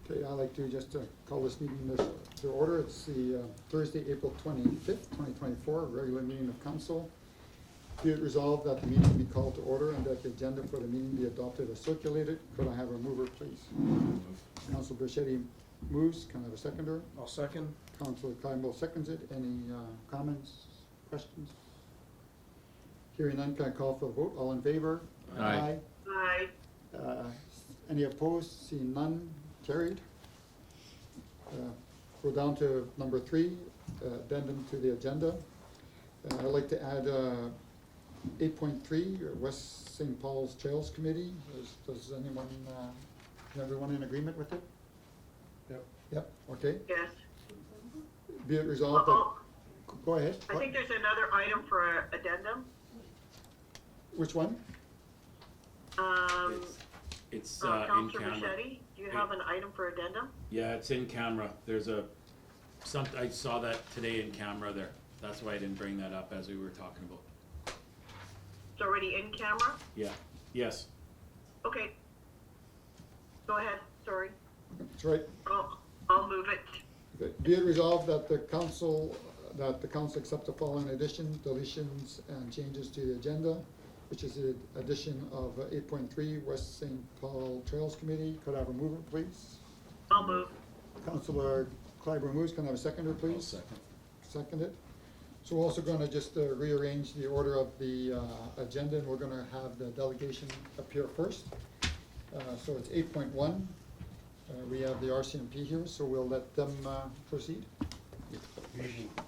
Okay, I'd like to just call this meeting to order. It's the Thursday, April 25th, 2024, regular meeting of council. Be it resolved that the meeting be called to order and that the agenda for the meeting be adopted as circulated. Could I have a mover, please? Councilor Bichetti moves. Can I have a seconder? I'll second. Councilor Kleinbo seconds it. Any comments, questions? Hearing none, can I call for a vote? All in favor? Aye. Aye. Any opposed? Seeing none, carried. Go down to number 3, addendum to the agenda. I'd like to add 8.3, West St. Paul's Trails Committee. Does anyone, is everyone in agreement with it? Yep. Yep, okay. Yes. Be it resolved that, Oh, go ahead. I think there's another item for addendum. Which one? It's in Councilor camera. Bichetti, do you have an item for addendum? Yeah, it's in camera. There's I saw that today in camera there. That's why I didn't bring that up as we were talking about. It's already in camera? Yeah, yes. Okay. Go ahead, sorry. That's right. I'll move it. Okay. Be it resolved that the council accept the following additions, deletions, and changes to the agenda, which is the addition of 8.3, West St. Paul Trails Committee. Could I have a mover, please? I'll move. Councilor Clyburn moves. Can I have a seconder, please? I'll second. Seconded. So we're also gonna just rearrange the order of the agenda, and we're gonna have the delegation appear first. So it's 8.1. We have the RCMP here, so we'll let them proceed. You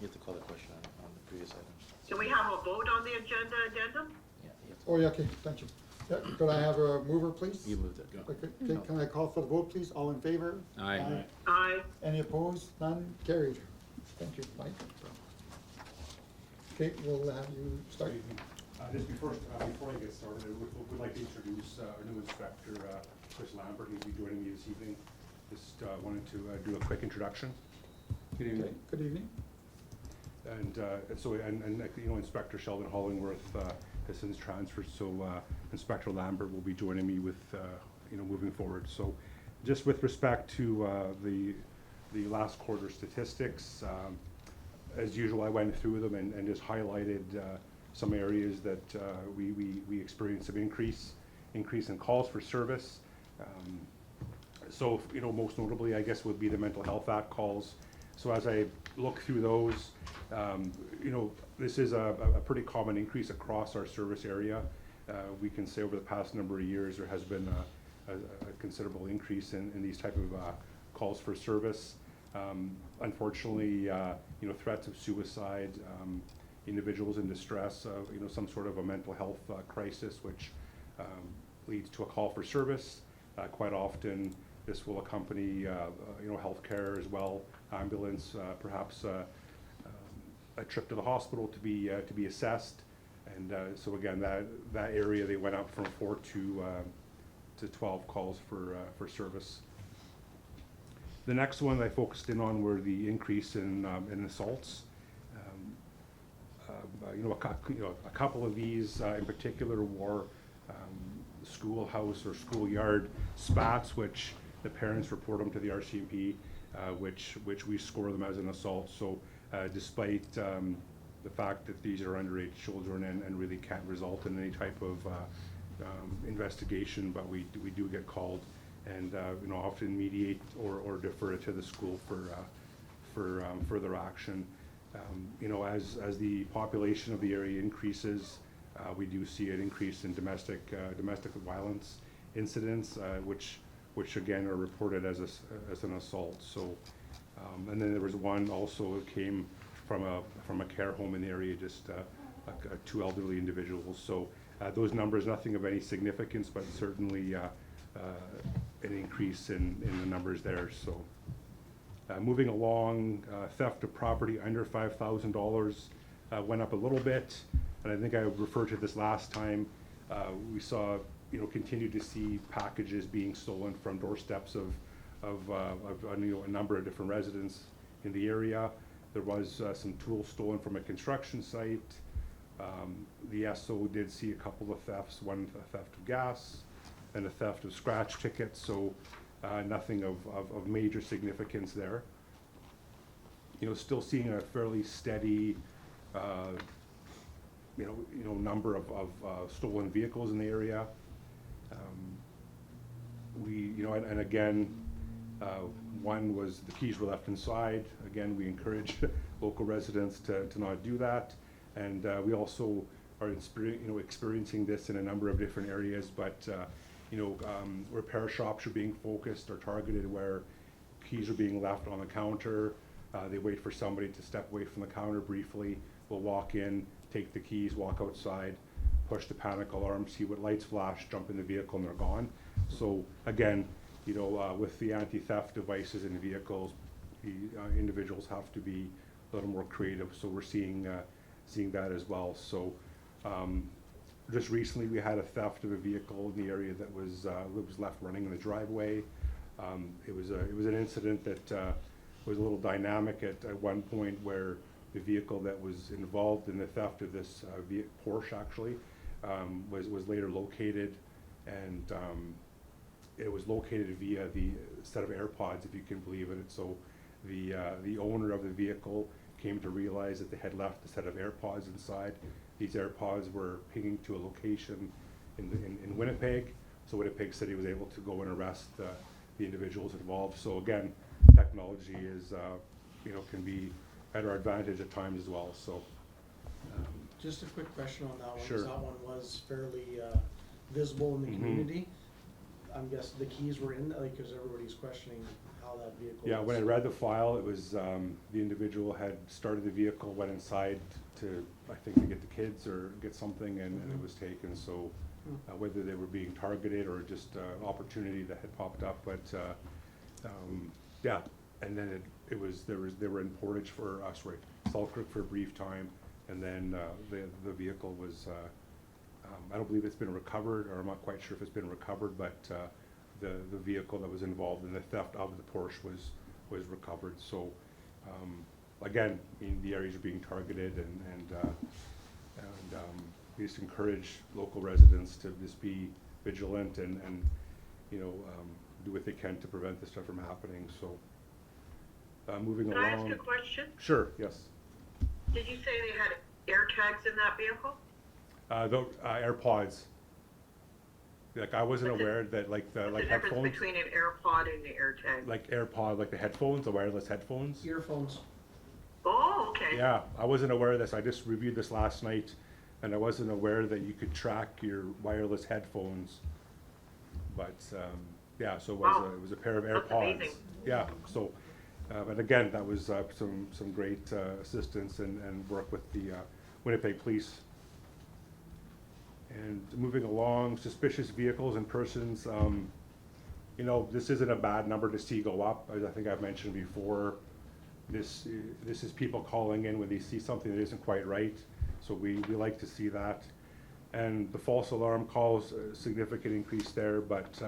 have to call the question on the previous item. Do we have a vote on the agenda addendum? Yeah, you have to. Oh, yeah, okay, thank you. Yeah, could I have a mover, please? You moved it. Go. Okay, can I call for the vote, please? All in favor? Aye. Aye. Any opposed? None? Carried. Thank you, Mike. Okay, we'll have you start. Just before I get started, we'd like to introduce our new inspector, Chris Lambert. He'll be joining me this evening. Just wanted to do a quick introduction. Good evening. Okay, good evening. And you know, Inspector Sheldon Hollingworth has since transferred, so Inspector Lambert will be joining me with you know, moving forward. So just with respect to the last quarter statistics, as usual, I went through them and just highlighted some areas that we experienced some increase in calls for service. So, you know, most notably, I guess, would be the Mental Health Act calls. So as I look through those, you know, this is a pretty common increase across our service area. We can say over the past number of years, there has been a considerable increase in these type of calls for service. Unfortunately, you know, threats of suicide, individuals in distress, you know, some sort of a mental health crisis, which leads to a call for service. Quite often, this will accompany, you know, healthcare as well, ambulance, perhaps a trip to the hospital to be assessed. And so again, that area, they went up from 4 to 12 calls for service. The next one I focused in on were the increase in assaults. You know, a couple of these in particular were schoolhouse or schoolyard spats, which the parents report them to the RCMP, which we score them as an assault. So despite the fact that these are underage children and really can't result in any type of investigation, but we do get called and you know, often mediate or defer it to the school for further action. You know, as the population of the area increases, we do see an increase in domestic violence incidents, which again are reported as an assault. So, and then there was one also that came from a care home in the area, just 2 elderly individuals. So those numbers, nothing of any significance, but certainly an increase in the numbers there. So moving along, theft of property under $5,000 went up a little bit, and I think I referred to this last time. We saw, you know, continue to see packages being stolen from doorsteps of you know, a number of different residents in the area. There was some tools stolen from a construction site. The SO did see a couple of thefts, one a theft of gas and a theft of scratch tickets. So Nothing of major significance there. Still seeing a fairly steady, number of stolen vehicles in the area. And again, one was the keys were left inside. Again, we encourage local residents to not do that. And we also are experiencing this in a number of different areas, but repair shops are being focused or targeted where keys are being left on the counter. They wait for somebody to step away from the counter briefly. We'll walk in, take the keys, walk outside, push the panic alarm, see what lights flash, jump in the vehicle, and they're gone. So again, with the anti-theft devices in vehicles, individuals have to be a little more creative. So we're seeing that as well. So just recently, we had a theft of a vehicle in the area that was left running in the driveway. It was an incident that was a little dynamic at one point, where the vehicle that was involved in the theft of this Porsche actually was later located, and it was located via the set of AirPods, if you can believe it. So the owner of the vehicle came to realize that they had left a set of AirPods inside. These AirPods were pinging to a location in Winnipeg. So Winnipeg City was able to go and arrest the individuals involved. So again, technology is can be at our advantage at times as well. So Just a quick question on that one, Sure. because that one was fairly visible in the community. I'm guessing the keys were in, because everybody's questioning how that vehicle yeah, was. when I read the file, it was the individual had started the vehicle, went inside to, I think, to get the kids or get something, and it was taken. So whether they were being targeted or just an opportunity that had popped up, but yeah, and then they were in Portage for Selkirk for a brief time, and then the vehicle was I don't believe it's been recovered, or I'm not quite sure if it's been recovered, but the vehicle that was involved in the theft of the Porsche was recovered. So again, the areas are being targeted, and we just encourage local residents to just be vigilant and do what they can to prevent this stuff from happening. So moving Can I along. ask a question? Sure. Yes. Did you say they had air tags in that vehicle? The AirPods. Like I wasn't What's the- aware that like The difference headphones, between an AirPod and the AirTag? like AirPod, like the headphones, the wireless headphones. Earphones. Oh, okay. Yeah, I wasn't aware of this. I just reviewed this last night, and I wasn't aware that you could track your wireless headphones. But yeah, so Wow. it was a pair of That's AirPods. amazing. Yeah, so but again, that was some great assistance and work with the Winnipeg Police. And moving along, suspicious vehicles and persons. This isn't a bad number to see go up. As I think I've mentioned before, this is people calling in when they see something that isn't quite right. So we like to see that. And the false alarm calls, a significant increase there, but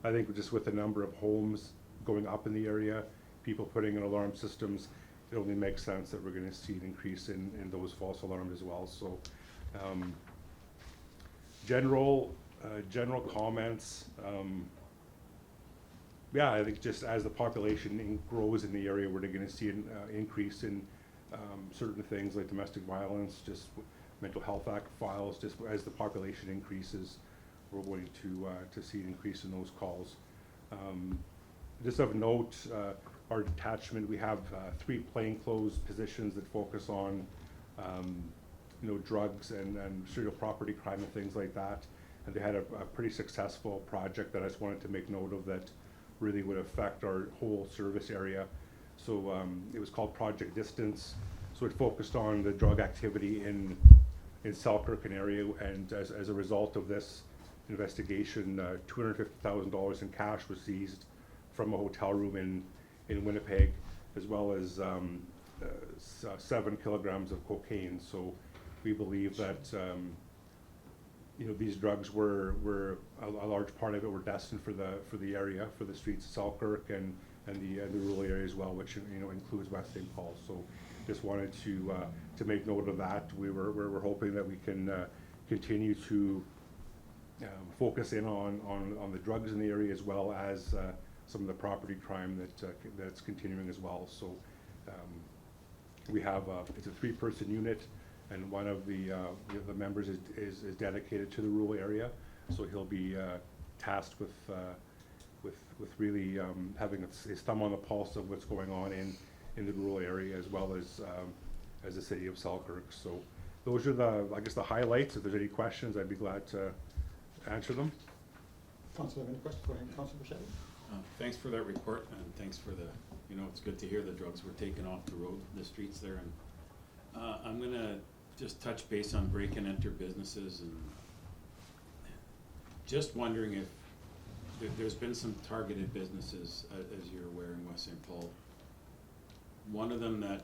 I think just with the number of homes going up in the area, people putting in alarm systems, it only makes sense that we're gonna see an increase in those false alarms as well. So general comments, yeah, I think just as the population grows in the area, we're gonna see an increase in certain things like domestic violence, just mental health act files. Just as the population increases, we're going to see an increase in those calls. Just of note, our detachment, we have 3 plainclothes positions that focus on drugs and serial property crime and things like that. And they had a pretty successful project that I just wanted to make note of that really would affect our whole service area. So it was called Project Distance. So it focused on the drug activity in Selkirk and area, and as a result of this investigation, $250,000 in cash was seized from a hotel room in Winnipeg, as well as 7 kilograms of cocaine. So we believe that these drugs were a large part of it were destined for the area, for the streets of Selkirk and the rural area as well, which includes West St. Paul. So just wanted to make note of that. We're hoping that we can continue to focus in on the drugs in the area, as well as some of the property crime that's continuing as well. So we have, it's a 3-person unit, and one of the members is dedicated to the rural area. So he'll be tasked with really having his thumb on the pulse of what's going on in the rural area, as well as the city of Selkirk. So those are the highlights. If there's any questions, I'd be glad to answer them. Council, have any questions? Go ahead, Councilor Bichetti. Thanks for that report, and thanks for it's good to hear the drugs were taken off the road, the streets there, and I'm gonna just touch base on break and enter businesses, and just wondering if there's been some targeted businesses, as you're aware, in West St. Paul. One of them that,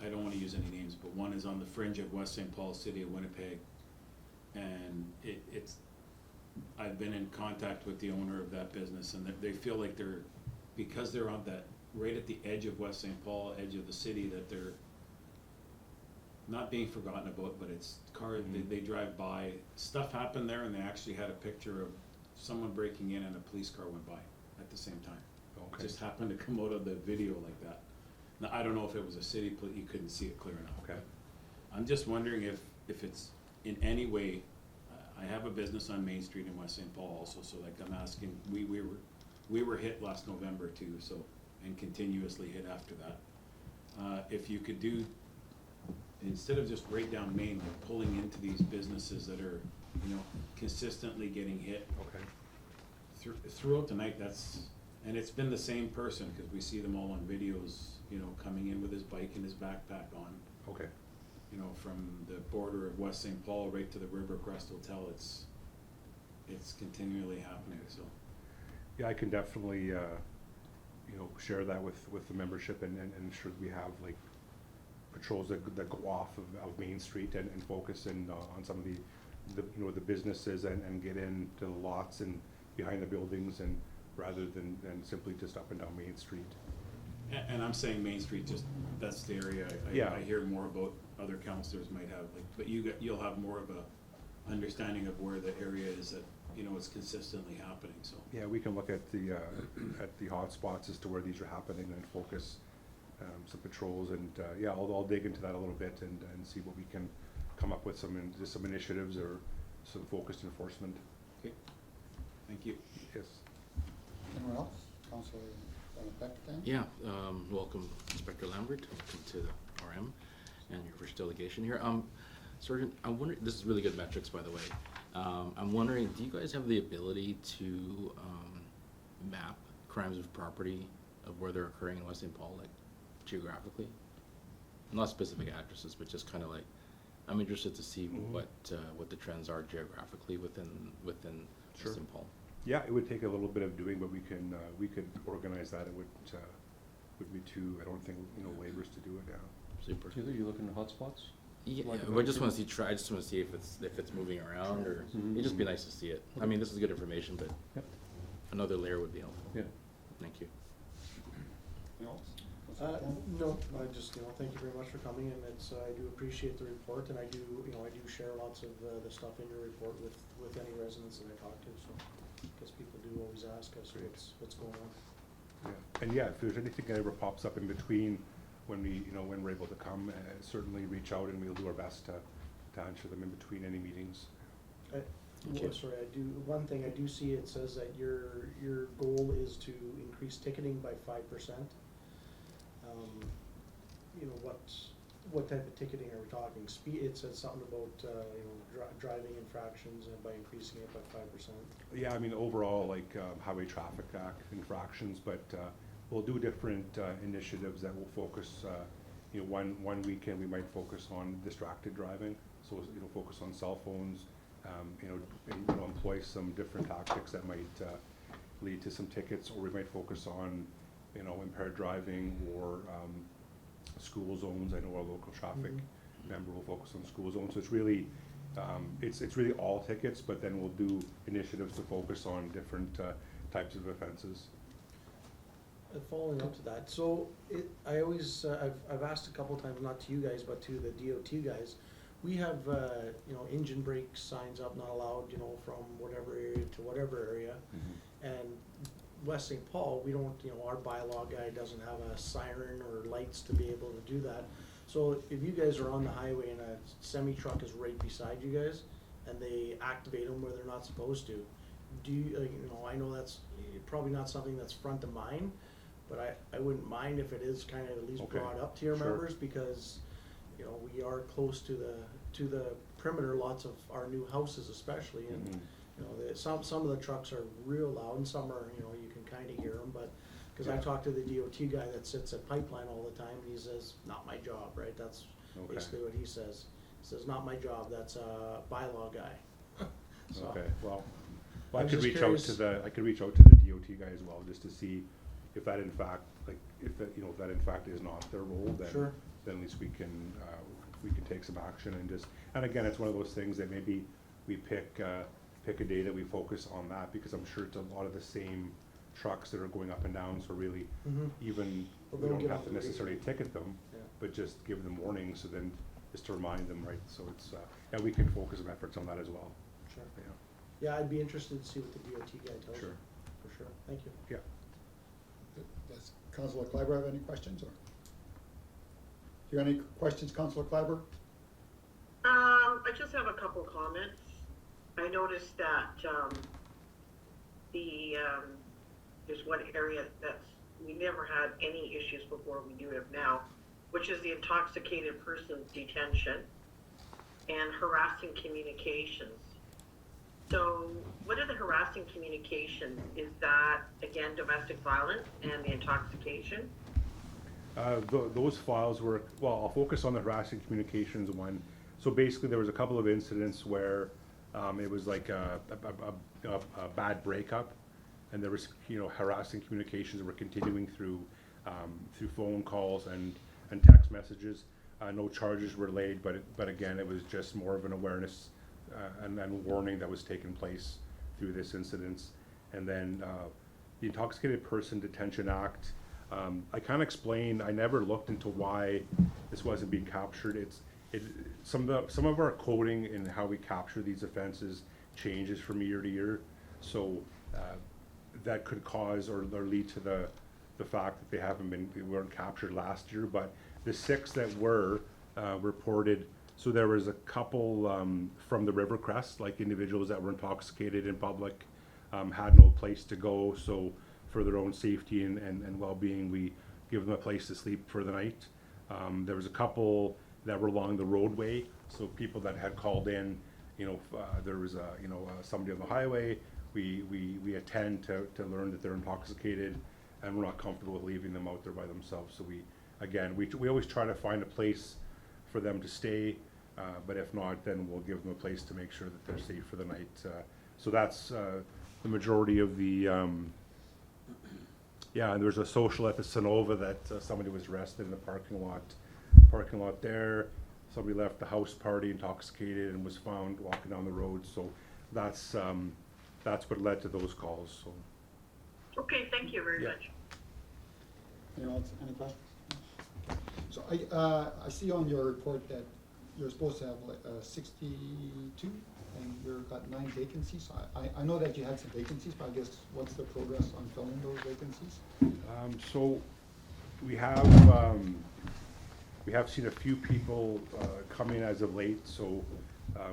I don't wanna use any names, but one is on the fringe of West St. Paul, city of Winnipeg, and I've been in contact with the owner of that business, and they feel like because they're on that, right at the edge of West St. Paul, edge of the city, that they're not being forgotten about, but it's they drive by, stuff happened there, and they actually had a picture of someone breaking in and a police car went by at the same time. It Okay. just happened to come out of the video like that. Now, I don't know if it was a city police, you couldn't see it clear enough. Okay. I'm just wondering if it's in any way, I have a business on Main Street in West St. Paul also, so like I'm asking, we were hit last November too, so, and continuously hit after that. If you could do, instead of just right down Main, like pulling into these businesses that are, consistently getting hit Okay. throughout the night, and it's been the same person, cause we see them all on videos, coming in with his bike and his backpack on. Okay. From the border of West St. Paul right to the Rivercrest Hotel, it's continually happening, so. Yeah, I can definitely, share that with the membership and ensure that we have like patrols that go off of Main Street and focus in on some of the businesses and get into the lots and behind the buildings, and rather than simply just up and down Main Street. And I'm saying Main Street, just, that's the area Yeah. I hear more about, other counselors might have, like, but you'll have more of a understanding of where the area is that, it's consistently happening, so. Yeah, we can look at the hot spots as to where these are happening and focus some patrols, and yeah, I'll dig into that a little bit and see what we can come up with, some initiatives or some focused enforcement. Okay, thank you. Yes. Anyone else? Councilor Beck again? Yeah, welcome Inspector Lambert, welcome to the RM and your first delegation here. Sergeant, I'm wondering, this is really good metrics, by the way. I'm wondering, do you guys have the ability to map crimes of property of where they're occurring in West St. Paul, like geographically? Not specific addresses, but just kind of like, I'm interested to see what the trends are geographically within Sure. West St. Paul. Yeah, it would take a little bit of doing, but we could organize that. It would be too, I don't think, labors to do it now. Super. You looking at hotspots? Yeah, Like I just want to see. I just want to see if it's moving around, or it'd just be nice to see it. I mean, this is good information, but Yep. another layer would be helpful. Yeah. Thank you. Anyone else? Councilor Campbell? No, I just, thank you very much for coming, and I do appreciate the report, and I do share lots of the stuff in your report with any residents that I talk to, so, because people do always ask us Great. what's going on. Yeah, and yeah, if there's anything that ever pops up in between when when we're able to come, certainly reach out and we'll do our best to answer them in between any meetings. Okay. Sorry, one thing I do see, it says that your goal is to increase ticketing by 5%. What type of ticketing are we talking? Speed, it says something about, driving infractions and by increasing it by 5%. Yeah, I mean, overall, like Highway Traffic Act infractions, but we'll do different initiatives that will focus, one weekend we might focus on distracted driving, so, focus on cell phones, and, employ some different tactics that might lead to some tickets, or we might focus on, impaired driving or school zones. I know our local traffic member will focus on school zones, so it's really, it's really all tickets, but then we'll do initiatives to focus on different types of offenses. Following up to that, so I always, I've asked a couple times, not to you guys, but to the DOT guys, we have, engine brake signs up, not allowed, from whatever area to whatever area, and West St. Paul, we don't, our bylaw guy doesn't have a siren or lights to be able to do that. So if you guys are on the highway and a semi-truck is right beside you guys, and they activate them where they're not supposed to, do you, I know that's probably not something that's front of mind, but I wouldn't mind if it is kind of at least Okay, brought up to your sure. members, because, we are close to the perimeter, lots of our new houses especially, and, Mhm. some of the trucks are real loud, and some are, you can kind of hear them, but, because I Yeah. talked to the DOT guy that sits at Pipeline all the time, and he says, not my job, right? That's Okay. basically what he says. He says, not my job, that's a bylaw guy. So, Okay, well, I I was could just reach out curious. to I could reach out to the DOT guy as well, just to see if that in fact, like, if that, if that in fact is not their role, then, Sure. then at least we can take some action and just, and again, it's one of those things that maybe we pick a day that we focus on that, because I'm sure it's a lot of the same trucks that are going up and down, so really, Mhm. even, Well, we they'll don't get have off to the radio. necessarily ticket them, Yeah. but just give them warnings, so then, just to remind them, right, so it's, yeah, we can focus some efforts on that as well, Sure. yeah. Yeah, I'd be interested to see what the DOT guy tells Sure. you, for sure. Thank you. Yeah. Does Councilor Kleiber have any questions, or? Do you have any questions, Councilor Kleiber? I just have a couple comments. I noticed that, there's one area that's, we never had any issues before, we do have now, which is the intoxicated person's detention and harassing communications. So what are the harassing communications? Is that, again, domestic violence and the intoxication? Those files were, well, I'll focus on the harassing communications one. So basically, there was a couple of incidents where it was like a bad breakup, and there was, harassing communications that were continuing through phone calls and text messages. No charges were laid, but again, it was just more of an awareness and warning that was taking place through this incidents. And then the Intoxicated Person Detention Act, I kind of explained, I never looked into why this wasn't being captured. Some of our coding and how we capture these offenses changes from year to year, so that could cause or lead to the fact that they weren't captured last year. But the 6 that were reported, so there was a couple from the Rivercrest, like individuals that were intoxicated in public, had no place to go, so for their own safety and well-being, we give them a place to sleep for the night. There was a couple that were along the roadway, so people that had called in, there was somebody on the highway, we attend to learn that they're intoxicated, and we're not comfortable with leaving them out there by themselves. So we always try to find a place for them to stay, but if not, then we'll give them a place to make sure that they're safe for the night. So that's the majority of the, yeah, and there was a social at the Sonova that somebody was arrested in the parking lot there. Somebody left the house party intoxicated and was found walking down the road. So that's what led to those calls. So Okay, thank you very Yeah. much. Anyone else, any questions? So I see on your report that you're supposed to have like 62, and you've got 9 vacancies. I know that you had some vacancies, but I guess what's the progress on filling those vacancies? So we have seen a few people come in as of late. So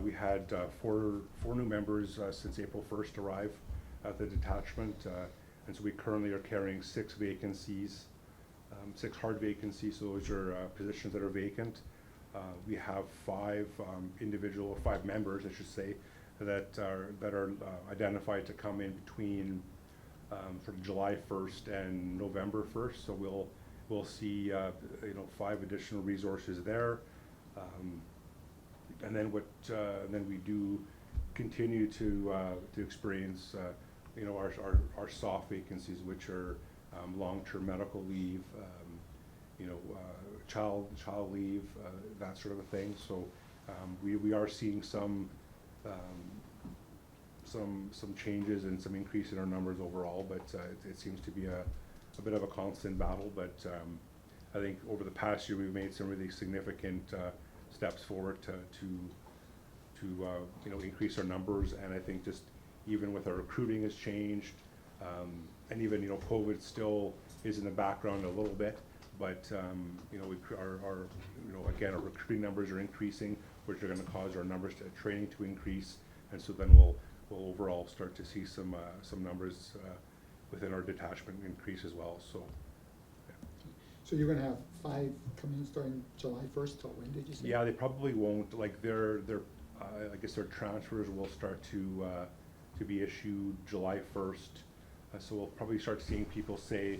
we had 4 new members since April 1st arrive at the detachment, and so we currently are carrying 6 vacancies, 6 hard vacancies. So those are positions that are vacant. We have 5 members, I should say, that are identified to come in between from July 1st and November 1st. So we'll see 5 additional resources there, and then then we do continue to experience our soft vacancies, which are long-term medical leave, child leave, that sort of a thing. So we are seeing some changes and some increase in our numbers overall, but it seems to be a bit of a constant battle. But I think over the past year we've made some really significant steps forward to increase our numbers, and I think just even with our recruiting has changed, And even, you know, COVID still is in the background a little bit, but, you know, our, you know, again, our recruiting numbers are increasing, which are gonna cause our numbers to training to increase, and so then we'll overall start to see some numbers, within our detachment increase as well, so. So you're gonna have 5 come in starting July 1st till when, did you say? Yeah, they probably won't, like, I guess their transfers will start to be issued July 1st. So we'll probably start seeing people say,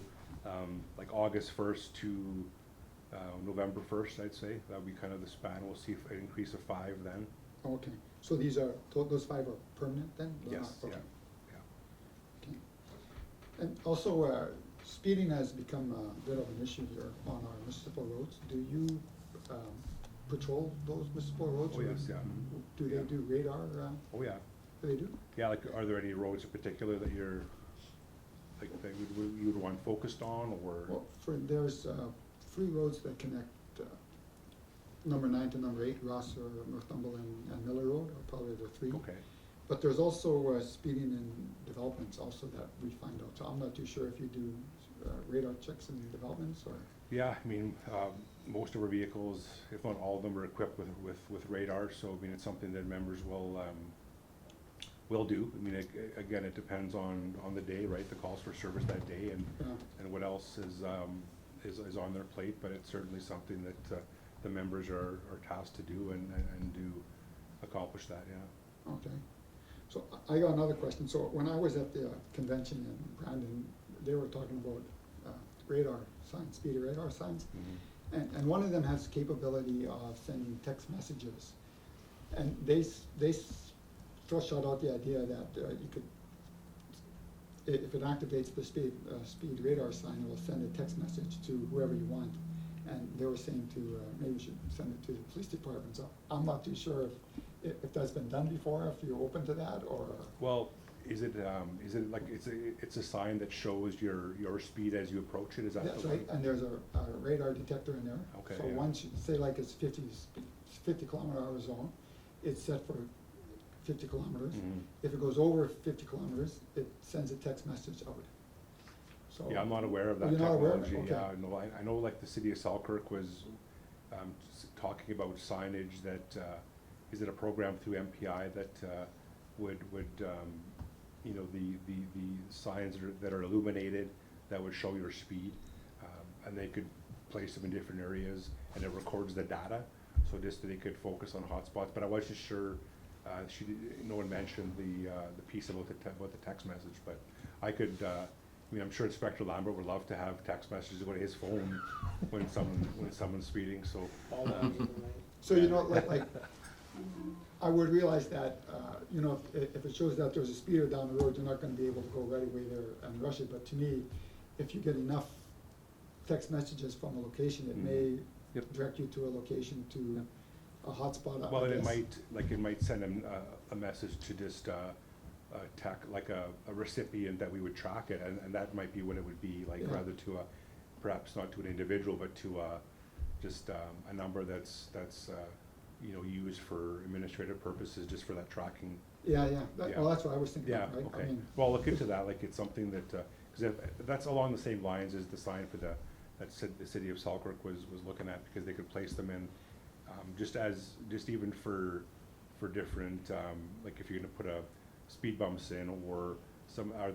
like August 1st to November 1st, I'd say. That'll be kind of the span. We'll see an increase of 5 then. Okay, so these are, those 5 are permanent then? They're Yes, not- yeah, okay. yeah. Okay. And also, speeding has become a bit of an issue here on our municipal roads. Do you patrol those municipal roads? Oh, or yes, yeah. Do they Yeah. do radar? Oh, yeah. They do? Yeah, like, are there any roads in particular that you're, like, that you would want focused on, or? Well, there's 3 roads that connect number 9 to number 8, Ross or Northumberland and Miller Road are probably the 3. Okay. But there's also speeding in developments also that we find out. So I'm not too sure if you do radar checks in developments or. Yeah, I mean, most of our vehicles, if not all of them, are equipped with radar, so I mean, it's something that members will do. I mean, again, it depends on the day, right, the calls for service that day and Yeah. what else is on their plate, but it's certainly something that the members are tasked to do and do accomplish that, yeah. Okay. So I got another question. So when I was at the convention in Brandon, they were talking about radar signs, speed radar signs. And one of them has capability of sending text messages. And they shot out the idea that you could, if it activates the speed radar sign, it will send a text message to whoever you want. And they were saying maybe we should send it to the police department. So I'm not too sure if that's been done before, if you're open to that, or. Well, is it like, it's a sign that shows your speed as you approach it, is that? That's the right, one? and there's a radar detector in there. Okay, So yeah. once, say like it's 50 kilometer hour zone, it's set for 50 kilometers. Mhm. If it goes over 50 kilometers, it sends a text message out. So. Yeah, I'm not aware of Oh, that you're not aware of it? technology, Okay. yeah, no, I know like the city of Selkirk was, talking about signage that, is it a program through MPI that, would, you know, the signs that are illuminated, that would show your speed, and they could place them in different areas, and it records the data, so just that they could focus on hotspots, but I wasn't sure, no one mentioned the piece about the text message, but I could, I mean, I'm sure Inspector Lambert would love to have text messages go to his phone when someone's speeding, so. All hours of the night. So, you know, like, I would realize that, you know, if it shows that there's a speeder down the road, you're not gonna be able to go right away there and rush it, but to me, if you get enough text messages from a location, it may Yep. direct you to a location, to a hotspot, I Well, and guess. it might send them a message to just, like a recipient that we would track it, and that might be what it would be, like, Yeah. rather to perhaps not to an individual, but to just a number that's you know, used for administrative purposes, just for that tracking. Yeah, Yeah. well, that's what I was thinking, Yeah, right? I okay. mean, Well, look into that, like, it's something that, because that's along the same lines as the sign for the city of Selkirk was looking at, because they could place them in, just even for different, like if you're gonna put a speed bumps in, or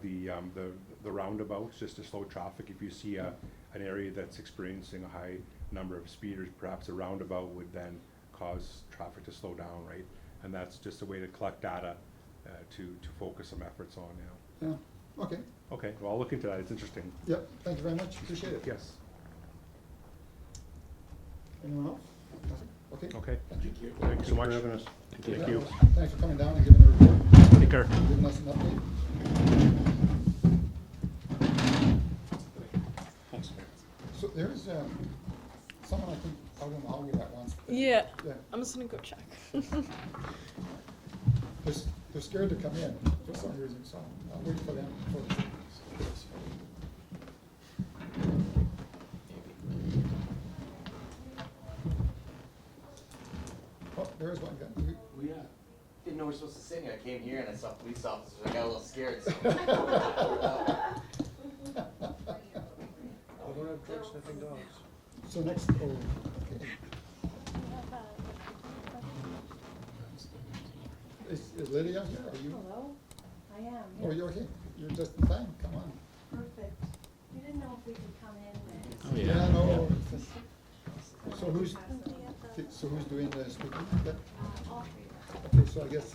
the roundabouts, just to slow traffic, if you see an area that's experiencing a high number of speeders, perhaps a roundabout would then cause traffic to slow down, right? And that's just a way to collect data, to focus some efforts on, you know. yeah, okay, Okay, well, I'll look into that, it's interesting. yep, thank you very much, appreciate it. Yes, Anyone else? Nothing? Okay. okay, Thank you. thank you so much. Thank you. Thank you. Thanks for coming down and giving a report, Take care. giving us an update. So there's, someone I think out in the hallway that wants. Yeah, Yeah, I'm just gonna go check. they're scared to come in for some reason, so I'll wait for them. Oh, there is one guy. We, in didn't know we were supposed to sit here. I came here and I saw police officers. I got a little scared. So. We don't have drug sniffing dogs. So next, oh, okay. Is Lydia here? Are you? Hello, I am. Oh, you're here. You're just in time. Come on. Perfect. We didn't know if we could come in Oh, and. yeah. No. So who's doing the speaking? Yeah. All three of us. Okay, so I guess,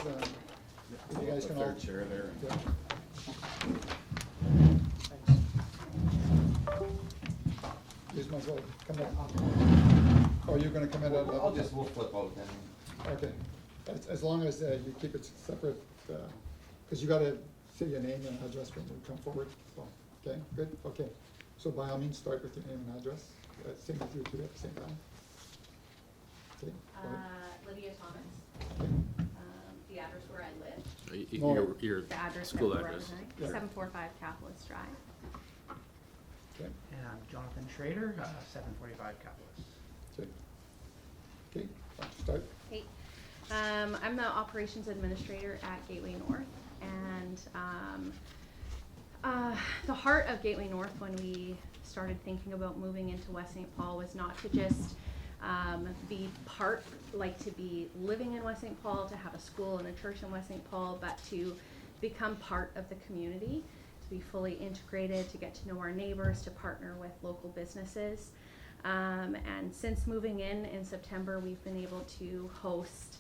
you guys can all. Third chair there. Yeah. Thanks. You might as well come in. Or you're gonna come in at We'll 11? flip out then. Okay, as long as you keep it separate, because you gotta say your name and address when you come forward, so, okay, good, okay. So by all means, start with your name and address, same with you two at the same time. Okay, go ahead. Lydia Thomas, Okay. the address where I live, No. Your the address that school we're address. representing, Yeah. 745 Capitalist Drive. Okay, And I'm Jonathan Schrader, 745 Capitalist. okay. Okay, why don't you start? Hey, I'm the operations administrator at Gateway North, and the heart of Gateway North when we started thinking about moving into West St. Paul was not to just be part, like to be living in West St. Paul, to have a school and a church in West St. Paul, but to become part of the community, to be fully integrated, to get to know our neighbors, to partner with local businesses. And since moving in September, we've been able to host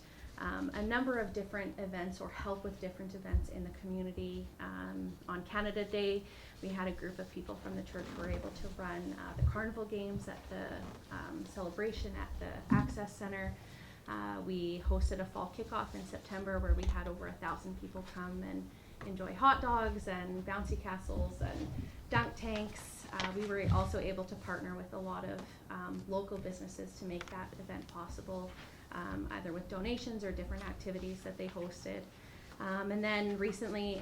a number of different events or help with different events in the community. On Canada Day, we had a group of people from the church who were able to run the carnival games at the celebration at the Access Center. We hosted a fall kickoff in September where we had over 1,000 people come and enjoy hot dogs and bouncy castles and dunk tanks. We were also able to partner with a lot of local businesses to make that event possible, either with donations or different activities that they hosted. And then recently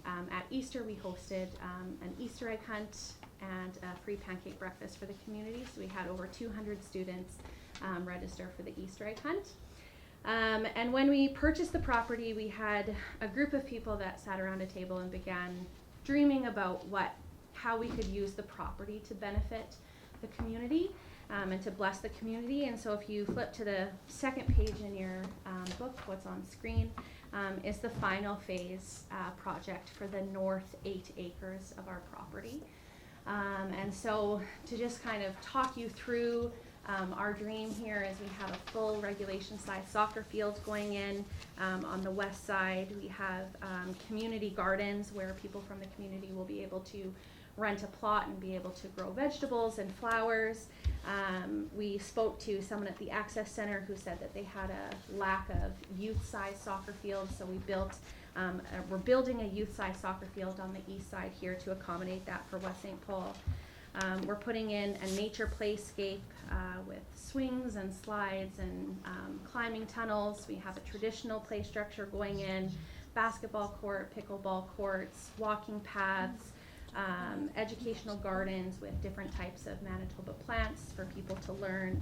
at Easter, we hosted an Easter egg hunt and a free pancake breakfast for the community. So we had over 200 students register for the Easter egg hunt. And when we purchased the property, we had a group of people that sat around a table and began dreaming about how we could use the property to benefit the community and to bless the community. And so if you flip to the second page in your book, what's on screen is the final phase project for the north 8 acres of our property. And so to just kind of talk you through our dream here is we have a full regulation size soccer field going in. On the west side, we have community gardens where people from the community will be able to rent a plot and be able to grow vegetables and flowers. We spoke to someone at the Access Center who said that they had a lack of youth-size soccer fields, so we're building a youth-size soccer field on the east side here to accommodate that for West St. Paul. We're putting in a nature playscape with swings and slides and climbing tunnels. We have a traditional play structure going in, basketball court, pickleball courts, walking paths, educational gardens with different types of Manitoba plants for people to learn.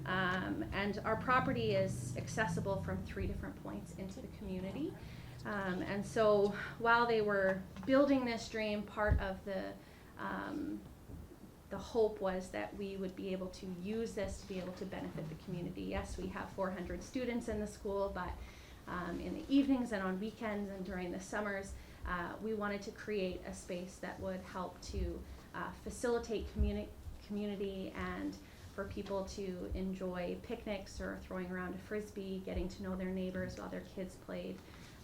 And our property is accessible from 3 different points into the community. And so while they were building this dream, part of the hope was that we would be able to use this to be able to benefit the community. Yes, we have 400 students in the school, but in the evenings and on weekends and during the summers, we wanted to create a space that would help to facilitate community and for people to enjoy picnics or throwing around a frisbee, getting to know their neighbors while their kids played,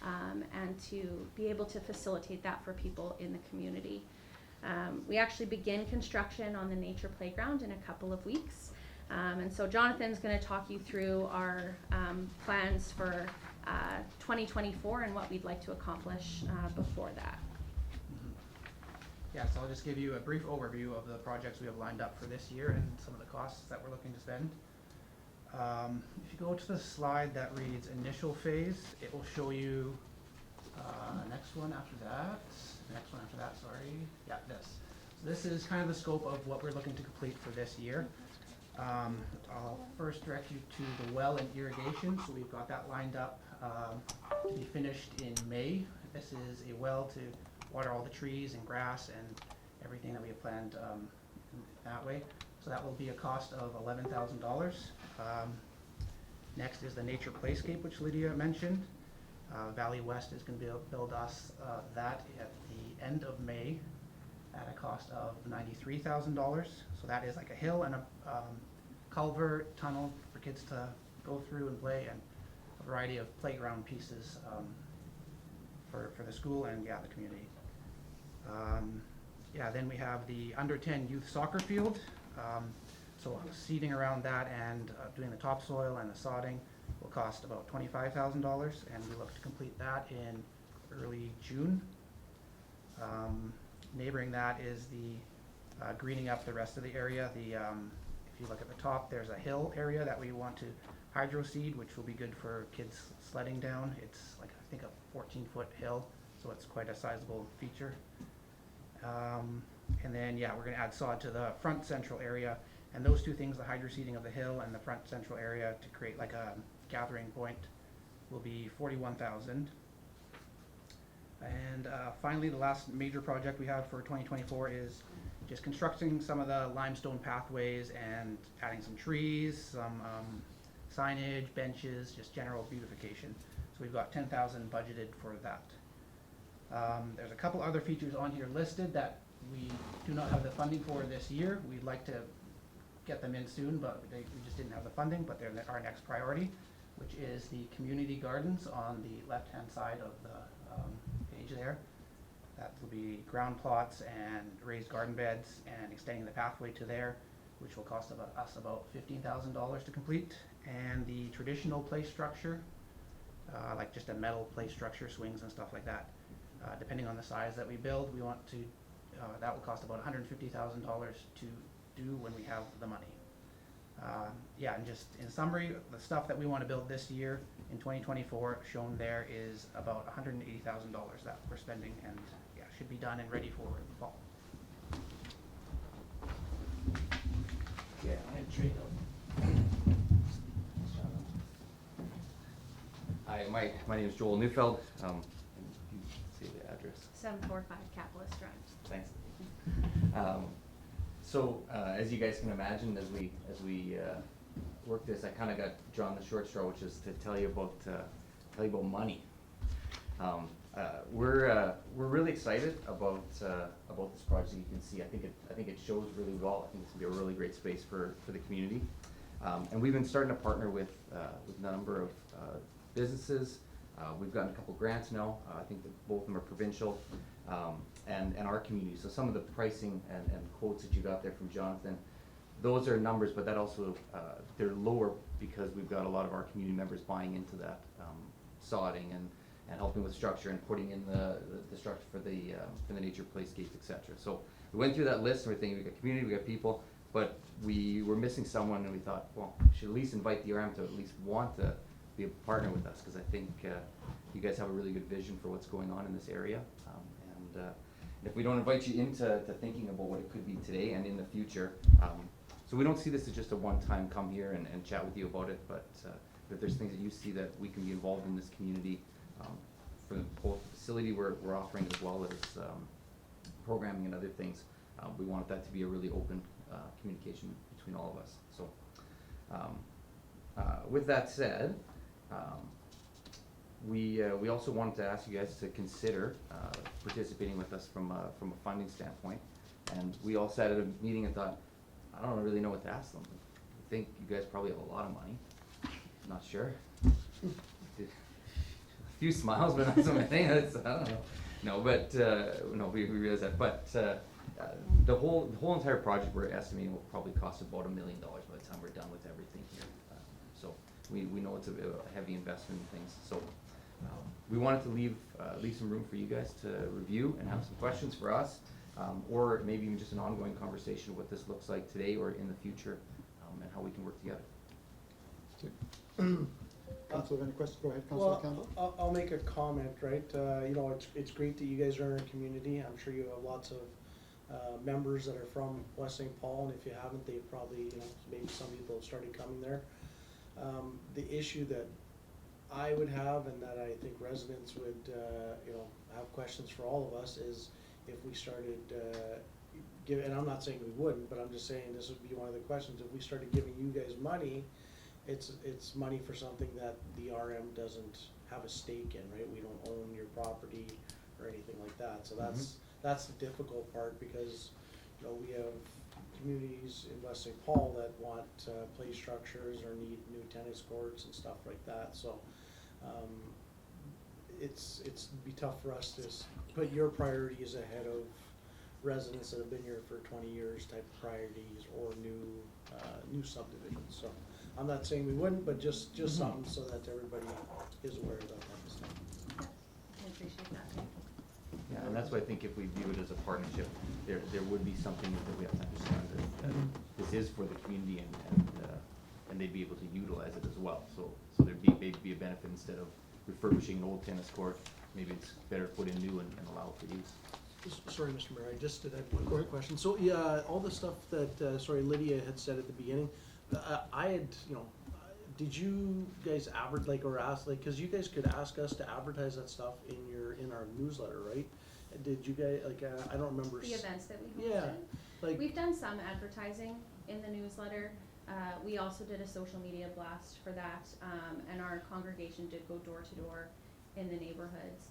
and to be able to facilitate that for people in the community. We actually begin construction on the nature playground in a couple of weeks. And so Jonathan's going to talk you through our plans for 2024 and what we'd like to accomplish before that. Yeah, so I'll just give you a brief overview of the projects we have lined up for this year and some of the costs that we're looking to spend. If you go to the slide that reads initial phase, it will show you next one after that, sorry. Yeah, this. So this is kind of the scope of what we're looking to complete for this year. I'll first direct you to the well and irrigation. So we've got that lined up to be finished in May. This is a well to water all the trees and grass and everything that we have planned that way. So that will be a cost of $11,000. Next is the nature playscape, which Lydia mentioned. Valley West is going to build us that at the end of May at a cost of $93,000. So that is like a hill and a culvert tunnel for kids to go through and play, and a variety of playground pieces for the school and the community. Then we have the under 10 youth soccer field. So seeding around that and doing the topsoil and the sodding will cost about $25,000, and we look to complete that in early June. Neighboring that is the greening up the rest of the area. If you look at the top, there's a hill area that we want to hydro seed, which will be good for kids sledding down. It's like, I think, a 14-foot hill, so it's quite a sizable feature. And then, we're gonna add sod to the front central area, and those two things, the hydro seeding of the hill and the front central area to create like a gathering point, will be $41,000. And finally, the last major project we have for 2024 is just constructing some of the limestone pathways and adding some trees, some signage, benches, just general beautification. So we've got $10,000 budgeted for that. There's a couple other features on here listed that we do not have the funding for this year. We'd like to get them in soon, but we just didn't have the funding, but they're our next priority, which is the community gardens on the left-hand side of the page there. That will be ground plots and raised garden beds and extending the pathway to there, which will cost us about $15,000 to complete. And the traditional play structure, like just a metal play structure, swings and stuff like that. Depending on the size that we build, we want to, that will cost about $150,000 to do when we have the money. And just in summary, the stuff that we want to build this year in 2024 shown there is about $180,000 that we're spending, and should be done and ready for the fall. Hi, my name is Joel Neufeld. You see the address. 745 Capitalist Drive. Thanks. As you guys can imagine, as we work this, I kind of got drawn the short straw, which is to tell you about money. We're really excited about this project. You can see, I think it shows really well. I think it's gonna be a really great space for the community. And we've been starting to partner with a number of businesses. We've gotten a couple grants now. I think that both of them are provincial, and our community. So some of the pricing and quotes that you got there from Jonathan, those are numbers, but that also, they're lower because we've got a lot of our community members buying into that sodding and helping with structure and putting in the structure for the nature playscapes, etc. So we went through that list and we're thinking, we got community, we got people, but we were missing someone, and we thought, well, we should at least invite the RM to at least want to be a partner with us, because I think you guys have a really good vision for what's going on in this area. And if we don't invite you into thinking about what it could be today and in the future, so we don't see this as just a one-time come here and chat with you about it, but if there's things that you see that we can be involved in this community, for both the facility we're offering as well as programming and other things, we want that to be a really open communication between all of us. So with that said, we also wanted to ask you guys to consider participating with us from a funding standpoint. And we all sat at a meeting and thought, I don't really know what to ask them. I think you guys probably have a lot of money. Not sure. A few smiles, but not so many. I don't know. No, but no, we realize that. But the whole entire project we're estimating will probably cost about $1 million by the time we're done with everything here. So we know it's a heavy investment in things. So we wanted to leave some room for you guys to review and have some questions for us, or maybe even just an ongoing conversation of what this looks like today or in the future, and how we can work together. Council, have any questions? Go ahead, Councilor Campbell. I'll make a comment, right? It's great that you guys are in a community. I'm sure you have lots of members that are from West St. Paul, and if you haven't, they probably, maybe some people have started coming there. The issue that I would have, and that I think residents would, you know, have questions for all of us, is if we started, and I'm not saying we wouldn't, but I'm just saying this would be one of the questions, if we started giving you guys money, it's money for something that the RM doesn't have a stake in, right? We don't own your property or anything like that, so that's the difficult part, because, you know, we have communities in West St. Paul that want, play structures or need new tennis courts and stuff like that, so, it's be tough for us to put your priorities ahead of residents that have been here for 20 years type of priorities, or new subdivisions, so. I'm not saying we wouldn't, but just something so that everybody is aware of that type of stuff. I appreciate that. Yeah, and that's why I think if we view it as a partnership, there would be something that we have to understand that this is for the community, and they'd be able to utilize it as well. So there'd be maybe a benefit instead of refurbishing an old tennis court, maybe it's better to put in new and allow for use. Sorry, Mr. Mayor, I just did have one quick question. So, yeah, all the stuff that, Lydia had said at the beginning, I had, you know, did you guys or ask, like, cause you guys could ask us to advertise that stuff in our newsletter, right? Did you guys, like, I don't remember. The events that we hosted. Yeah, like. We've done some advertising in the newsletter. We also did a social media blast for that, and our congregation did go door to door in the neighborhoods.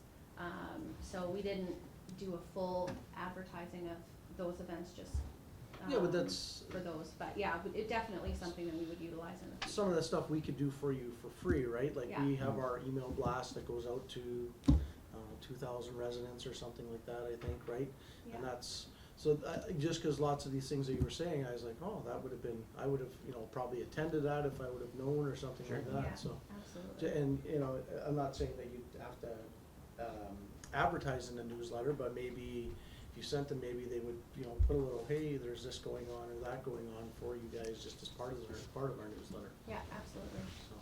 So we didn't do a full advertising of those events, just Yeah, but that's. for those, but yeah, it definitely something that we would utilize in the future. Some of the stuff we could do for you for free, right? Like, we Yeah. have our email blast that goes out to, 2,000 residents or something like that, I think, right? Yeah. And that's, so, just cause lots of these things that you were saying, I was like, oh, that would have been, I would have, you know, probably attended that if I would have known or something like Yeah, that, so. absolutely. And, you know, I'm not saying that you'd have to, advertise in the newsletter, but maybe if you sent them, maybe they would, you know, put a little, hey, there's this going on or that going on for you guys, just as part of our newsletter, Yeah, absolutely. so.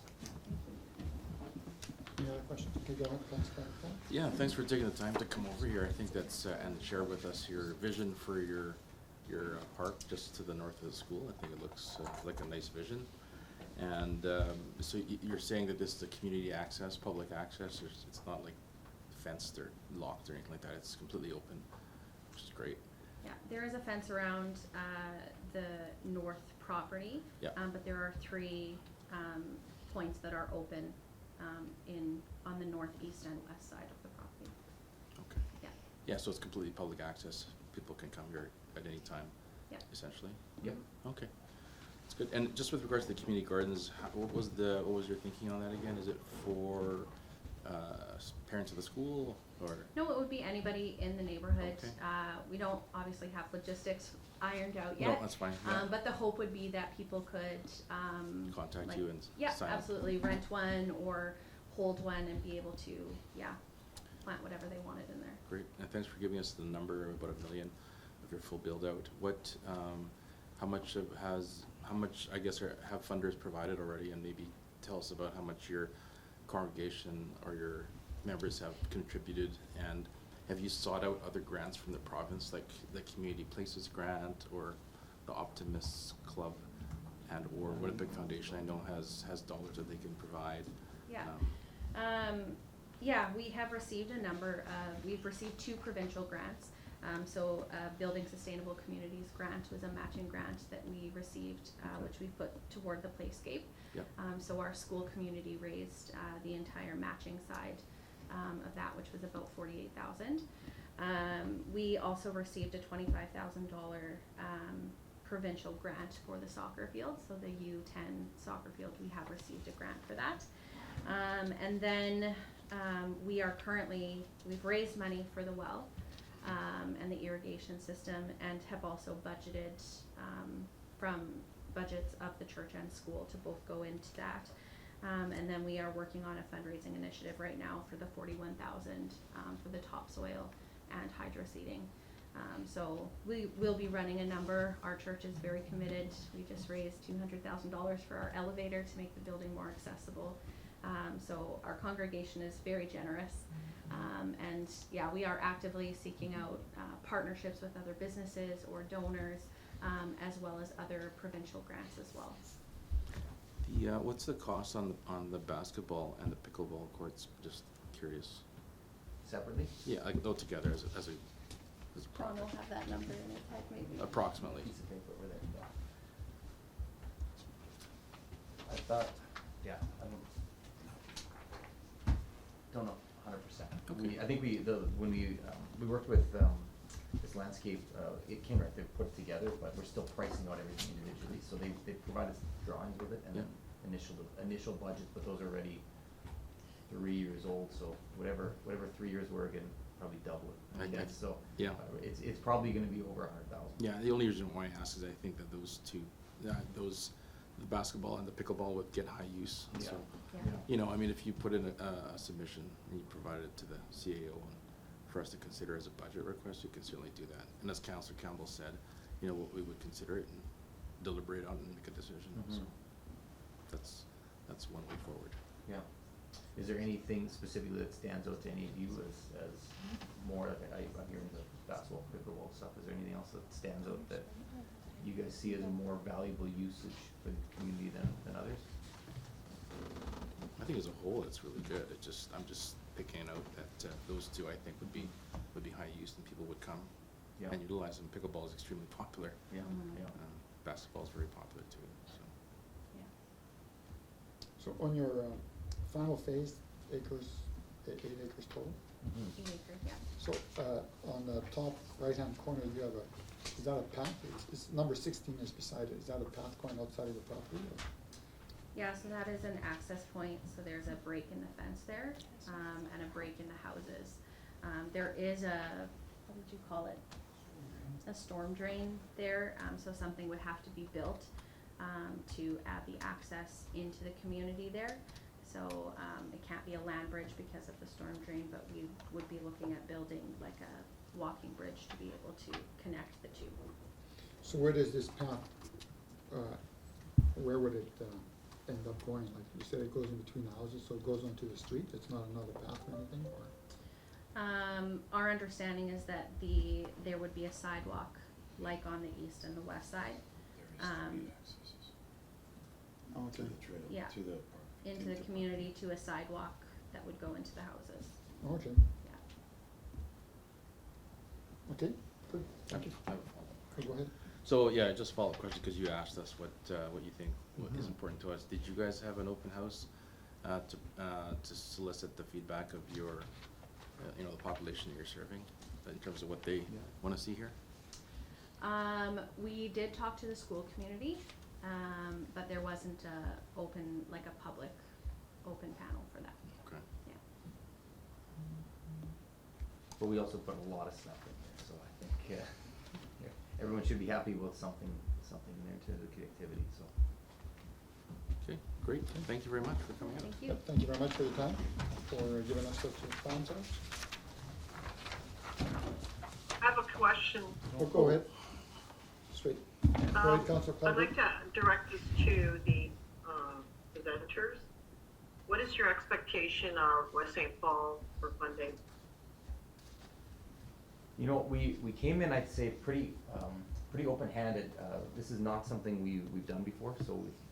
Any other questions? Okay, go ahead, thanks, Paul. Yeah, thanks for taking the time to come over here. I think that's, and share with us your vision for your park just to the north of the school. I think it looks like a nice vision. And so you're saying that this is a community access, public access, it's not like fenced or locked or anything like that, it's completely open, which is great. Yeah, there is a fence around the north property. Yeah. But there are 3 points that are open on the northeast and west side of the property. Okay. Yeah. Yeah, so it's completely public access, people can come here at any time, Yeah. essentially? Yep. Okay, that's good. And just with regards to the community gardens, what was your thinking on that again? Is it for parents of the school, or? No, it would be anybody in the neighborhood. Okay. We don't obviously have logistics ironed out No, yet. that's fine, yeah. But the hope would be that people could, Contact like- you and yeah, sign up. absolutely, rent one or hold one and be able to, plant whatever they wanted in there. Great, and thanks for giving us the number of about $1 million of your full build out. What, how much, I guess, have funders provided already, and maybe tell us about how much your congregation or your members have contributed, and have you sought out other grants from the province, like the Community Places Grant or the Optimists Club, and or What a Big Foundation I know has dollars that they can provide? Yeah. We have received we've received 2 provincial grants. Building Sustainable Communities grant was a matching grant that we received, which we put toward the playscape. Yep. So our school community raised the entire matching side of that, which was about $48,000. We also received a $25,000 provincial grant for the soccer field. So the U10 soccer field, we have received a grant for that. And then we've raised money for the well and the irrigation system, and have also budgeted from budgets of the church and school to both go into that. And then we are working on a fundraising initiative right now for the $41,000 for the topsoil and hydro seeding. So we will be running a number. Our church is very committed. We just raised $200,000 for our elevator to make the building more accessible. So our congregation is very generous. We are actively seeking out partnerships with other businesses or donors, as well as other provincial grants as well. What's the cost on the basketball and the pickleball courts? Just curious. Separately? Yeah, like go together as a Ron will project, have that number in his head maybe. approximately. Piece of paper over there, yeah. I thought, yeah, don't know 100%. Okay. I think when we worked with, this landscape, it came right there, put it together, but we're still pricing out everything individually, so they provided drawings with it, and then initial budgets, but those are already 3 years old, so whatever 3 years were, again, probably double it. I guess. So, yeah. it's probably gonna be over 100,000. Yeah, the only reason why I ask is I think that those two, the basketball and the pickleball would get high use. Yeah. So, Yeah. you know, I mean, if you put in a submission and you provide it to the CAO and for us to consider as a budget request, you can certainly do that. And as Councillor Campbell said, you know, we would consider it and deliberate on it and make a decision. So that's one way forward. Yeah. Is there anything specifically that stands out to any of you as more, like I'm hearing the basketball, pickleball stuff, is there anything else that stands out that you guys see as a more valuable usage for the community than others? I think as a whole, it's really good. I'm just picking out that those two I think would be high use and people would come Yeah. and utilize them. Pickleball is extremely popular. Yeah, Mhm. yeah. Basketball is very popular too. So. So on your final phase, 8 acres total. Mhm. 8 acres, yeah. So on the top right-hand corner, you have is that a path? It's number 16 is beside it. Is that a path going outside of the property? Or? Yeah, so that is an access point, so there's a break in the fence there, and a break in the houses. There is what did you call it? A storm drain there, so something would have to be built, to add the access into the community there. So, it can't be a land bridge because of the storm drain, but we would be looking at building like a walking bridge to be able to connect the two. So where does this path, where would it end up going? Like you said, it goes in between the houses, so it goes onto the street? It's not another path or anything? Or? Our understanding is that there would be a sidewalk, like on the east and the west side, There is three accesses Okay. to the trail, Yeah. to the park. into the community to a sidewalk that would go into the houses. Okay. Yeah. Okay, good. Thank you. I have a follow-up Okay, go ahead. So, yeah, just a follow-up question, because you asked us what you think is Mhm. important to us. Did you guys have an open house to solicit the feedback of your, the population that you're serving, in terms of what they want to see here? We did talk to the school community, but there wasn't a public open panel for that. Okay. Yeah. But we also put a lot of stuff in there, so I think everyone should be happy with something in there in terms of connectivity, so. Okay, great. Thank you very much for coming out. Thank you. Yep, thank you very much for your time, for giving us such a plans. I have a question. Oh, go ahead. Straight. Go ahead, Councilor I'd Calvert. like to direct this to the presenters. What is your expectation of West St. Paul for funding? You know, we came in, I'd say, pretty open-handed. This is not something we've done before,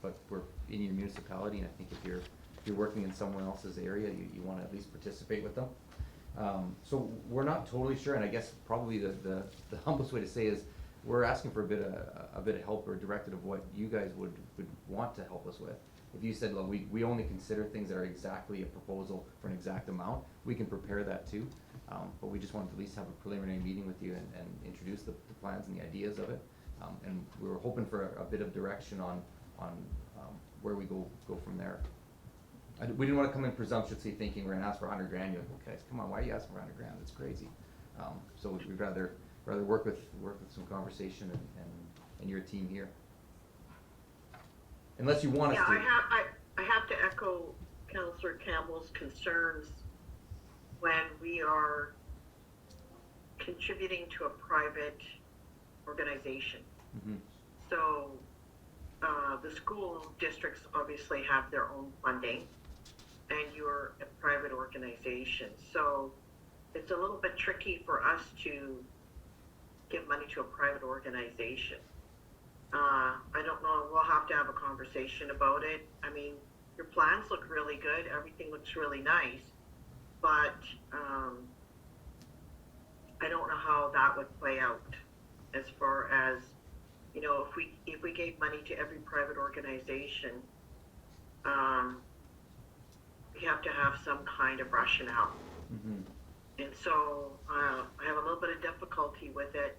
but we're in your municipality, and I think if you're working in someone else's area, you wanna at least participate with them. So we're not totally sure, and I guess probably the humblest way to say is, we're asking for a bit of help or directed of what you guys would want to help us with. If you said, look, we only consider things that are exactly a proposal for an exact amount, we can prepare that too. But we just wanted to at least have a preliminary meeting with you and introduce the plans and the ideas of it. And we were hoping for a bit of direction on where we go from there. We didn't wanna come in presumptuously thinking we're gonna ask for $100,000. You're like, okay, come on, why are you asking for $100,000? That's crazy. So we'd rather work with some conversation and your team here. Unless you want us to. Yeah, I have to echo Councillor Campbell's concerns when we are contributing to a private organization. Mhm. So, the school districts obviously have their own funding, and you're a private organization. So, it's a little bit tricky for us to give money to a private organization. I don't know, we'll have to have a conversation about it. I mean, your plans look really good, everything looks really nice, but, I don't know how that would play out as far as, you know, if we gave money to every private organization, we have to have some kind of rationale. Mhm. And so, I have a little bit of difficulty with it,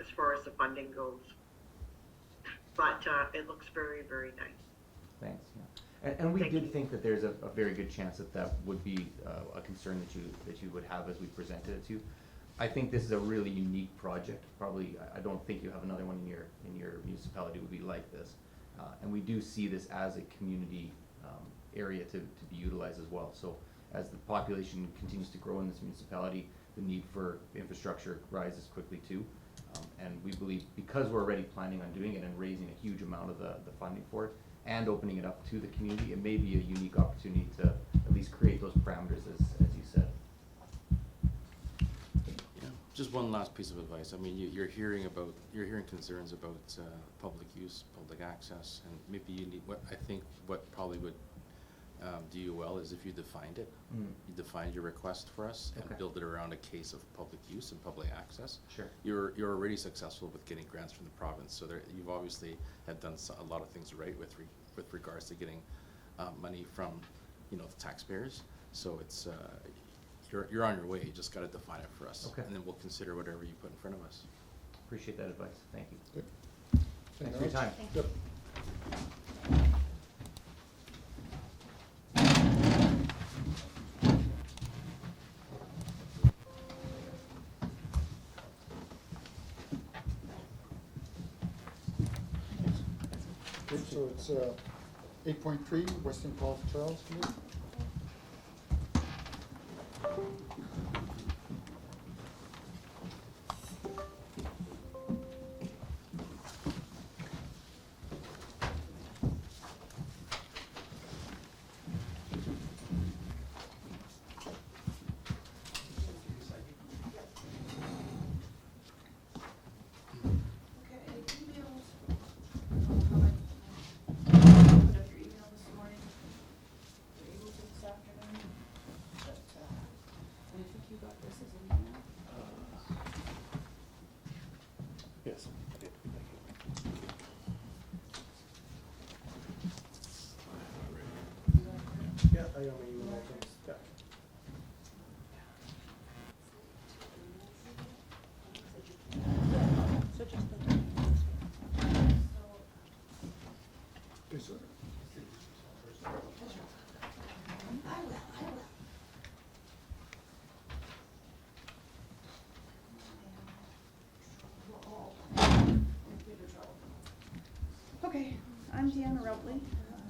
as far as the funding goes. But, it looks very, very nice. Thanks, yeah. And we Thank did you. think that there's a very good chance that that would be a concern that you would have as we presented it to you. I think this is a really unique project. Probably, I don't think you have another one in your municipality would be like this. And we do see this as a community area to be utilized as well. So as the population continues to grow in this municipality, the need for infrastructure rises quickly too. And we believe because we're already planning on doing it and raising a huge amount of the funding for it and opening it up to the community, it may be a unique opportunity to at least create those parameters as you said. Yeah, just one last piece of advice. I mean, you're hearing concerns about public use, public access, and maybe you need, what probably would do you well is if you defined it. Mm. You defined your request for us and Okay. build it around a case of public use and public access. Sure. You're already successful with getting grants from the province, so you've obviously have done a lot of things right with regards to getting money from, you know, the taxpayers. So it's you're on your way. You just got to define it for us, Okay. and then we'll consider whatever you put in front of us. Appreciate that advice. Thank you. Good. Thanks for your time. Thank you. Yep. Okay, so it's 8.3, Western Falls Trails Committee. Okay, emails. Put up your email this morning. Were you able to this afternoon? But, and I think you got this as an email. Yes. Yeah, I got my email. Yeah. So just the. Is, Okay, I'm Deanna Routley.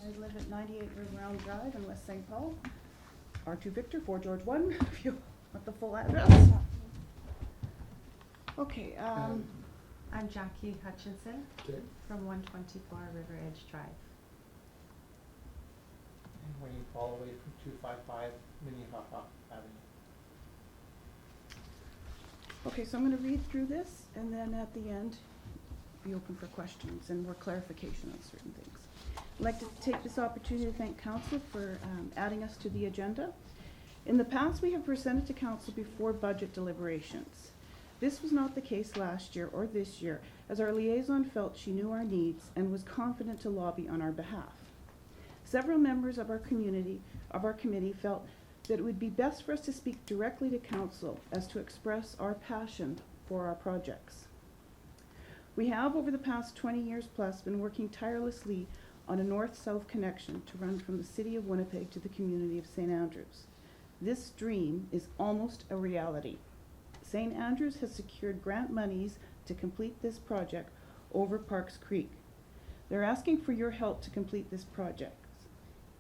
I live at 98 River Round Drive in West St. Paul. R2 Victor, 4 George 1, if you want the full address. Okay, I'm Jackie Hutchinson okay, from 124 River Edge Drive. And Wayne Holloway from 255 Minnehaha Avenue. okay, so I'm gonna read through this, and then at the end, be open for questions and more clarification on certain things. I'd like to take this opportunity to thank council for adding us to the agenda. In the past, we have presented to council before budget deliberations. This was not the case last year or this year, as our liaison felt she knew our needs and was confident to lobby on our behalf. Several members of our committee felt that it would be best for us to speak directly to council as to express our passion for our projects. We have, over the past 20 years plus, been working tirelessly on a north-south connection to run from the city of Winnipeg to the community of St. Andrews. This dream is almost a reality. St. Andrews has secured grant monies to complete this project over Parks Creek. They're asking for your help to complete this project.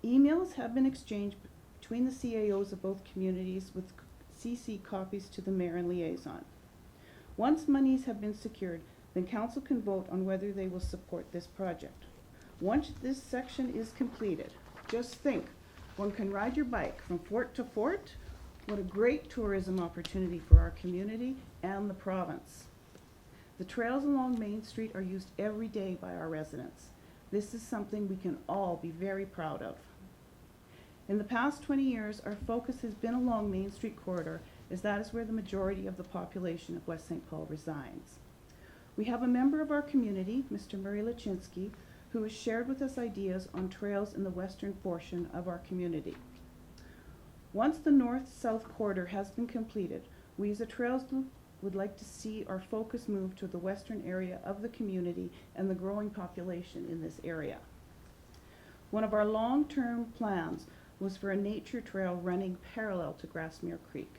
Emails have been exchanged between the CAOs of both communities with CC copies to the mayor and liaison. Once monies have been secured, then council can vote on whether they will support this project. Once this section is completed, just think, one can ride your bike from fort to fort. What a great tourism opportunity for our community and the province. The trails along Main Street are used every day by our residents. This is something we can all be very proud of. In the past 20 years, our focus has been along Main Street corridor, as that is where the majority of the population of West St. Paul resides. We have a member of our community, Mr. Murray Lachinsky, who has shared with us ideas on trails in the western portion of our community. Once the north-south corridor has been completed, we as a Trails Group would like to see our focus move to the western area of the community and the growing population in this area. One of our long-term plans was for a nature trail running parallel to Grassmere Creek.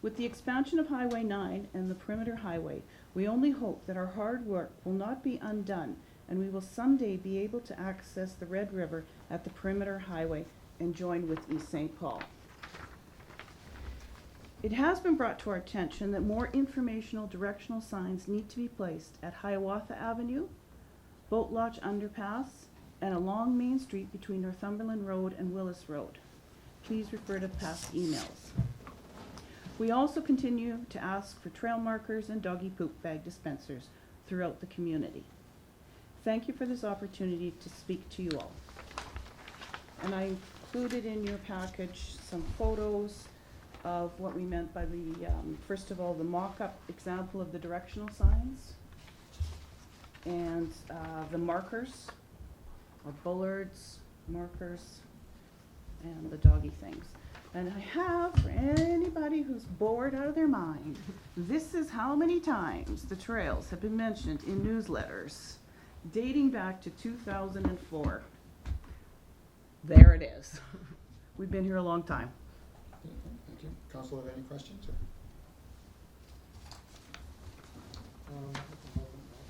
With the expansion of Highway 9 and the Perimeter Highway, we only hope that our hard work will not be undone and we will someday be able to access the Red River at the Perimeter Highway and join with East St. Paul. It has been brought to our attention that more informational directional signs need to be placed at Hiawatha Avenue, Boat Launch Underpass, and along Main Street between Northumberland Road and Willis Road. Please refer to past emails. We also continue to ask for trail markers and doggy poop bag dispensers throughout the community. Thank you for this opportunity to speak to you all. And I included in your package some photos of what we meant by the, first of all, the mock-up example of the directional signs and the markers, or bullards, markers, and the doggy things. And I have, for anybody who's bored out of their mind, this is how many times the trails have been mentioned in newsletters dating back to 2004. There it is. We've been here a long time. Okay, thank you. Council have any questions?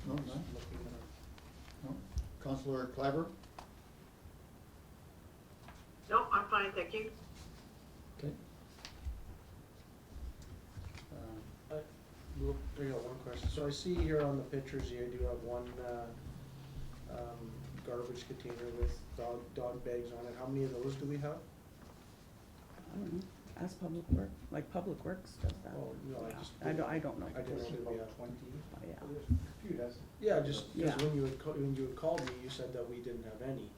No, none? No? Councilor Claver? No, I'm fine, thank you. Okay. I got one question. So I see here on the pictures, you do have one, garbage container with dog bags on it. How many of those do we have? I don't know. Ask Public Works, like Public Works does that. Oh, no, I Yeah. just. I don't know. I didn't know that we had. Yeah. Yeah, just, Yeah. because when you had called me, you said that we didn't have any.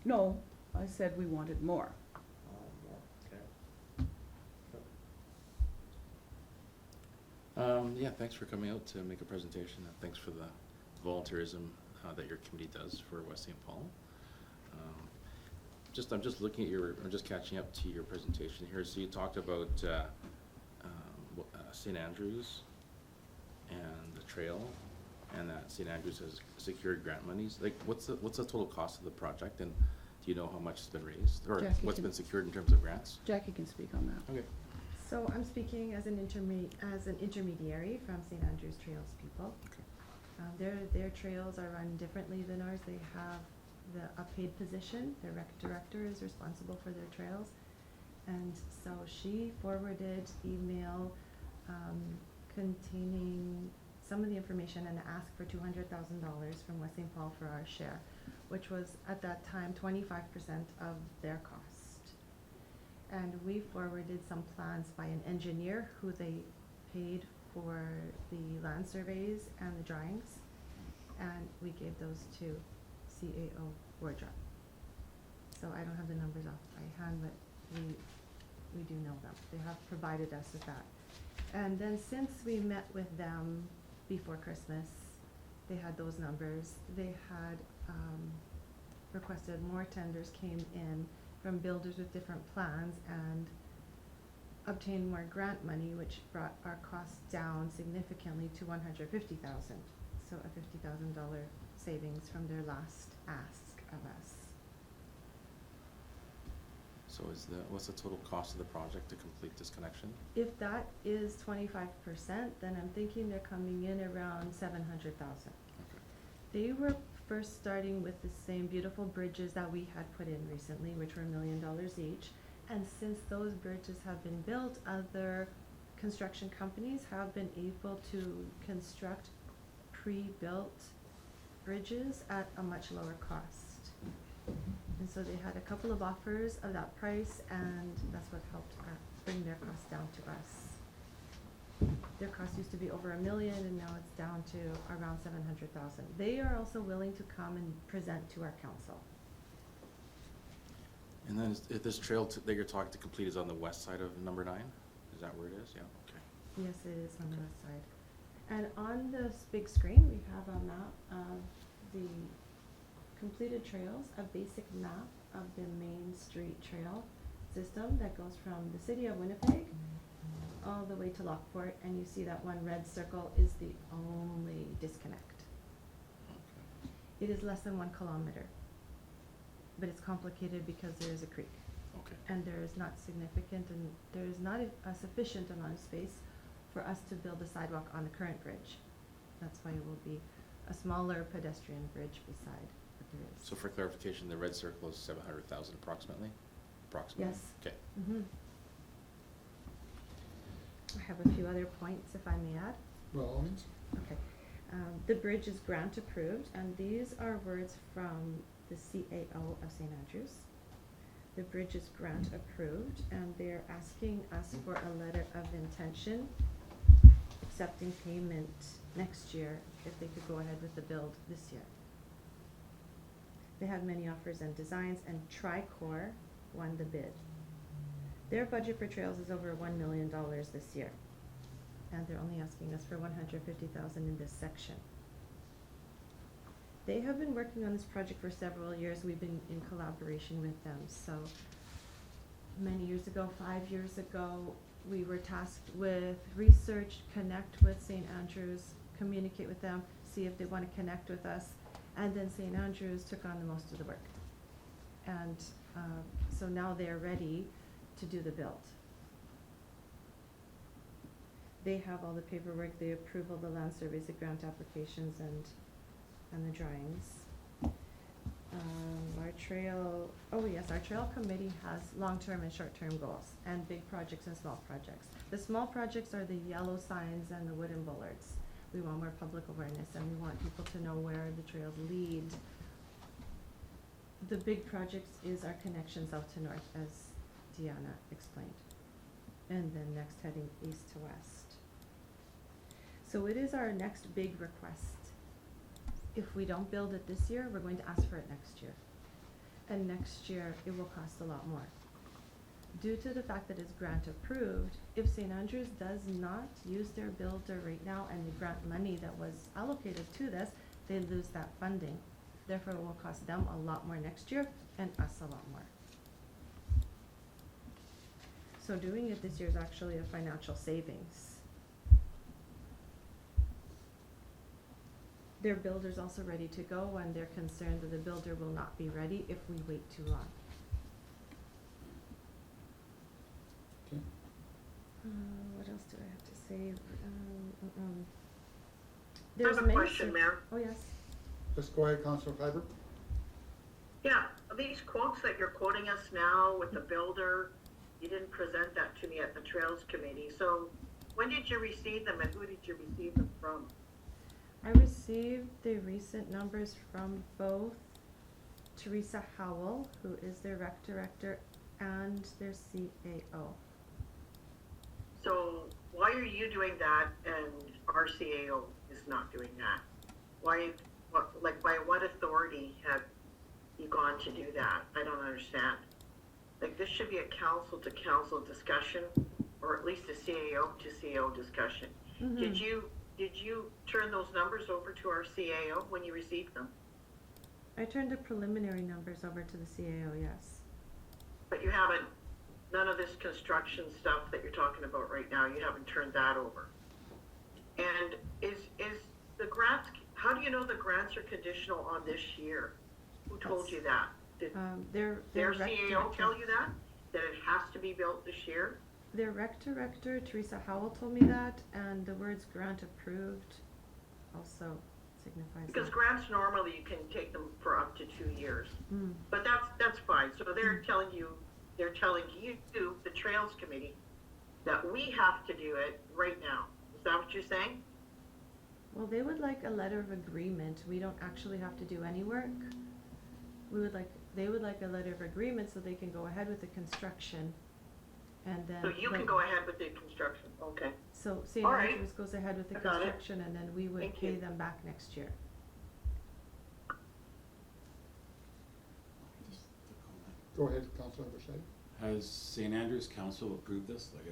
No, I said we wanted more. Okay. Yeah, thanks for coming out to make a presentation, and thanks for the volunteerism that your committee does for West St. Paul. I'm just looking at I'm just catching up to your presentation here. So you talked about St. Andrews and the trail, and that St. Andrews has secured grant monies. Like, what's the total cost of the project, and do you know how much has been raised, or Jackie what's can- been secured in terms of grants? Jackie can speak on that. Okay. So I'm speaking as an intermediary from St. Andrews Trails people. Okay. Their trails are run differently than ours. They have a paid position. Their rec director is responsible for their trails. And so she forwarded email containing some of the information and asked for $200,000 from West St. Paul for our share, which was at that time 25% of their cost. And we forwarded some plans by an engineer who they paid for the land surveys and the drawings, and we gave those to CAO Wardrop. So I don't have the numbers off by hand, but we do know them. They have provided us with that. And then since we met with them before Christmas, they had those numbers. They had requested more tenders came in from builders with different plans and obtained more grant money, which brought our costs down significantly to $150,000. So a $50,000 savings from their last ask of us. So what's the total cost of the project to complete this connection? If that is 25%, then I'm thinking they're coming in around 700,000. Okay. They were first starting with the same beautiful bridges that we had put in recently, which were $1 million each. And since those bridges have been built, other construction companies have been able to construct pre-built bridges at a much lower cost. And so they had a couple of offers of that price, and that's what helped bring their costs down to us. Their cost used to be over $1 million, and now it's down to around $700,000. They are also willing to come and present to our council. And then if this trail that you're talking to complete is on the west side of number 9? Is that where it is? Yeah, okay. Yes, it is on the west side. And on this big screen, we have a map of the completed trails, a basic map of the Main Street Trail system that goes from the city of Winnipeg all the way to Lockport, and you see that one red circle is the only disconnect. It is less than 1 kilometer, but it's complicated because there is a creek. Okay. And there is not significant, and there is not a sufficient amount of space for us to build a sidewalk on the current bridge. That's why it will be a smaller pedestrian bridge beside what there is. So for clarification, the red circle is 700,000 approximately? Approximately? Yes. Okay. Mhm. I have a few other points, if I may add. By all means. Okay. The bridge is grant approved, and these are words from the CAO of St. Andrews. The bridge is grant approved, and they're asking us for a letter of intention, accepting payment next year if they could go ahead with the build this year. They have many offers and designs, and Tricor won the bid. Their budget for trails is over $1 million this year, and they're only asking us for $150,000 in this section. They have been working on this project for several years. We've been in collaboration with them. So many years ago, 5 years ago, we were tasked with research, connect with St. Andrews, communicate with them, see if they want to connect with us, and then St. Andrews took on the most of the work. And so now they're ready to do the build. They have all the paperwork, the approval, the land surveys, the grant applications, and the drawings. Our trail, oh yes, our trail committee has long-term and short-term goals, and big projects and small projects. The small projects are the yellow signs and the wooden bollards. We want more public awareness, and we want people to know where the trails lead. The big projects is our connection south to north, as Deanna explained, and then next heading east to west. So it is our next big request. If we don't build it this year, we're going to ask for it next year. And next year, it will cost a lot more. Due to the fact that it's grant approved, if St. Andrews does not use their builder right now and the grant money that was allocated to this, they lose that funding. Therefore, it will cost them a lot more next year and us a lot more. So doing it this year is actually a financial savings. Their builder's also ready to go, and they're concerned that the builder will not be ready if we wait too long. Okay. What else do I have to say? I There's have a many question, Mayor. Oh, yes. Just go ahead, Councilor Fiber. Yeah, these quotes that you're quoting us now with the builder, you didn't present that to me at the Trails Committee. So when did you receive them, and who did you receive them from? I received the recent numbers from both Teresa Howell, who is their rec director, and their CAO. So why are you doing that and our CAO is not doing that? Why, by what authority have you gone to do that? I don't understand. Like, this should be a council to council discussion, or at least a CAO to CAO discussion. Mm-hmm. Did you turn those numbers over to our CAO when you received them? I turned the preliminary numbers over to the CAO, yes. But you haven't, none of this construction stuff that you're talking about right now, you haven't turned that over. And is the grants, how do you know the grants are conditional on this year? Who told you that? Did Their their rec CAO director- tell you that? That it has to be built this year? Their rec director, Teresa Howell, told me that, and the words grant approved also signifies Because that. grants normally you can take them for up to 2 years. Mm. But that's fine. So they're telling you, the Trails Committee, that we have to do it right now. Is that what you're saying? Well, they would like a letter of agreement. We don't actually have to do any work. They would like a letter of agreement so they can go ahead with the construction And then. So you can go ahead with the construction, okay. So St. All right. Andrews goes ahead with the I got it. construction, and then we would Thank pay you. them back next year. Just a comment. Go ahead, Councilor Versailles. Has St. Andrews Council approved this? Like,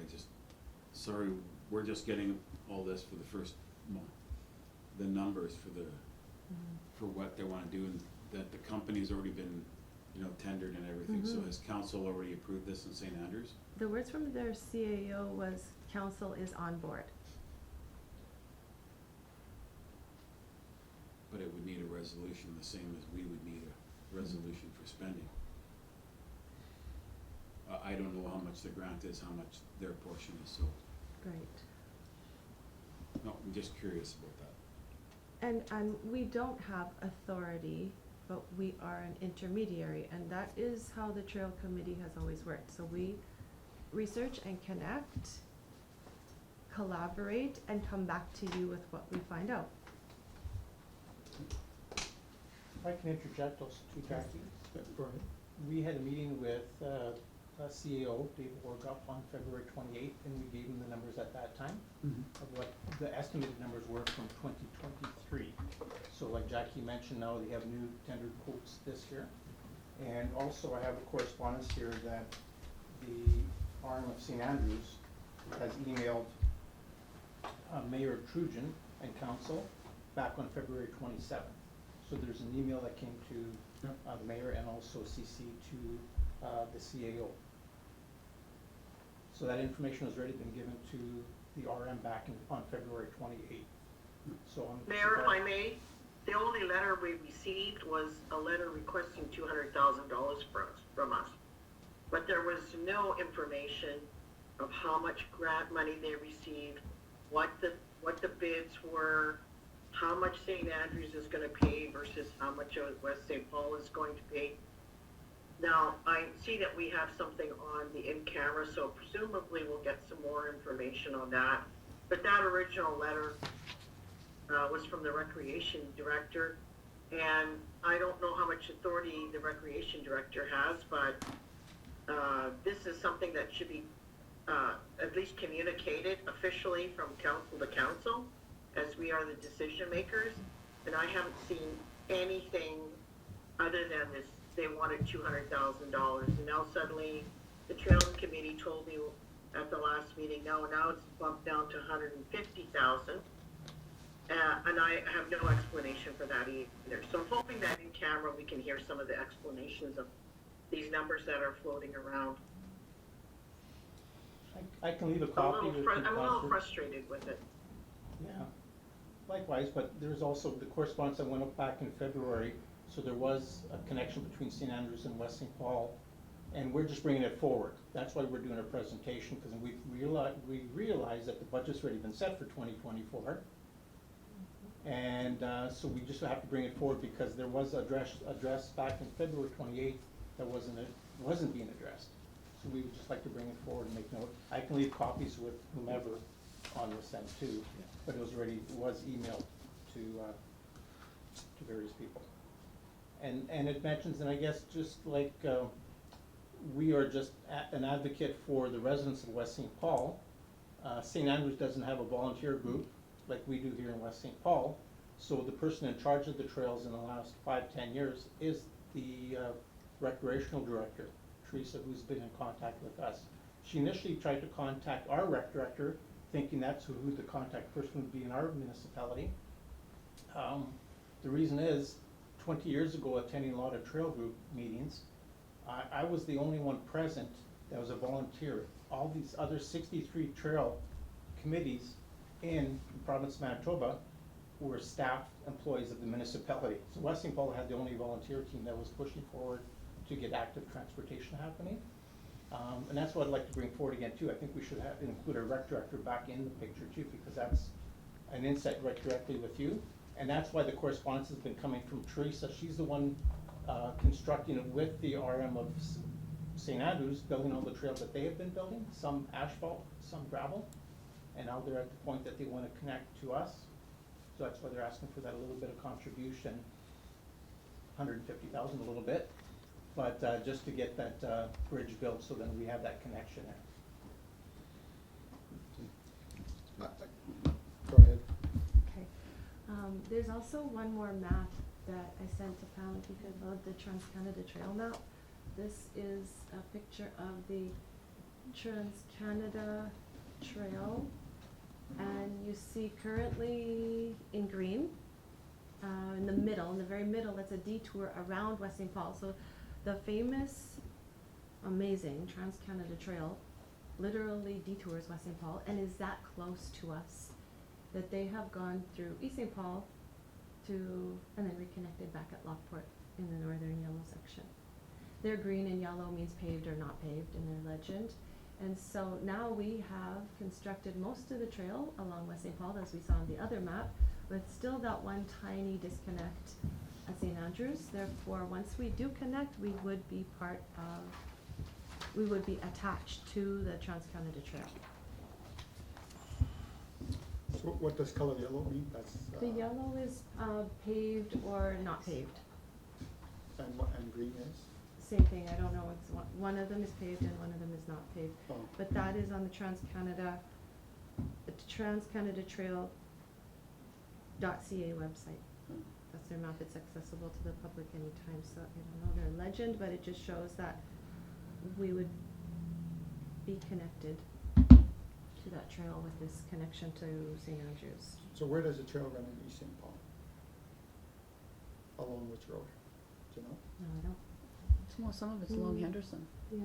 sorry, we're just getting all this for the first month. The numbers for for what they wanna do, and that the company's already been, tendered and everything. So has council already approved this in St. Andrews? The words from their CAO was, council is on board. But it would need a resolution, the same as we would need a resolution for spending. I don't know how much the grant is, how much their portion is, so, Right. no, I'm just curious about that. And we don't have authority, but we are an intermediary, and that is how the trail committee has always worked. So we research and connect, collaborate, and come back to you with what we find out. If I can interject also too, Jackie. Go ahead. We had a meeting with CAO, David Wargup, on February 28th, and we gave him the numbers at that time of what the estimated numbers were from 2023. So like Jackie mentioned, now they have new tendered quotes this year. And also I have a correspondence here that the arm of St. Andrews has emailed Mayor Trujan and council back on February 27th. So there's an email that came to the mayor and also CC to the CAO. So that information has already been given to the RM back on February 28th. So I'm. Mayor, if I may, the only letter we received was a letter requesting $200,000 from us. But there was no information of how much grant money they received, what the bids were, how much St. Andrews is gonna pay versus how much West St. Paul is going to pay. Now, I see that we have something on the in-camera, so presumably we'll get some more information on that. But that original letter was from the recreation director, and I don't know how much authority the recreation director has, but this is something that should be at least communicated officially from council to council, as we are the decision makers, and I haven't seen anything other than this. They wanted $200,000, and now suddenly the Trails Committee told me at the last meeting, now it's bumped down to $150,000, and I have no explanation for that either. So I'm hoping that in camera we can hear some of the explanations of these numbers that are floating around. I can leave a copy with you, I'm a little Counselor. frustrated with it. Yeah, likewise, but there's also the correspondence that went up back in February, so there was a connection between St. Andrews and West St. Paul, and we're just bringing it forward. That's why we're doing a presentation, because we realize that the budget's already been set for 2024. And so we just have to bring it forward, because there was addressed back in February 28th that wasn't being addressed. So we would just like to bring it forward and make note. I can leave copies with whomever on this end too, but it was emailed to various people. And it mentions, and I guess just like we are just an advocate for the residents of West St. Paul, St. Andrews doesn't have a volunteer group like we do here in West St. Paul, so the person in charge of the trails in the last 5-10 years is the recreational director, Teresa, who's been in contact with us. She initially tried to contact our rec director, thinking that's who the contact person would be in our municipality. The reason is, 20 years ago, attending a lot of trail group meetings, I was the only one present that was a volunteer. All these other 63 trail committees in the province of Manitoba were staff employees of the municipality. So West St. Paul had the only volunteer team that was pushing forward to get active transportation happening. And that's what I'd like to bring forward again too. I think we should include a rec director back in the picture too, because that's an insight right directly with you. And that's why the correspondence has been coming from Teresa. She's the one constructing it with the RM of St. Andrews, building all the trails that they have been building, some asphalt, some gravel. And now they're at the point that they want to connect to us. So that's why they're asking for that little bit of contribution, $150,000 a little bit, but just to get that bridge built, so then we have that connection there. Go ahead. Okay. There's also one more map that I sent to Pam, if you could load the Trans-Canada Trail map. This is a picture of the Trans-Canada Trail, and you see currently in green, in the middle, in the very middle, that's a detour around West St. Paul. So the famous, amazing Trans-Canada Trail literally detours West St. Paul and is that close to us that they have gone through East St. Paul to, and then reconnected back at Lockport in the northern yellow section. Their green and yellow means paved or not paved in their legend. And so now we have constructed most of the trail along West St. Paul, as we saw on the other map, with still that one tiny disconnect at St. Andrews. Therefore, once we do connect, we would be part of, we would be attached to the Trans-Canada Trail. So what does color yellow mean? That's, The yellow is paved or not paved. and green is? Same thing, I don't know, it's one of them is paved and one of them is not paved. Oh. But that is on the Trans-Canada, the Trans-Canada Trail .ca website. Hmm. That's their map, it's accessible to the public anytime, so I don't know their legend, but it just shows that we would be connected to that trail with this connection to St. Andrews. So where does the trail run in East St. Paul? Along which road? Do you know? No, I don't. Well, some of it's along Mm. Henderson. Yeah.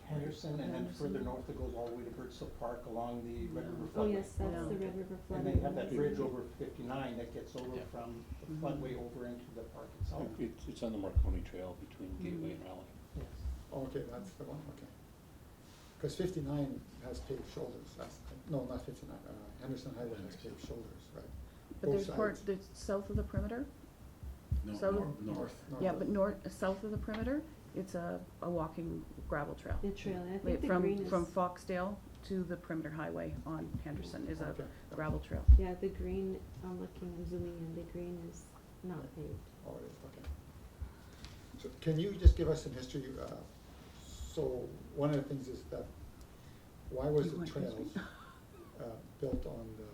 Henderson, and then Henderson. further north it goes all the way to Birdsville Park along the Red River Oh, floodway. yes, that's Yeah. the Red River floodway. And they have that bridge over 59 that gets over Yeah. from the Mhm. floodway over into the park itself. It's on the Marconi Trail between Mhm. Gateway and Raleigh. Yes. Oh, okay, that's the one, okay. Because 59 has paved shoulders, that's, no, not 59, Henderson Highway has paved shoulders, right? But Both there's part, sides. there's south of the perimeter. No, So- north. Yeah, but south of the perimeter, it's a walking gravel trail. The trail, and I Wait, think the green is. From Foxdale to the perimeter highway on Henderson is a Okay. gravel trail. Yeah, the green, I'm looking, I'm zooming in, the green is not paved. Oh, it is, okay. So can you just give us some history? So one of the things is that, why was You the want trails history? built on the,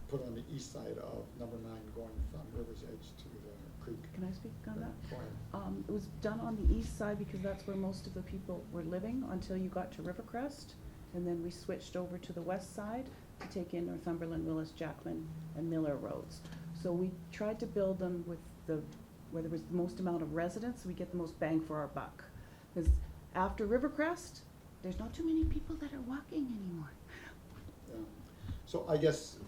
put on the east side of number 9 going from River's Edge to the creek? Can I speak on that? Go ahead. It was done on the east side because that's where most of the people were living until you got to Rivercrest. And then we switched over to the west side to take in Northumberland, Willis, Jackman, and Miller roads. So we tried to build them with where there was the most amount of residents, so we get the most bang for our buck. Because after Rivercrest, there's not too many people that are walking anymore. Yeah. So I guess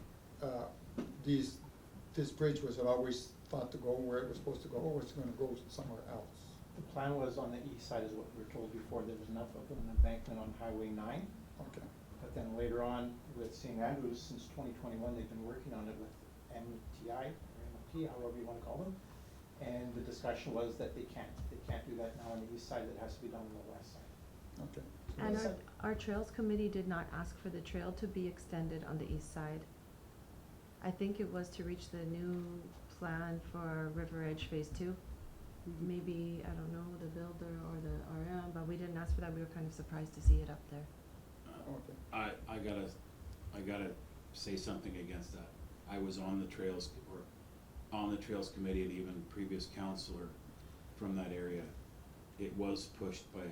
this bridge, was it always thought to go where it was supposed to go, or was it gonna go somewhere else? The plan was on the east side is what we were told before, there was enough of an embankment on Highway 9. Okay. But then later on with St. Andrews, since 2021, they've been working on it with MTI, or MT, however you wanna call them. And the discussion was that they can't do that now on the east side, it has to be done on the west side. Okay. And Yes. our Trails Committee did not ask for the trail to be extended on the east side. I think it was to reach the new plan for River Edge Phase 2. Maybe, I don't know, the builder or the RM, but we didn't ask for that, we were kind of surprised to see it up there. Okay. I gotta say something against that. I was on the Trails, or on the Trails Committee, and even previous counselor from that area. It was pushed by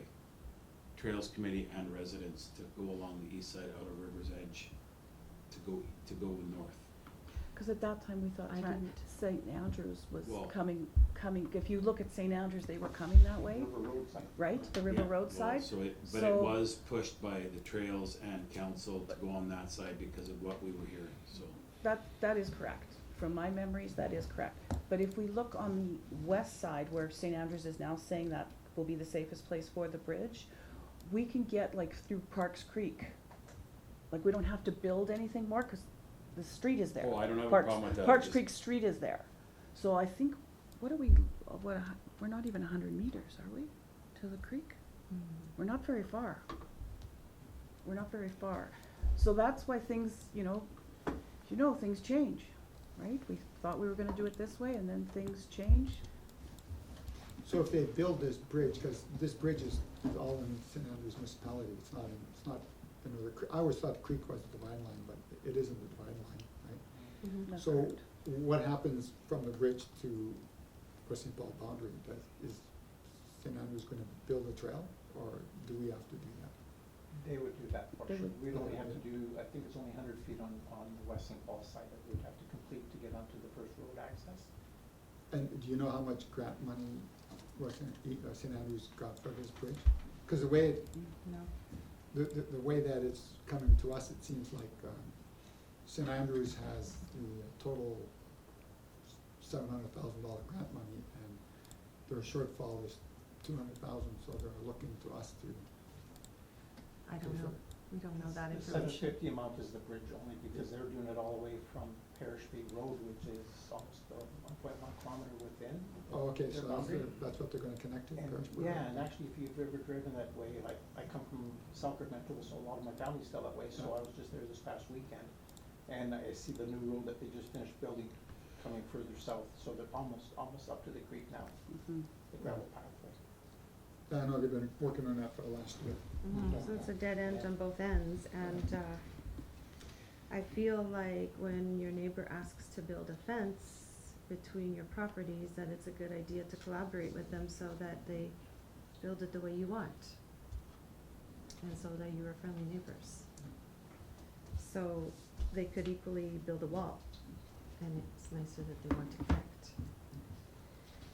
Trails Committee and residents to go along the east side out of River's Edge to go north. Because at that time, we thought I didn't. St. Andrews was Well- coming, if you look at St. Andrews, they were coming that way, River Road side. right? The River Yeah, Road well, side? But it So- was pushed by the Trails and council to go on that side because of what we were hearing, so. That is correct. From my memories, that is correct. But if we look on the west side, where St. Andrews is now saying that will be the safest place for the bridge, we can get like through Parks Creek. Like, we don't have to build anything more, because the street is there. Oh, I don't have a Parks- problem with that, Parks just- Creek Street is there. So I think, we're not even 100 meters, are we, to the creek? We're not very far. We're not very far. So that's why things, things change, right? We thought we were gonna do it this way, and then things change. So if they build this bridge, because this bridge is all in St. Andrews municipality, it's not you know, I always thought the creek was the divide line, but it isn't the divide line, right? That's So correct. what happens from the bridge to West St. Paul boundary? Is St. Andrews gonna build a trail, or do we have to do that? They would do that They portion. would- We'd only have to do, I think it's only 100 feet on the West St. Paul side that we'd have to complete to get onto the first road access. And do you know how much grant money St. Andrews got for this bridge? Cause the way, No. the way that it's coming to us, it seems like, St. Andrews has the total $700,000 grant money, and their shortfall is 200,000, so they're looking to us to. I don't know. We don't know that The information. 750 amount is the bridge only because they're doing it all the way from Parish Street Road, which is almost 1.1 kilometer within. Oh, okay, so their boundary. that's what they're gonna connect to, And, Perrysburg? yeah, and actually, if you've ever driven that way, like, I come from Sacramento, so a lot of my family's still that way, so I was just there this past weekend. And I see the new road that they just finished building coming further south, so they're almost up to the creek now, Mhm. the gravel pathway. I know they've been working on that for the last year. So it's a dead end on both ends, and I feel like when your neighbor asks to build a fence between your properties, that it's a good idea to collaborate with them so that they build it the way you want. And so that you are friendly neighbors. So they could equally build a wall, and it's nicer that they want to connect.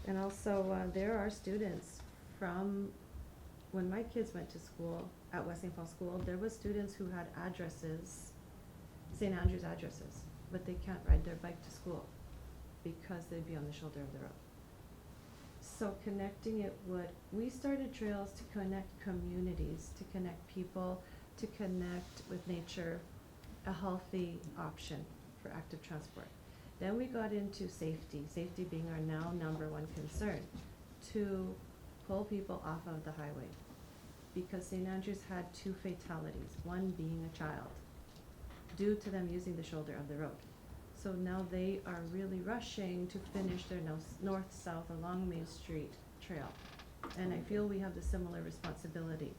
And also, there are students from, when my kids went to school, at West St. Paul School, there was students who had addresses, St. Andrews addresses, but they can't ride their bike to school because they'd be on the shoulder of the road. So connecting it we started trails to connect communities, to connect people, to connect with nature, a healthy option for active transport. Then we got into safety being our now number one concern, to pull people off of the highway. Because St. Andrews had 2 fatalities, one being a child, due to them using the shoulder of the road. So now they are really rushing to finish their north-south along Main Street trail. And I feel we have the similar responsibility.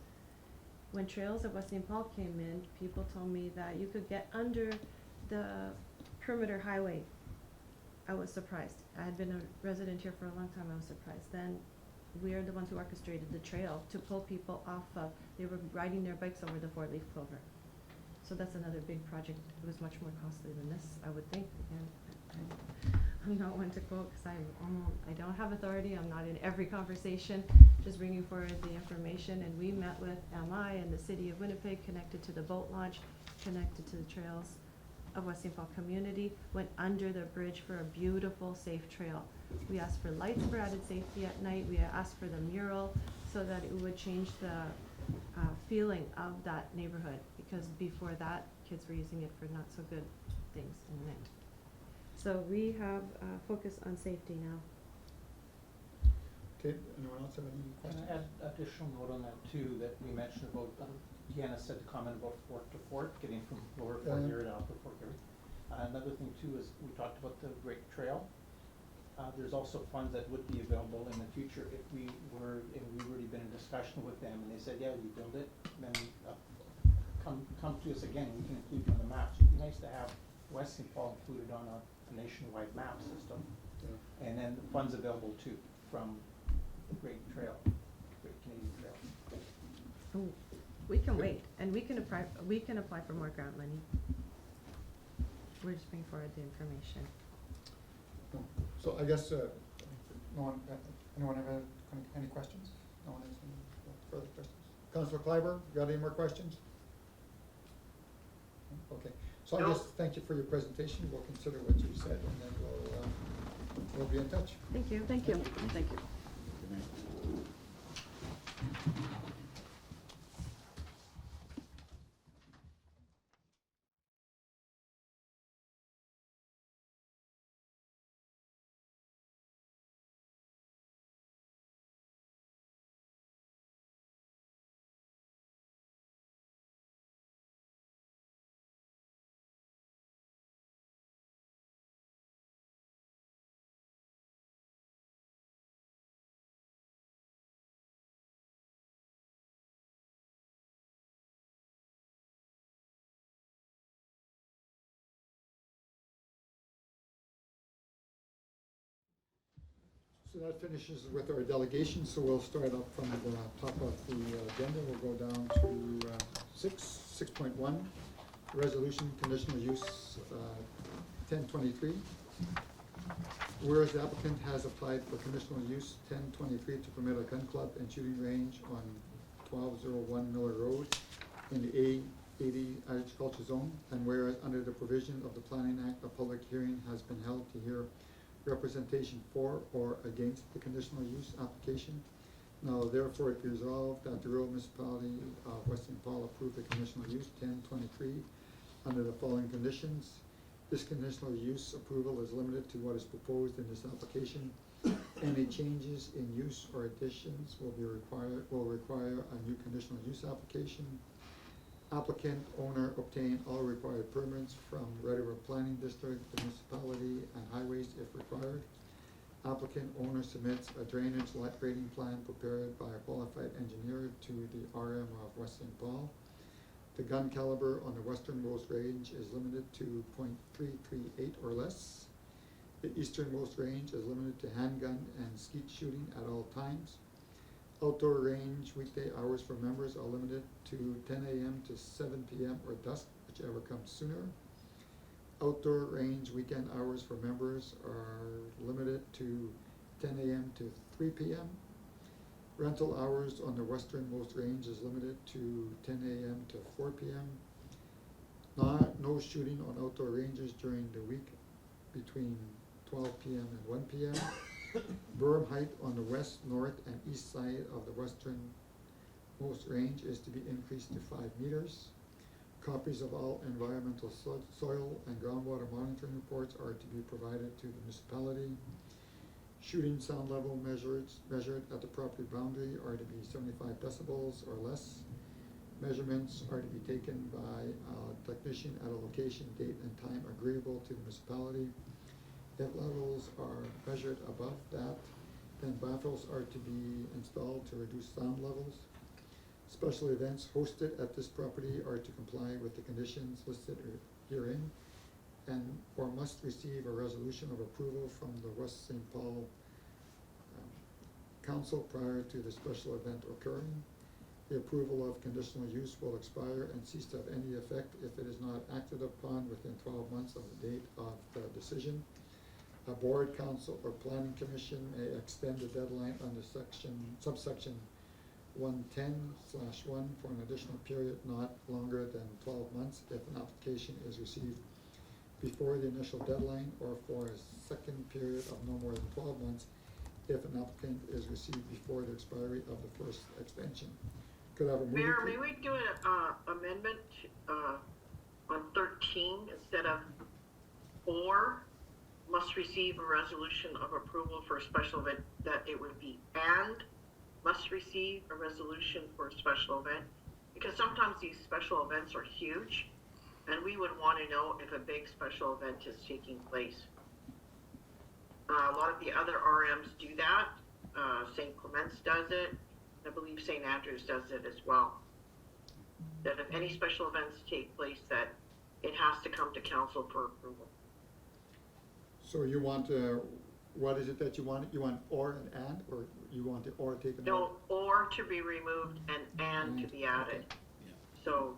When Trails at West St. Paul came in, people told me that you could get under the perimeter highway. I was surprised. I had been a resident here for a long time, I was surprised. Then we are the ones who orchestrated the trail to pull people off of, they were riding their bikes over the 4-leaf clover. So that's another big project. It was much more costly than this, I would think. And I'm not one to quote because I don't have authority. I'm not in every conversation, just bringing forward the information. And we met with MI and the city of Winnipeg, connected to the boat launch, connected to the trails of West St. Paul community, went under the bridge for a beautiful, safe trail. We asked for lights for added safety at night. We asked for the mural so that it would change the feeling of that neighborhood, because before that, kids were using it for not so good things in the night. So we have focus on safety now. Okay, anyone else have any Can questions? I add additional note on that too, that we mentioned about, Deanna said the comment about Fort to Fort, getting from lower Fort Garry to upper Fort Garry. Another thing too is, we talked about the Great Trail. There's also funds that would be available in the future if we were, and we've already been in discussion with them, and they said, yeah, we build it, then come to us again, we can include you on the map. So it'd be nice to have West St. Paul included on a nationwide map system. Yeah. And then funds available too, from the Great Trail, Great Canadian Trail. Oh, we can wait, and we can apply for more grant money. We're just bringing forward the information. So I guess, anyone have any questions? No one has any further questions? Councilor Kleiber, you got any more questions? Okay, so I No. guess, thank you for your presentation, we'll consider what you said, and then we'll be in touch. Thank you. Thank you, thank you. So that finishes with our delegation, so we'll start up from the top of the agenda. We'll go down to 6.1, resolution conditional use 1023. Whereas the applicant has applied for conditional use 1023 to permit a gun club and shooting range on 1201 Miller Road in the A80 agriculture zone, and whereas under the provision of the Planning Act, a public hearing has been held to hear representation for or against the conditional use application. Now therefore it be resolved that the rural municipality of West St. Paul approve the conditional use 1023 under the following conditions. This conditional use approval is limited to what is proposed in this application. Any changes in use or additions will require a new conditional use application. Applicant owner obtain all required permits from Red River Planning District, the municipality, and highways if required. Applicant owner submits a drainage grading plan prepared by a qualified engineer to the RM of West St. Paul. The gun caliber on the westernmost range is limited to .338 or less. The easternmost range is limited to handgun and skeet shooting at all times. Outdoor range weekday hours for members are limited to 10 a.m. to 7 p.m. or dusk, whichever comes sooner. Outdoor range weekend hours for members are limited to 10 a.m. to 3 p.m. Rental hours on the westernmost range is limited to 10 a.m. to 4 p.m. No shooting on outdoor ranges during the week between 12 p.m. and 1 p.m. Berm height on the west, north, and east side of the westernmost range is to be increased to 5 meters. Copies of all environmental soil and groundwater monitoring reports are to be provided to the municipality. Shooting sound level measured at the property boundary are to be 75 decibels or less. Measurements are to be taken by a technician at a location, date, and time agreeable to the municipality. If levels are measured above that, then baffles are to be installed to reduce sound levels. Special events hosted at this property are to comply with the conditions listed herein, and or must receive a resolution of approval from the West St. Paul Council prior to the special event occurring. The approval of conditional use will expire and cease to have any effect if it is not acted upon within 12 months of the date of the decision. A board, council, or planning commission may extend the deadline under subsection 110/1 for an additional period not longer than 12 months if an application is received before the initial deadline, or for a second period of no more than 12 months if an applicant is received before the expiry of the first extension. Could I have a mover, Mayor, please? may we do an amendment on 13 instead of or must receive a resolution of approval for a special event, that it would be and must receive a resolution for a special event? Because sometimes these special events are huge, and we would want to know if a big special event is taking place. A lot of the other RMs do that. St. Clements does it. I believe St. Andrews does it as well. That if any special events take place, that it has to come to council for approval. So you want, what is it that you want? You want or and, or you want the or taken out? No, or to be removed and to be added. Yeah. So,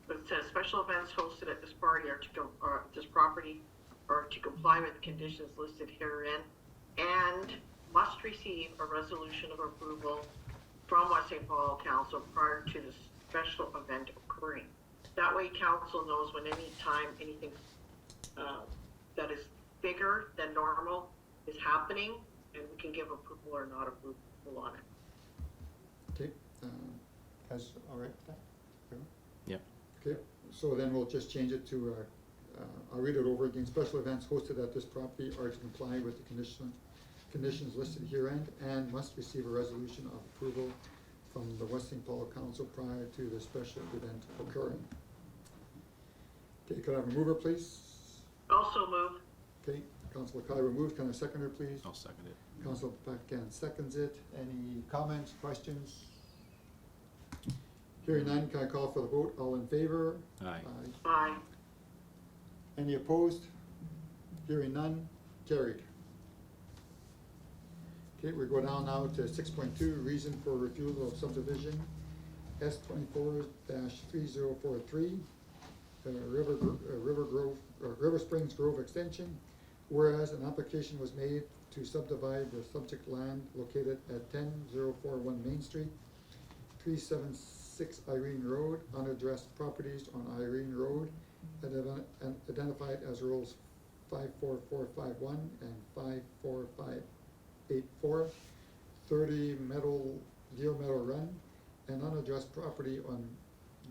it says special events hosted at this party are this property are to comply with the conditions listed herein and must receive a resolution of approval from West St. Paul Council prior to the special event occurring. That way council knows when anything that is bigger than normal is happening, and we can give approval or not approval on it. Okay, guys, all right with that? Everyone? Yep. Okay, so then we'll just change it to, I'll read it over again. Special events hosted at this property are to comply with the conditions listed herein and must receive a resolution of approval from the West St. Paul Council prior to the special event occurring. Okay, could I have a mover, please? Also move. Okay, Councilor Kai removed. Can I second her, please? I'll second it. Councilor Pacan seconds it. Any comments, questions? Hearing none, can I call for the vote? All in favor? Aye. Aye. Any opposed? Hearing none, carried. Okay, we go down now to 6.2, reason for refusal of subdivision, S 24-3043, River Springs Grove Extension. Whereas an application was made to subdivide the subject land located at 10041 Main Street, 376 Irene Road, unaddressed properties on Irene Road, identified as rules 54451 and 54584, 30 Deer Meadow Run, and unaddressed property on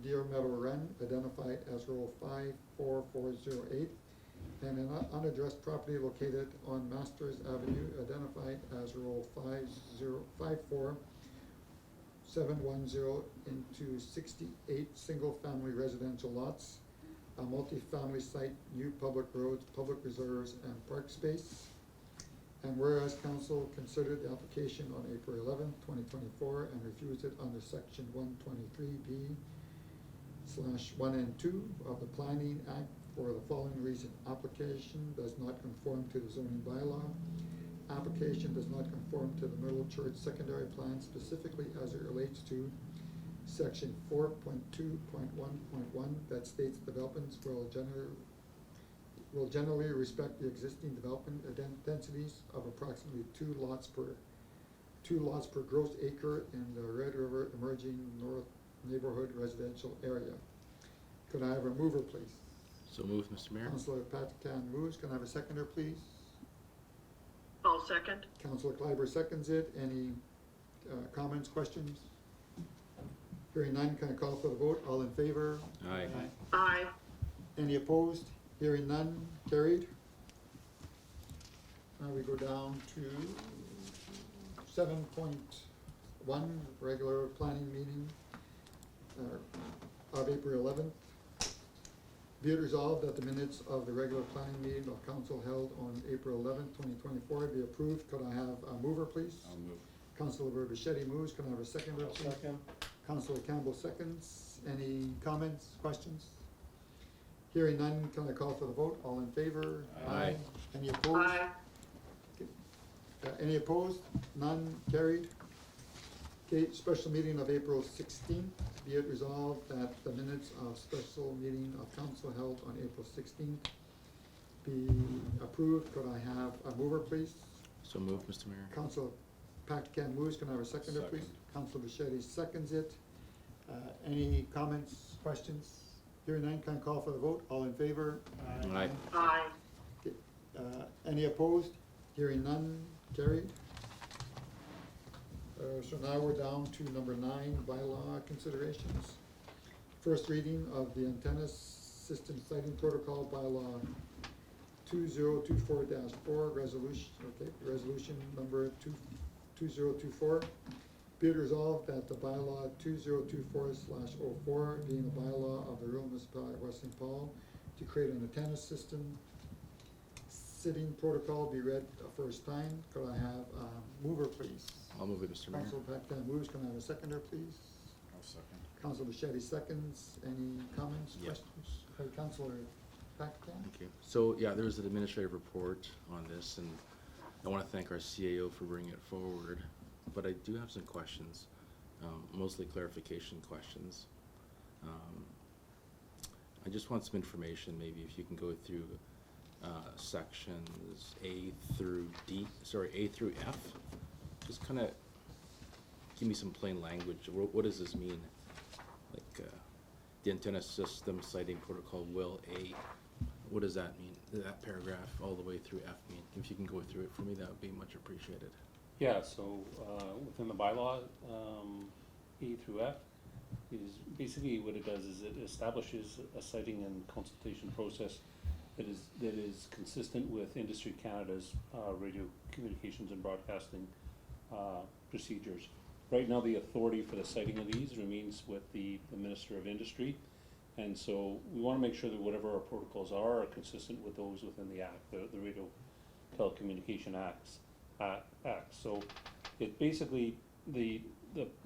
Deer Meadow Run, identified as rule 54408, and an unaddressed property located on Masters Avenue, identified as rule 54710 into 68 single-family residential lots, a multi-family site, new public roads, public reserves, and park space. And whereas council considered the application on April 11th, 2024, and refused it under section 123B/1 and 2 of the Planning Act for the following reason: application does not conform to the zoning bylaw. Application does not conform to the Middle Church secondary plan, specifically as it relates to section 4.2.1.1 that states developments will generally respect the existing development densities of approximately two lots per gross acre in the Red River Emerging North Neighborhood Residential Area. Could I have a mover, please? So moved, Mr. Mayor. Councillor Patcan moves. Can I have a seconder, please? I'll second. Councillor Kleiber seconds it. Any comments, questions? Hearing none, can I call for the vote? All in favor? Aye. Aye. Any opposed? Hearing none, carried. Now we go down to 7.1, regular planning meeting of April 11th. Be it resolved that the minutes of the regular planning meeting of council held on April 11th, 2024 be approved. Could I have a mover, please? I'll move. Councilor Bichetti moves. Can I have a seconder, please? Second. Councilor Campbell seconds. Any comments, questions? Hearing none, can I call for the vote? All in favor? Aye. Any opposed? Aye. Any opposed? None, carried. Okay, special meeting of April 16th. Be it resolved that the minutes of special meeting of council held on April 16th be approved. Could I have a mover, please? So moved, Mr. Mayor. Councilor Patcan moves. Can I have a seconder, please? Second. Councilor Bichetti seconds it. Any comments, questions? Hearing none, can I call for the vote? All in favor? Aye. Aye. Okay, any opposed? Hearing none, carried. So now we're down to number 9, bylaw considerations. First reading of the antenna system siting protocol bylaw 2024-4, resolution number 2024. Be it resolved that the bylaw 2024/04, being a bylaw of the rural municipality of West St. Paul to create an antenna system sitting protocol be read a first time. Could I have a mover, please? I'll move it, Mr. Mayor. Councilor Patcan moves. Can I have a seconder, please? I'll second. Councilor Bichetti seconds. Any comments, Yeah. questions? Councilor Patcan? Thank you. So, yeah, there was an administrative report on this, and I want to thank our CAO for bringing it forward, but I do have some questions, mostly clarification questions. I just want some information, maybe if you can go through sections A through F. Just kind of give me some plain language. What does this mean? Like, the antenna system siting protocol will A. What does that mean? That paragraph all the way through F mean? If you can go through it for me, that would be much appreciated. Yeah, so, within the bylaw, E through F is basically what it does is it establishes a siting and consultation process that is consistent with Industry Canada's, radio communications and broadcasting, procedures. Right now, the authority for the siting of these remains with the Minister of Industry. And so we want to make sure that whatever our protocols are consistent with those within the Act, the Radio Telecommunication Acts. So it basically, the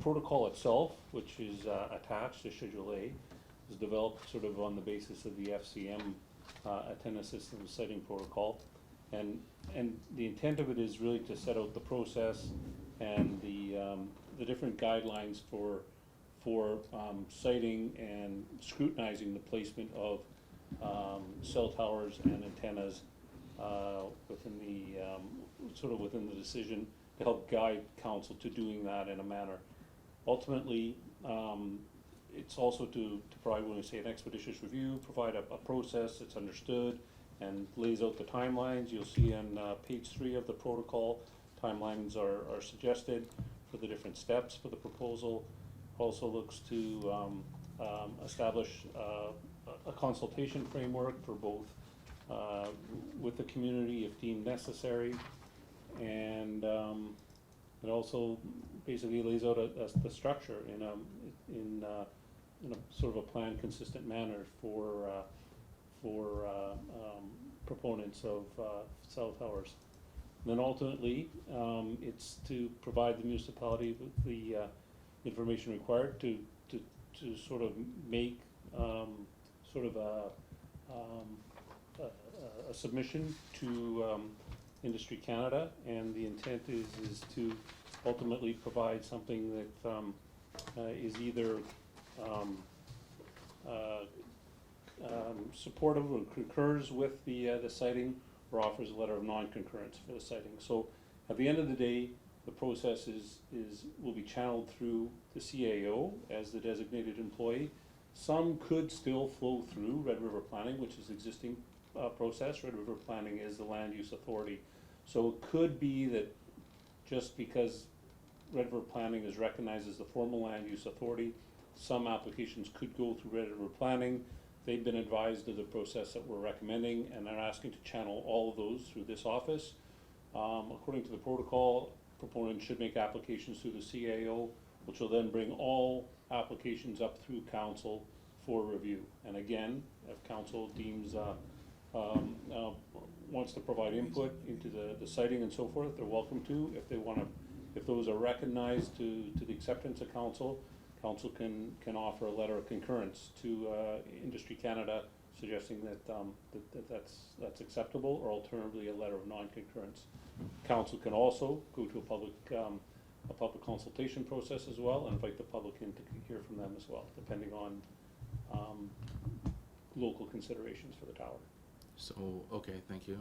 protocol itself, which is attached to Schedule A, is developed sort of on the basis of the FCM antenna system siting protocol. And the intent of it is really to set out the process and the different guidelines for siting and scrutinizing the placement of cell towers and antennas within the, sort of within the decision, to help guide council to doing that in a manner. Ultimately, it's also to provide, when we say an expeditious review, provide a process that's understood and lays out the timelines. You'll see on page 3 of the protocol, timelines are suggested for the different steps for the proposal. Also looks to establish a consultation framework for both with the community if deemed necessary. And it also basically lays out the structure in a sort of a planned, consistent manner for proponents of cell towers. And then ultimately, it's to provide the municipality with the information required to sort of make sort of a submission to Industry Canada, and the intent is to ultimately provide something that is either supportive or concurs with the siting, or offers a letter of non-concurrence for the siting. So at the end of the day, the process will be channeled through the CAO as the designated employee. Some could still flow through Red River Planning, which is existing process. Red River Planning is the land use authority. So it could be that just because Red River Planning is recognized as the formal land use authority, some applications could go through Red River Planning. They've been advised of the process that we're recommending, and they're asking to channel all of those through this office. According to the protocol, proponents should make applications through the CAO, which will then bring all applications up through council for review. And again, if council deems wants to provide input into the siting and so forth, they're welcome to. If they want to, if those are recognized to the acceptance of council, council can offer a letter of concurrence to Industry Canada, suggesting that that's acceptable, or alternatively a letter of non-concurrence. Council can also go to a public consultation process as well, and invite the public in to hear from them as well, depending on local considerations for the tower. So, okay, thank you.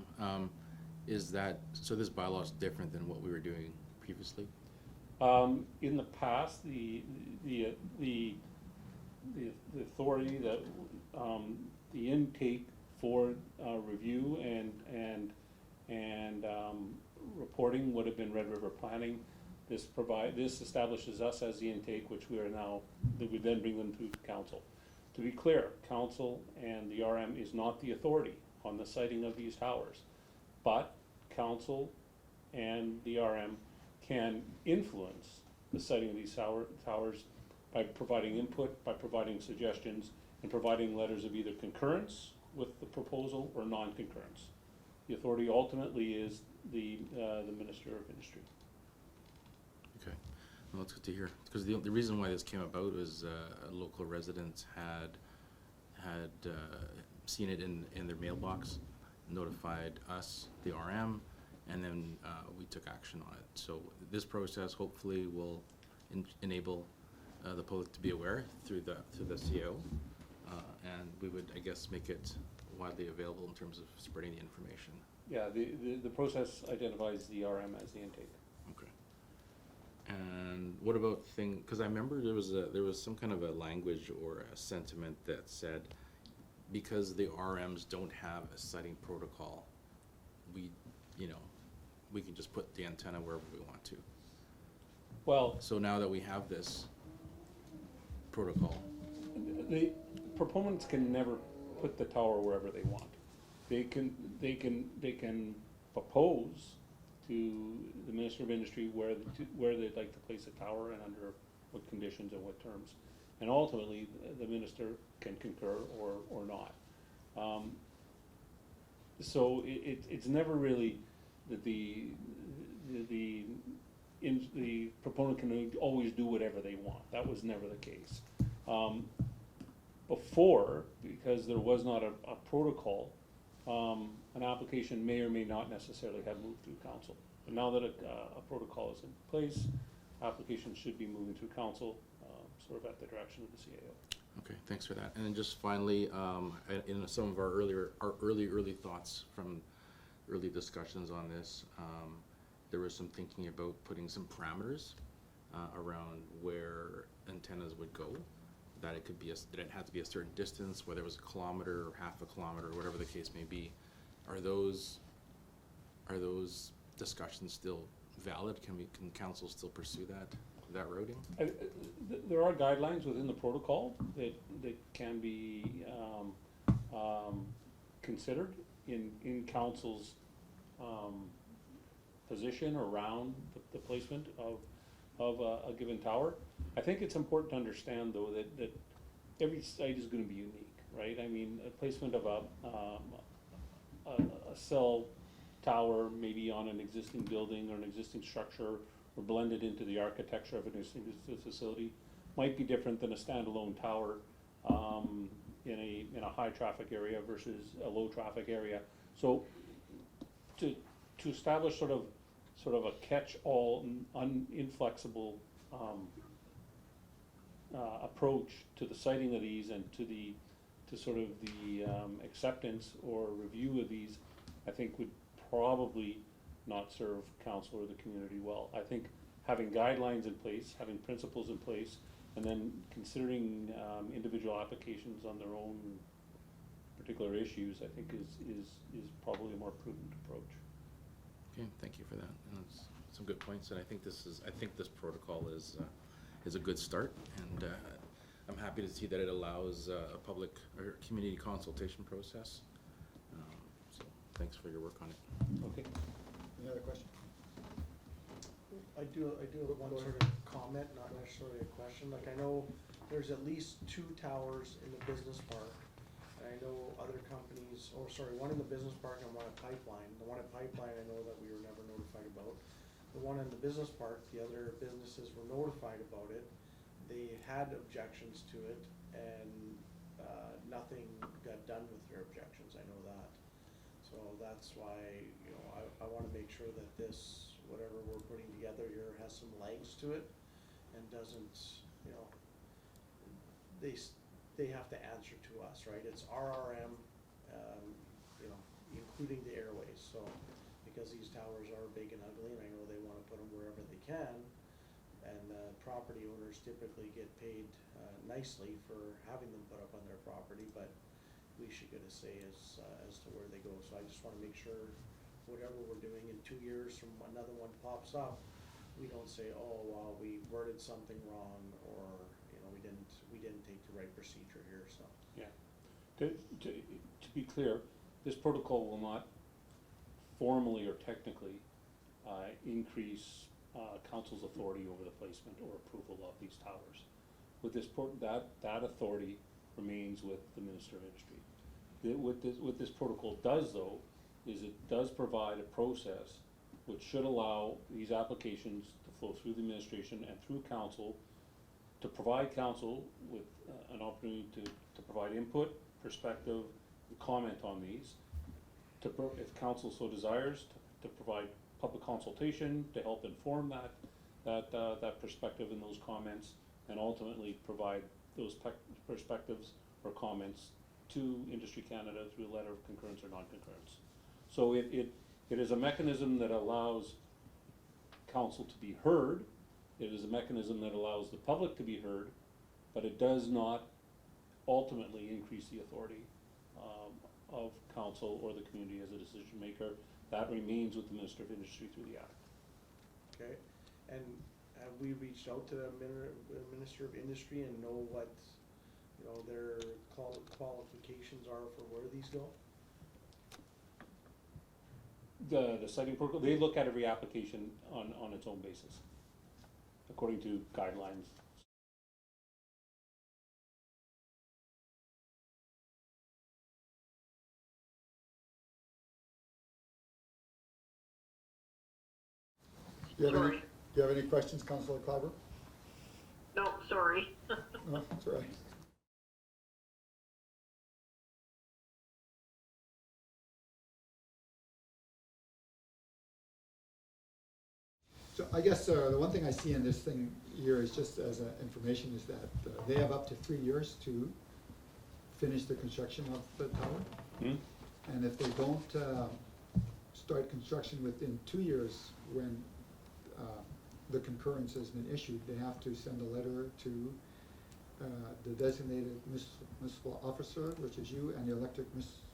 Is that, so this bylaw is different than what we were doing previously? In the past, the authority that, the intake for review and reporting would have been Red River Planning. This establishes us as the intake, which we are now, that we then bring them through to council. To be clear, council and the RM is not the authority on the siting of these towers, but council and the RM can influence the siting of these towers by providing input, by providing suggestions, and providing letters of either concurrence with the proposal or non-concurrence. The authority ultimately is the Minister of Industry. Okay, well, that's good to hear. Because the reason why this came about was local residents had seen it in their mailbox, notified us, the RM, and then we took action on it. So this process hopefully will enable the public to be aware through the CO, and we would, I guess, make it widely available in terms of spreading the information. Yeah, the process identifies the RM as the intake. Okay. And what about because I remember there was some kind of a language or a sentiment that said, because the RMs don't have a siting protocol, we can just put the antenna wherever we want to. Well, So now that we have this protocol, the proponents can never put the tower wherever they want. They can propose to the Minister of Industry where they'd like to place a tower and under what conditions and what terms. And ultimately, the minister can concur or not. So it's never really that the proponent can always do whatever they want. That was never the case. Before, because there was not a protocol an application may or may not necessarily have moved through council. But now that a protocol is in place, applications should be moving through council, sort of at the direction of the CAO. Okay, thanks for that. And then just finally, in some of our early thoughts from early discussions on this, there was some thinking about putting some parameters around where antennas would go. That it could be that it had to be a certain distance, whether it was a kilometer or half a kilometer, or whatever the case may be. Are those discussions still valid? Can council still pursue that routing? There are guidelines within the protocol that can be considered in council's position around the placement of a given tower. I think it's important to understand, though, that every site is gonna be unique, right? I mean, a placement of a cell tower, maybe on an existing building or an existing structure, or blended into the architecture of an existing facility, might be different than a standalone tower in a high traffic area versus a low traffic area. So to establish sort of a catch-all, inflexible approach to the siting of these and to sort of the acceptance or review of these, I think would probably not serve council or the community well. I think having guidelines in place, having principles in place, and then considering individual applications on their own particular issues, I think is probably a more prudent approach. Okay, thank you for that. And that's some good points, and I think this protocol is a good start, and I'm happy to see that it allows a public or community consultation process. So thanks for your work on it. Okay. Any other questions? I do have one sort of comment, not necessarily a question. Like, I know there's at least 2 towers in the business park. And I know other companies, one in the business park and one at Pipeline. The one at Pipeline, I know that we were never notified about. The one in the business park, the other businesses were notified about it. They had objections to it, and nothing got done with their objections. I know that. So that's why, I wanna make sure that this, whatever we're putting together here, has some legs to it and doesn't, they have to answer to us, right? It's RRM, including the airways, so, because these towers are big and ugly, and I know they wanna put them wherever they can, and property owners typically get paid nicely for having them put up on their property, but we should get a say as to where they go. So I just wanna make sure whatever we're doing in 2 years from another one pops up, we don't say, oh, well, we worded something wrong, or, we didn't take the right procedure here, so. Yeah. To be clear, this protocol will not formally or technically increase council's authority over the placement or approval of these towers. With this that authority remains with the Minister of Industry. What this protocol does, though, is it does provide a process which should allow these applications to flow through the administration and through council, to provide council with an opportunity to provide input, perspective, and comment on these, if council so desires, to provide public consultation to help inform that perspective and those comments, and ultimately provide those perspectives or comments to Industry Canada through a letter of concurrence or non-concurrence. So it is a mechanism that allows council to be heard. It is a mechanism that allows the public to be heard, but it does not ultimately increase the authority of council or the community as a decision maker. That remains with the Minister of Industry through the Act. Okay, and have we reached out to the Minister of Industry and know what, their qualifications are for where these go? The siting protocol, they look at every application on its own basis, according to guidelines. Do you have any questions, Councillor Claver? No, sorry. No, that's all right. So I guess the one thing I see in this thing here is just as information is that they have up to 3 years to finish the construction of the tower. Hmm? And if they don't start construction within 2 years, when the concurrence has been issued, they have to send a letter to the designated municipal officer, which is you, and the elected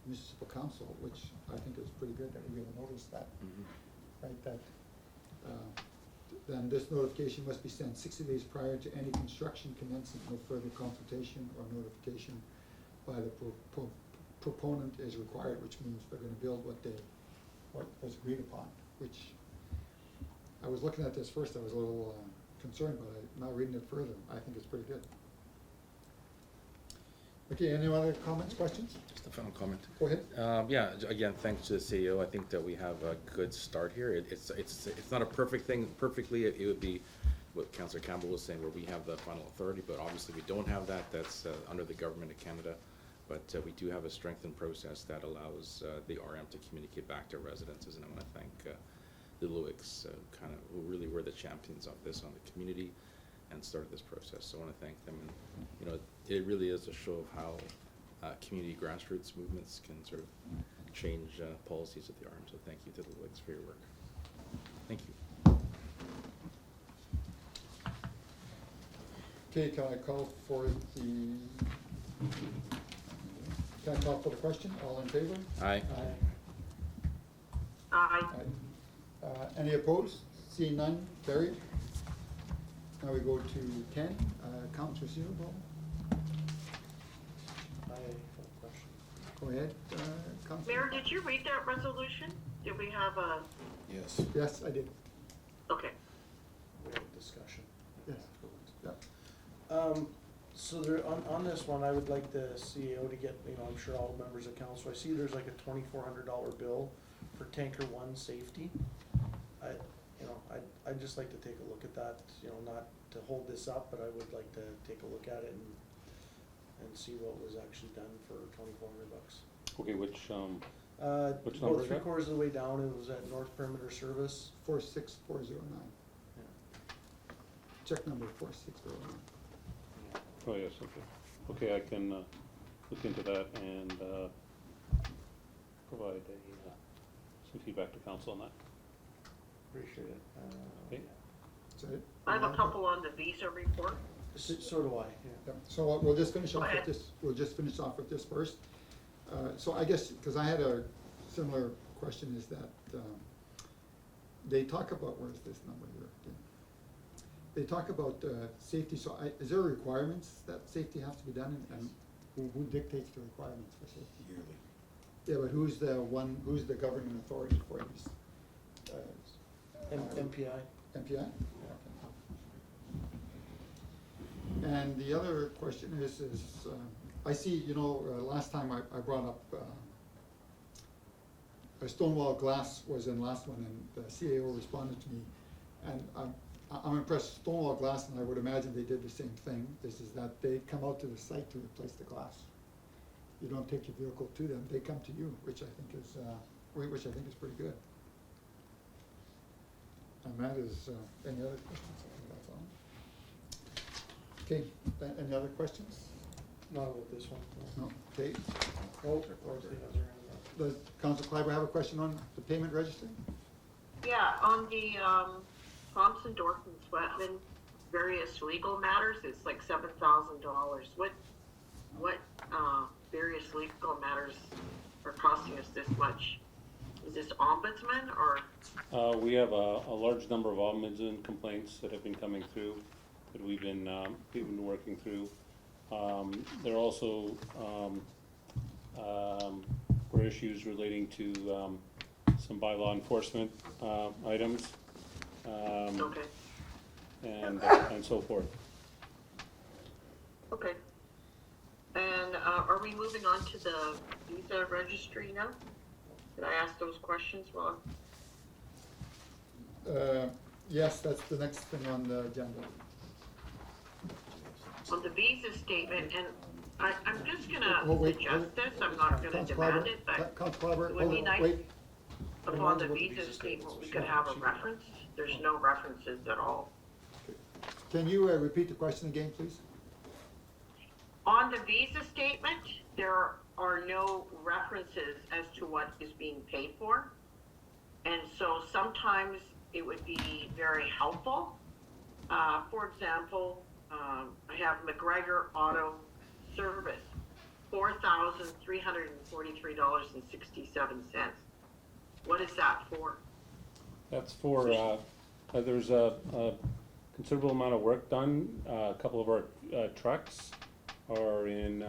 municipal council, which I think is pretty good that we get a notice that, right, that then this notification must be sent 60 days prior to any construction commencement. No further consultation or notification by the proponent is required, which means they're gonna build what was agreed upon, which I was looking at this first, I was a little concerned, but now reading it further, I think it's pretty good. Okay, any other comments, questions? Just a final comment. Go ahead. Yeah, again, thanks to the CEO. I think that we have a good start here. It's not a perfect thing. Perfectly, it would be what Councillor Campbell was saying, where we have the final authority, but obviously we don't have that. That's under the Government of Canada. But we do have a strengthened process that allows the RM to communicate back to residences. And I want to thank the Lewics, kind of, who really were the champions of this on the community and started this process. So I want to thank them. And, you know, it really is a show of how community grassroots movements can sort of change policies at the RM. So thank you to the Lewics for your work. Thank you. Okay, can I call for the question? All in favor? Aye. Aye. Any opposed? Seeing none, carried. Now we go to 10, accounts receivable. I have a question. Go ahead, Councilor. Mayor, did you read that resolution? Did we have a, Yes. Yes, I did. okay. We have a discussion. Yes. Yeah. So there, on this one, I would like the CEO to get, you know, I'm sure all members of council, I see there's like a $2,400 bill for Tanker One safety. I'd just like to take a look at that, you know, not to hold this up, but I would like to take a look at it and see what was actually done for $2,400. Okay, which About number is that? 3/4 of the way down, it was at North Perimeter Service. 46409. Yeah. Check number 46409. Oh, yes, okay. Okay, I can look into that and provide some feedback to council on that. Appreciate it. Okay. Is that it? I have a couple on the visa report. So do I, yeah. Yep. So we'll just finish Go off with ahead. this, we'll just finish off with this first. So I guess, because I had a similar question, is that they talk about, where's this number here? They talk about safety, so is there requirements that safety has to be done, and who dictates the requirements for safety? Yearly. Yeah, but who's the governing authority for these? MPI. MPI? And the other question is I see, you know, last time I brought up, Stonewall Glass was in last one, and the CAO responded to me, and I'm impressed, Stonewall Glass, and I would imagine they did the same thing, this is that they come out to the site to replace the glass. You don't take your vehicle to them, they come to you, which I think is pretty good. And that is, any other questions? I think that's all. Okay, any other questions? Not about this one. No, okay. Oh, of course, the other end. Does Council Kleiber have a question on the payment register? Yeah, on the Thompson, Dorf, and Sweatman, various legal matters, it's like $7,000. What various legal matters are costing us this much? Is this ombudsman or? We have a large number of ombudsman complaints that have been coming through, that we've been working through. There are also were issues relating to some bylaw enforcement items. Okay, And so forth. okay. And are we moving on to the visa registry now? Did I ask those questions, Ron? Yes, that's the next thing on the agenda. On the visa statement, and I'm just gonna Oh, wait, suggest this, I'm not gonna Council demand Kleiber, it, but Council Kleiber, it would hold be on, nice wait. if on the visa statement, we could have a reference There's no references at all. Can you repeat the question again, please? On the visa statement, there are no references as to what is being paid for. And so sometimes it would be very helpful. For example, I have McGregor Auto Service, $4,343.67. What is that for? That's for, there's a considerable amount of work done. A couple of our trucks are in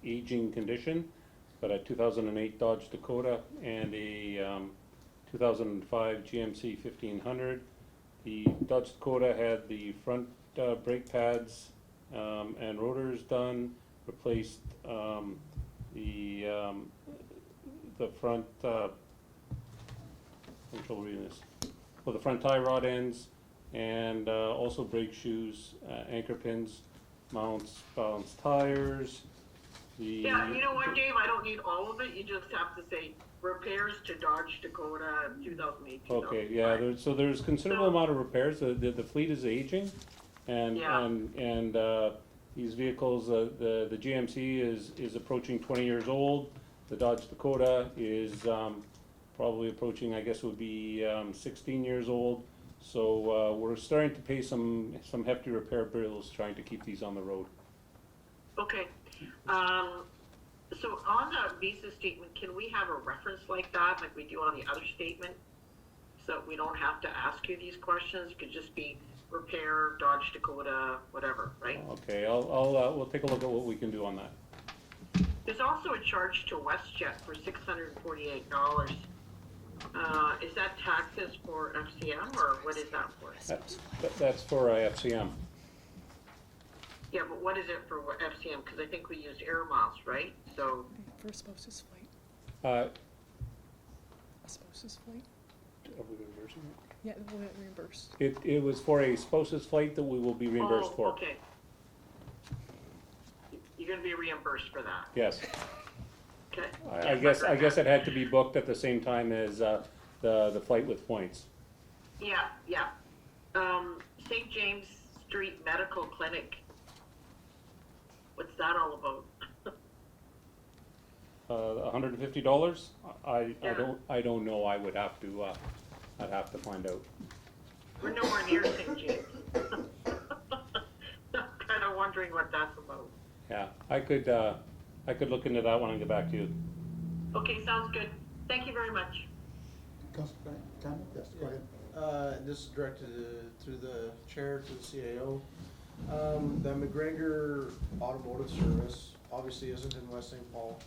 aging condition, but a 2008 Dodge Dakota and a 2005 GMC 1500. The Dodge Dakota had the front brake pads and rotors done, replaced the front, I'm trouble reading this. Well, the front tie rod ends, and also brake shoes, anchor pins, mounts, balanced tires. Yeah, you know what, Dave, I don't need all of it, you just have to say repairs to Dodge Dakota 2008, Okay, yeah, there's considerable amount of repairs. The fleet is aging, and Yeah. these vehicles, the GMC is approaching 20 years old. The Dodge Dakota is probably approaching, I guess, would be 16 years old. So we're starting to pay some hefty repair bills trying to keep these on the road. Okay, so on the visa statement, can we have a reference like that, like we do on the other statement? So we don't have to ask you these questions, it could just be repair, Dodge Dakota, whatever, right? Okay, we'll take a look at what we can do on that. There's also a charge to WestJet for $648. Is that taxes for FCM, or what is that for? That's for FCM. Yeah, but what is it for FCM? Because I think we use air miles, right? So, For a spouse's flight. Uh, A spouse's flight? Are we reversing it? Yeah, we'll get reimbursed. It was for a spouse's flight that we will be reimbursed for. okay. You're gonna be reimbursed for that, Yes. okay? I guess it had to be booked at the same time as the flight with points. Yeah, yeah. St. James Street Medical Clinic. What's that all about? $150? Yeah. I don't know. I'd have to find out. We're nowhere near St. James. I'm kind of wondering what that's about. Yeah, I could look into that one and get back to you. Okay, sounds good. Thank you very much. Councilor Campbell, yes, go ahead. This is directed through the chair to the CAO. The McGregor Automotive Service obviously isn't in West St. Paul.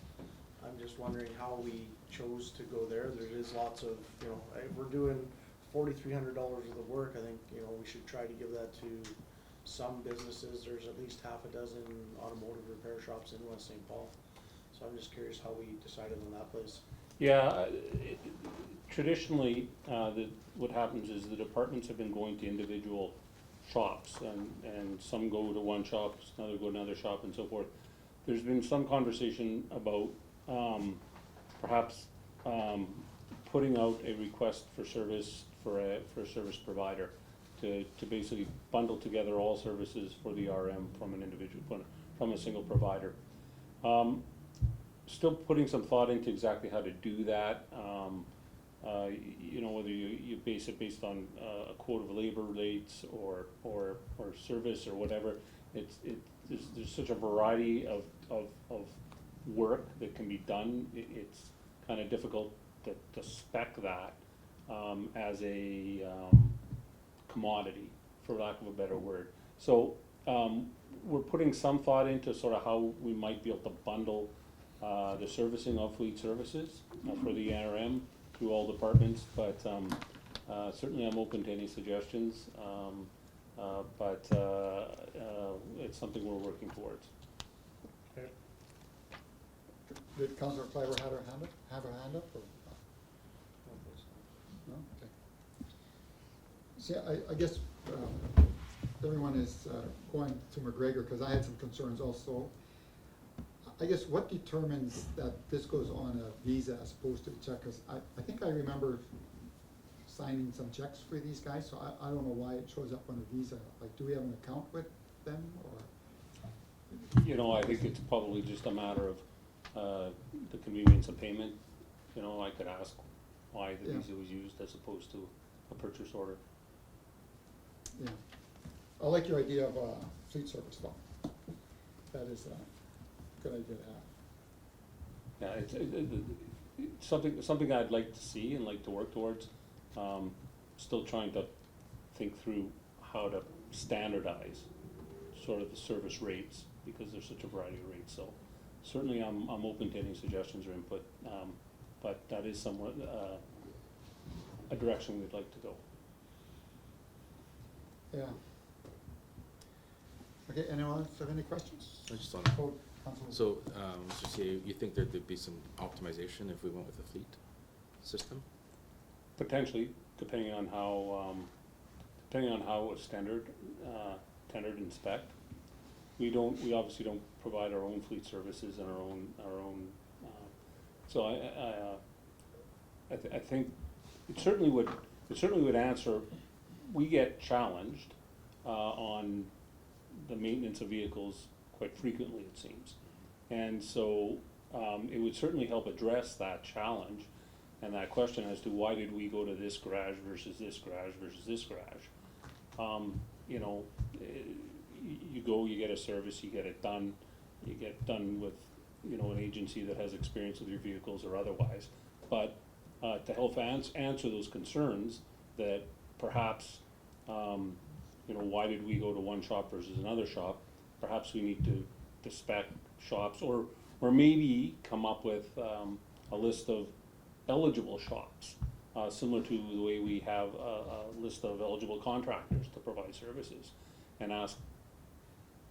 I'm just wondering how we chose to go there. There is lots of, if we're doing $4,300 worth of work, I think, we should try to give that to some businesses. There's at least half a dozen automotive repair shops in West St. Paul. So I'm just curious how we decided on that place. Yeah, traditionally, what happens is the departments have been going to individual shops, and some go to one shop, another go to another shop, and so forth. There's been some conversation about perhaps putting out a request for service for a service provider to basically bundle together all services for the RM from an individual, from a single provider. Still putting some thought into exactly how to do that. Whether you base it based on a quote of labor rates or service or whatever. There's such a variety of work that can be done. It's kind of difficult to spec that as a commodity, for lack of a better word. So we're putting some thought into sort of how we might be able to bundle the servicing of fleet services for the NRM through all departments, but certainly I'm open to any suggestions, but it's something we're working towards. Did Councilor Clyber have her hand up, or? No? Okay. See, I guess everyone is going to McGregor, because I had some concerns also. I guess what determines that this goes on a visa as opposed to a check? Because I think I remember signing some checks for these guys, so I don't know why it shows up on the visa. Like, do we have an account with them, or? You know, I think it's probably just a matter of, the convenience of payment. You know, I could ask why the Yeah. visa was used as opposed to a purchase order. Yeah, I like your idea of fleet service though. That is a good idea to have. Yeah, it's something I'd like to see and like to work towards. Still trying to think through how to standardize sort of the service rates, because there's such a variety of rates, so certainly I'm open to any suggestions or input, but that is somewhat, a direction we'd like to go. Yeah. Okay, anyone else have any questions? I just on Oh, Councilman. So, Mr. CA, you think there'd be some optimization if we went with a fleet system? Potentially, depending on how it's tendered and spec'd. We obviously don't provide our own fleet services and our own, so I think it certainly would answer, we get challenged, on the maintenance of vehicles quite frequently, it seems. And so, it would certainly help address that challenge and that question as to why did we go to this garage versus this garage versus this garage. You know, you go, you get a service, you get it done, you get done with, you know, an agency that has experience with your vehicles or otherwise. But, to help answer those concerns that perhaps, you know, why did we go to one shop versus another shop? Perhaps we need to spec shops, or maybe come up with, a list of eligible shops, similar to the way we have a list of eligible contractors to provide services, and ask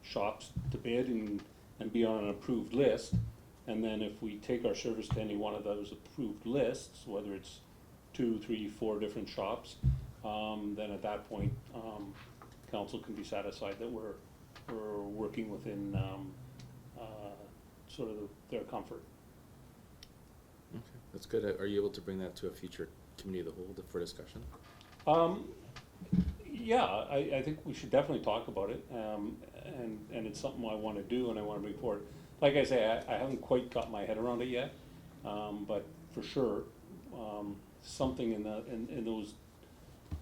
shops to bid and be on an approved list. And then if we take our service to any one of those approved lists, whether it's 2, 3, 4 different shops, then at that point, council can be satisfied that we're working within, sort of their comfort. Okay, that's good. Are you able to bring that to a future committee of the whole for discussion? Yeah, I think we should definitely talk about it, and it's something I wanna do and I wanna bring forward. Like I say, I haven't quite got my head around it yet, but for sure, something in those,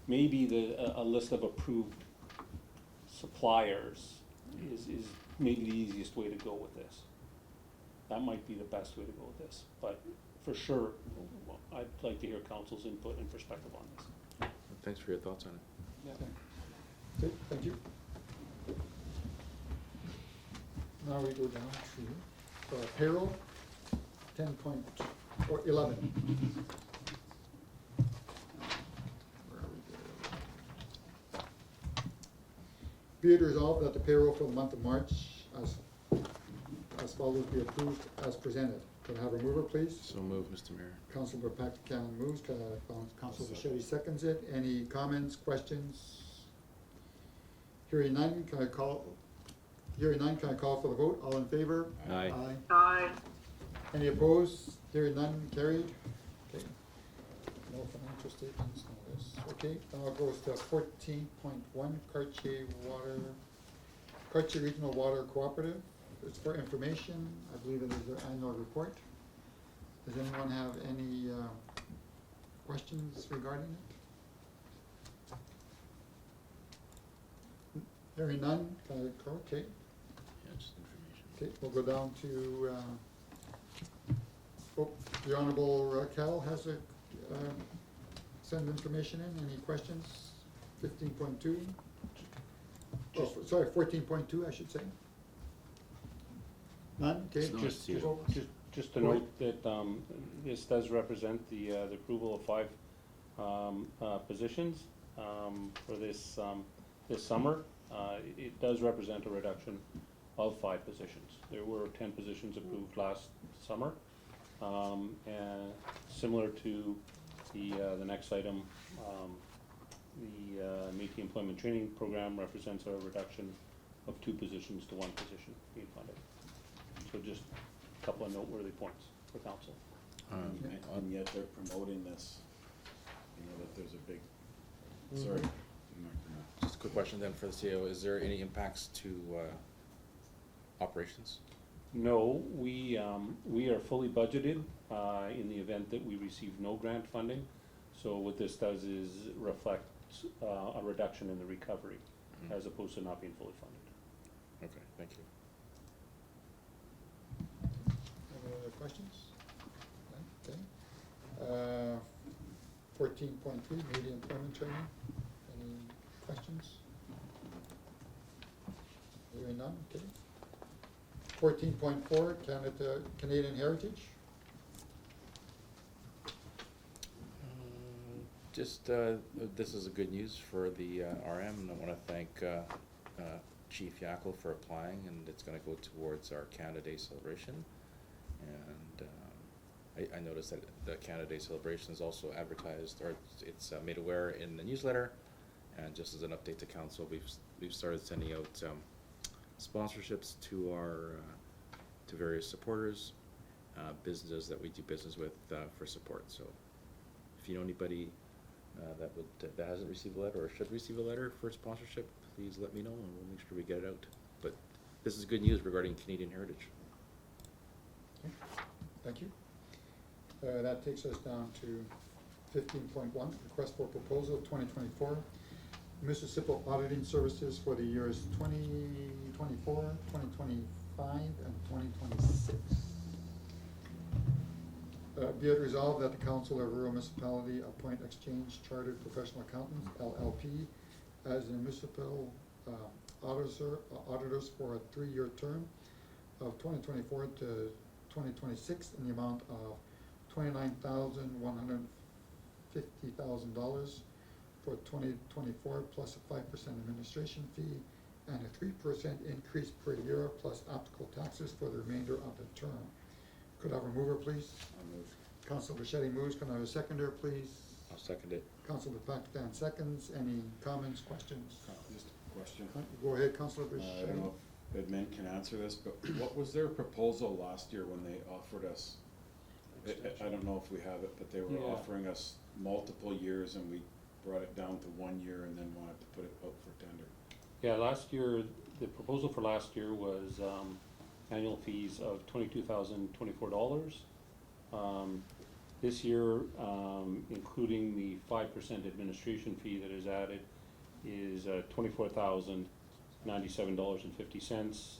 maybe a list of approved suppliers is maybe the easiest way to go with this. That might be the best way to go with this, but for sure, I'd like to hear council's input and perspective on this. Thanks for your thoughts on it. Okay, thank you. Now we go down to payroll, 11. Where are we there? Be it resolved that the payroll for the month of March as follows be approved as presented. Can I have a mover, please? So move, Mr. Mayor. Councilor Patrick Cannon moves, Councilor Bichetti seconds it. Any comments, questions? Hearing none, can I call for the vote? All in favor? Aye. Aye. Any opposed? Hearing none, carried. Okay. No financial statements, no this. Okay, now it goes to 14.1, Cartier Regional Water Cooperative. It's for information. I believe it is their annual report. Does anyone have any questions regarding it? Hearing none, okay. Yeah, just information. Okay, we'll go down to, the Honorable Raquel has a, send information in. Any questions? 15.2? Oh, sorry, 14.2, I should say. None, okay. It's not Just to Go ahead. note that, this does represent the approval of 5 positions, for this summer. It does represent a reduction of 5 positions. There were 10 positions approved last summer. And similar to the next item, the Métis Employment Training Program represents a reduction of 2 positions to 1 position being funded. So just a couple of noteworthy points for council. And yet they're promoting this you know, that there's a big, Mhm. sorry, I'm not gonna. Just a quick question then for the CEO, is there any impacts to, operations? No, we are fully budgeted, in the event that we receive no grant funding. So what this does is reflect, a reduction in the recovery, Mhm. as opposed to not being fully funded. Okay, thank you. Any other questions? Okay. 14.3, media employment training. Any questions? Hearing none, okay. 14.4, Canadian Heritage. Just, this is a good news for the RM, and I want to thank Chief Yackel for applying, and it's going to go towards our Canada Day celebration. And I noticed that the Canada Day celebration is also advertised, or it's made aware in the newsletter. And just as an update to council, we've started sending out sponsorships to our to various supporters, businesses that we do business with for support. So if you know anybody that hasn't received a letter or should receive a letter for sponsorship, please let me know and we'll make sure we get it out. But this is good news regarding Canadian Heritage. Okay, thank you. That takes us down to 15.1, request for proposal 2024, municipal auditing services for the years 2024, 2025, and 2026. Be it resolved that the Council of Rural Municipality appoint Exchange Chartered Professional Accountants, LLP, as the municipal auditors for a 3-year term of 2024 to 2026 in the amount of $29,150,000 for 2024, plus a 5% administration fee and a 3% increase per year plus applicable taxes for the remainder of the term. Could I have a mover, please? I'll move. Councilor Bichetti moves. Can I have a seconder, please? I'll second it. Councilor Pakistan seconds. Any comments, questions? Just a question. Go ahead, Councilor I don't Bichetti. know if admin can answer this, but what was their proposal last year when they offered us? I don't know if we have it, but they were Yeah. offering us multiple years and we brought it down to 1 year and then wanted to put it out for tender. Yeah, last year, the proposal for last year was, annual fees of $22,024. This year, including the 5% administration fee that is added, is $24,097.50,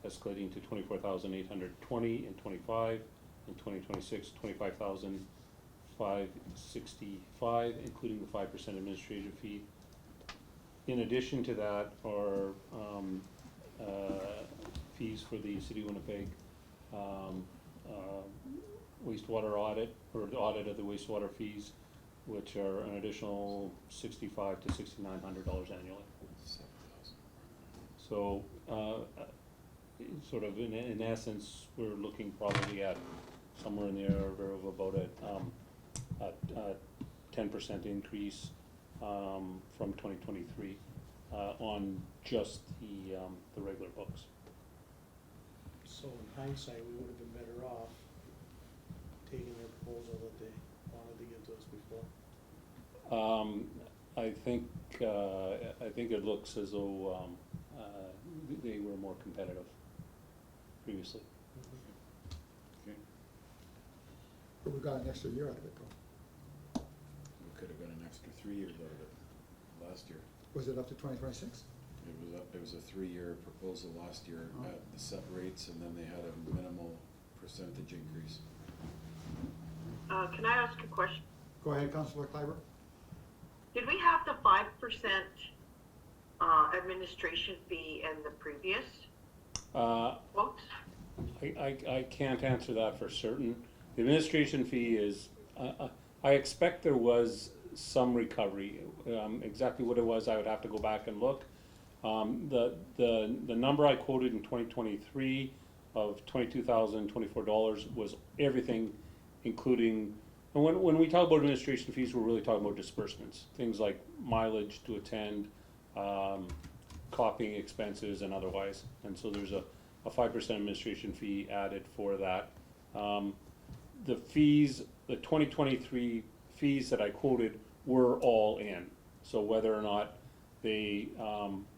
escalating to $24,820 in 25, in 2026, $25,565, including the 5% administrative fee. In addition to that are fees for the City of Winnipeg wastewater audit, or the audit of the wastewater fees, which are an additional $6,500 to $6,900 annually. 7,000. So, sort of in essence, we're looking probably at somewhere in the order of about a 10% increase from 2023 on just the regular books. So in hindsight, we would have been better off taking their proposal that they wanted to give to us before. I think it looks as though they were more competitive previously. Okay, But we got an extra year out of it, though. we could have got an extra 3 years out of it last year. Was it up to 2026? It was a 3-year proposal last year Oh. at the set rates, and then they had a minimal percentage increase. Can I ask a question? Go ahead, Councilor Kleiber. Did we have the 5% administration fee in the previous quotes? I can't answer that for certain. The administration fee is, I expect there was some recovery. Exactly what it was, I would have to go back and look. The number I quoted in 2023 of $22,024 was everything, including, and when we talk about administration fees, we're really talking about disbursements, things like mileage to attend, copying expenses and otherwise. And so there's a 5% administration fee added for that. The fees, the 2023 fees that I quoted were all in. So whether or not they,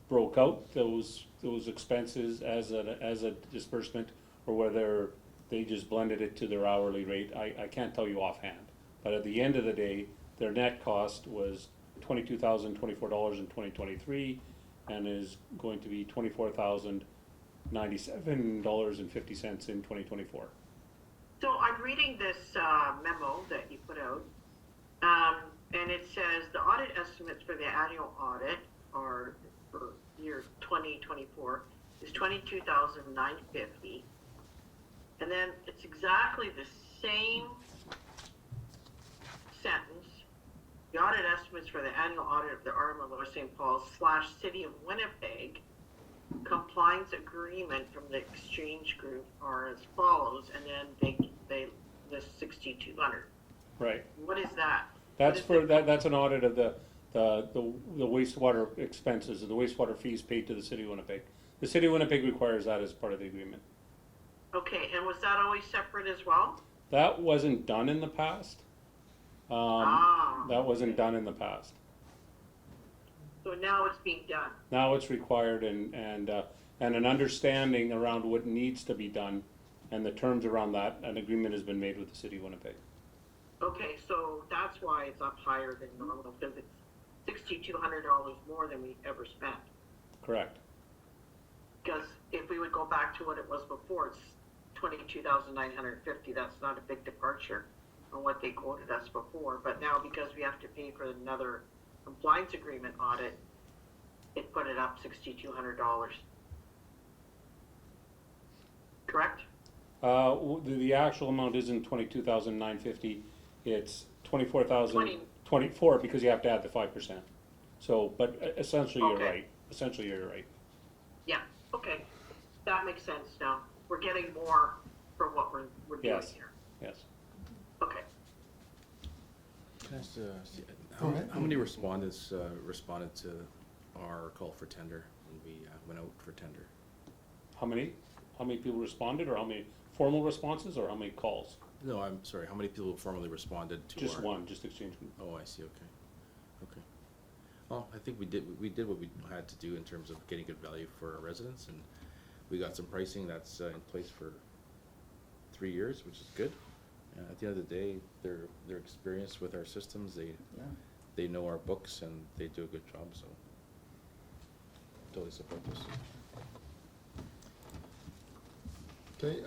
broke out those expenses as a disbursement, or whether they just blended it to their hourly rate, I can't tell you offhand. But at the end of the day, their net cost was $22,024 in 2023, and is going to be $24,097.50 in 2024. So I'm reading this memo that you put out, and it says the audit estimates for the annual audit are for year 2024 is $22,950, and then it's exactly the same sentence. The audit estimates for the annual audit of the RM of Lower St. Paul / City of Winnipeg compliance agreement from the exchange group are as follows, and then they list 6,200. Right. What is that? That's What is for, the- that's an audit of the wastewater expenses, the wastewater fees paid to the city of Winnipeg. The city of Winnipeg requires that as part of the agreement. Okay, and was that always separate as well? That wasn't done in the past. That wasn't done in the past. So now it's being done. Now it's required, and an understanding around what needs to be done and the terms around that, an agreement has been made with the city of Winnipeg. Okay, so that's why it's up higher than normal, because it's $6,200 more than we ever spent. Correct. Because if we would go back to what it was before, it's $22,950. That's not a big departure on what they quoted us before. But now, because we have to pay for another compliance agreement audit, it put it up $6,200. Correct? The actual amount isn't $22,950. It's $24,024 because you have to add the 5%. So, but essentially you're Okay. right. Essentially you're right. Yeah. Okay, that makes sense now. We're getting more for what we're doing Yes. here. Yes. Okay. Can I ask, see, Go ahead. how many respondents responded to our call for tender when we went out for tender? How many people responded, or how many formal responses, or how many calls? No, I'm sorry, how many people formally responded to Just our? one, just exchange. Oh, I see, okay, okay. Well, I think we did what we had to do in terms of getting good value for our residents, and we got some pricing that's in place for 3 years, which is good. At the end of the day, they're experienced with our systems, they know our books, and they do a good job, so totally support this. Okay,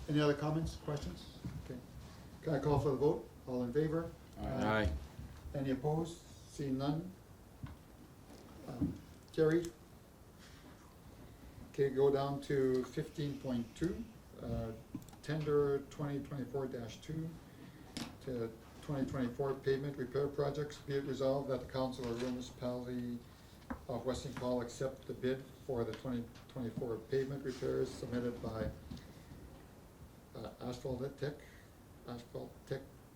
any other comments, questions? Okay, can I call for the vote? All in favor? Aye. Any opposed? Seeing none? Carried. Okay, go down to 15.2, tender 2024-2 to 2024 pavement repair projects. Be it resolved that the Council of Rural Municipality of West St. Paul accept the bid for the 2024 pavement repairs submitted by Asphalt Tech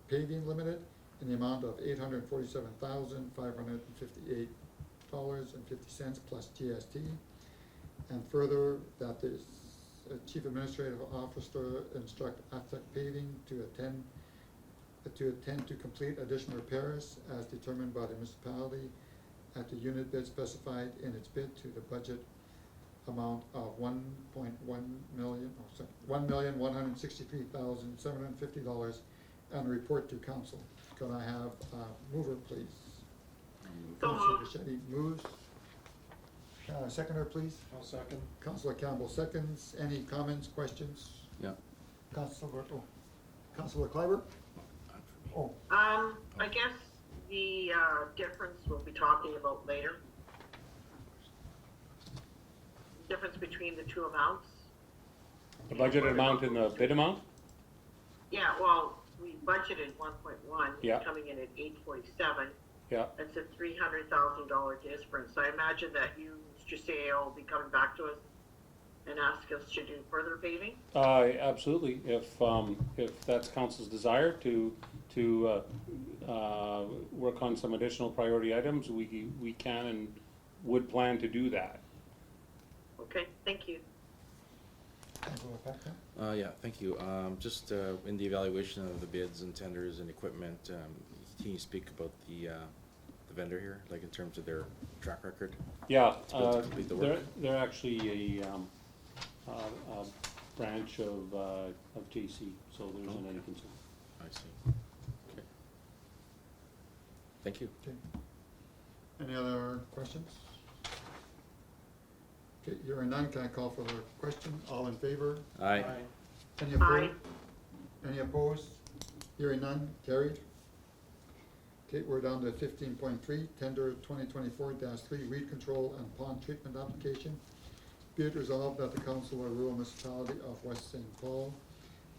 Paving Limited in the amount of $847,558.50 plus GST. And further, that the Chief Administrative Officer instruct Aztec Paving to attend to complete additional repairs as determined by the municipality at the unit bid specified in its bid to the budget amount of $1,163,750 and report to council. Could I have a mover, please? Councilor Bichetti moves. Seconder, please. I'll second. Councilor Campbell seconds. Any comments, questions? Yeah. Councilor Kleiber? Oh, I guess the difference we'll be talking about later. Difference between the two amounts. The budgeted amount and the bid amount? Yeah, well, we budgeted 1.1, Yeah. it's coming in at 847. Yeah. That's a $300,000 difference. I imagine that you, Mr. CAO, will be coming back to us and ask us to do further paving? Absolutely. If that's council's desire to work on some additional priority items, we can and would plan to do that. Okay, thank you. Councilor Paxton? Yeah, thank you. Just in the evaluation of the bids and tenders and equipment, can you speak about the vendor here, like in terms of their track record? Yeah, To be able to complete the work? they're actually a branch of JC, so there isn't any Okay. concern. I see. Okay. Thank you. Okay. Any other questions? Okay, hearing none, can I call for the question? All in favor? Aye. Any Aye. opposed? Any opposed? Hearing none, carried. Okay, we're down to 15.3, tender 2024-3 weed control and pond treatment application. Be it resolved that the Council of Rural Municipality of West St. Paul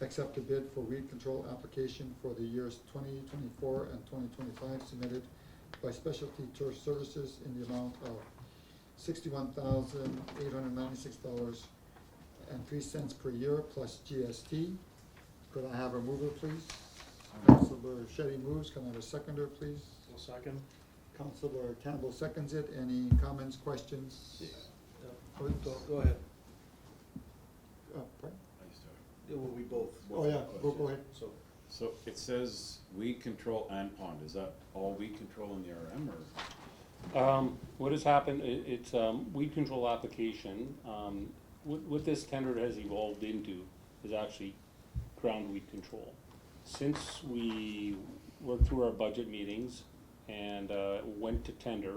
accept a bid for weed control application for the years 2024 and 2025 submitted by Specialty Turf Services in the amount of $61,896.03 per year plus GST. Could I have a mover, please? Councilor Shetty moves. Can I have a seconder, please? I'll second. Councilor Campbell seconds it. Any comments, questions? Go ahead. Pardon? It will be both. Oh, yeah, go ahead. So it says weed control and pond, is that all weed control in the RM or? What has happened, it's weed control application. What this tender has evolved into is actually ground weed control. Since we worked through our budget meetings and went to tender,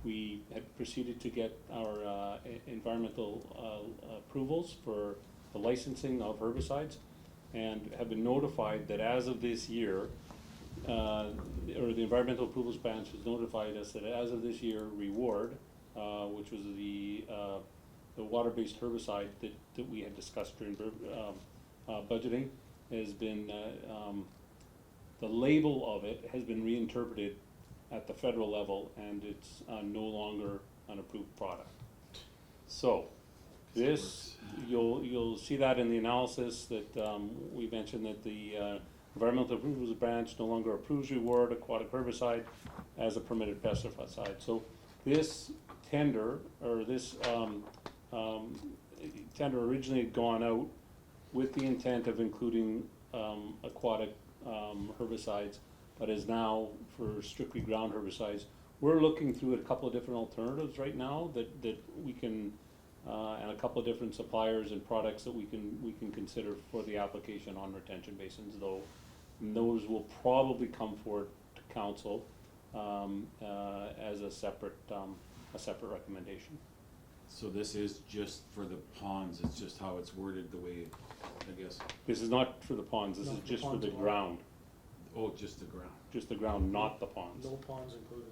we had proceeded to get our environmental approvals for the licensing of herbicides, and have been notified that as of this year, or the environmental approvals branch has notified us that as of this year, Reward, which was the water-based herbicide that we had discussed during budgeting, has been, the label of it has been reinterpreted at the federal level, and it's no longer an approved product. So, this, you'll see that in the analysis that we mentioned that the environmental approvals branch no longer approves Reward aquatic herbicide as a permitted pesticide. So this tender, or this tender originally had gone out with the intent of including aquatic herbicides, but is now for strictly ground herbicides. We're looking through a couple of different alternatives right now that we can, and a couple of different suppliers and products that we can consider for the application on retention basins, though those will probably come forward to council as a separate recommendation. So this is just for the ponds, it's just how it's worded the way, I guess, This is not for the ponds, this is Not the just for ponds the alone. ground, oh, just the ground. just the ground, not the ponds. No ponds included.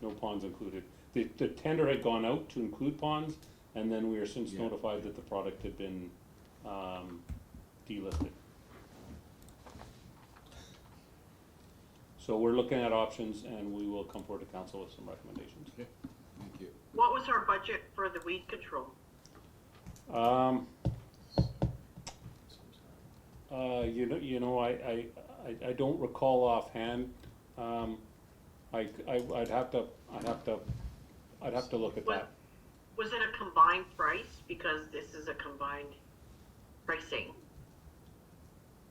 No ponds included. The tender had gone out to include ponds, and then we were since Yeah. notified that the product had been delisted. So we're looking at options, and we will come forward to council with some recommendations. Okay, thank you. What was our budget for the weed control? I don't recall offhand. I'd have to look at that. Was it a combined price? Because this is a combined pricing.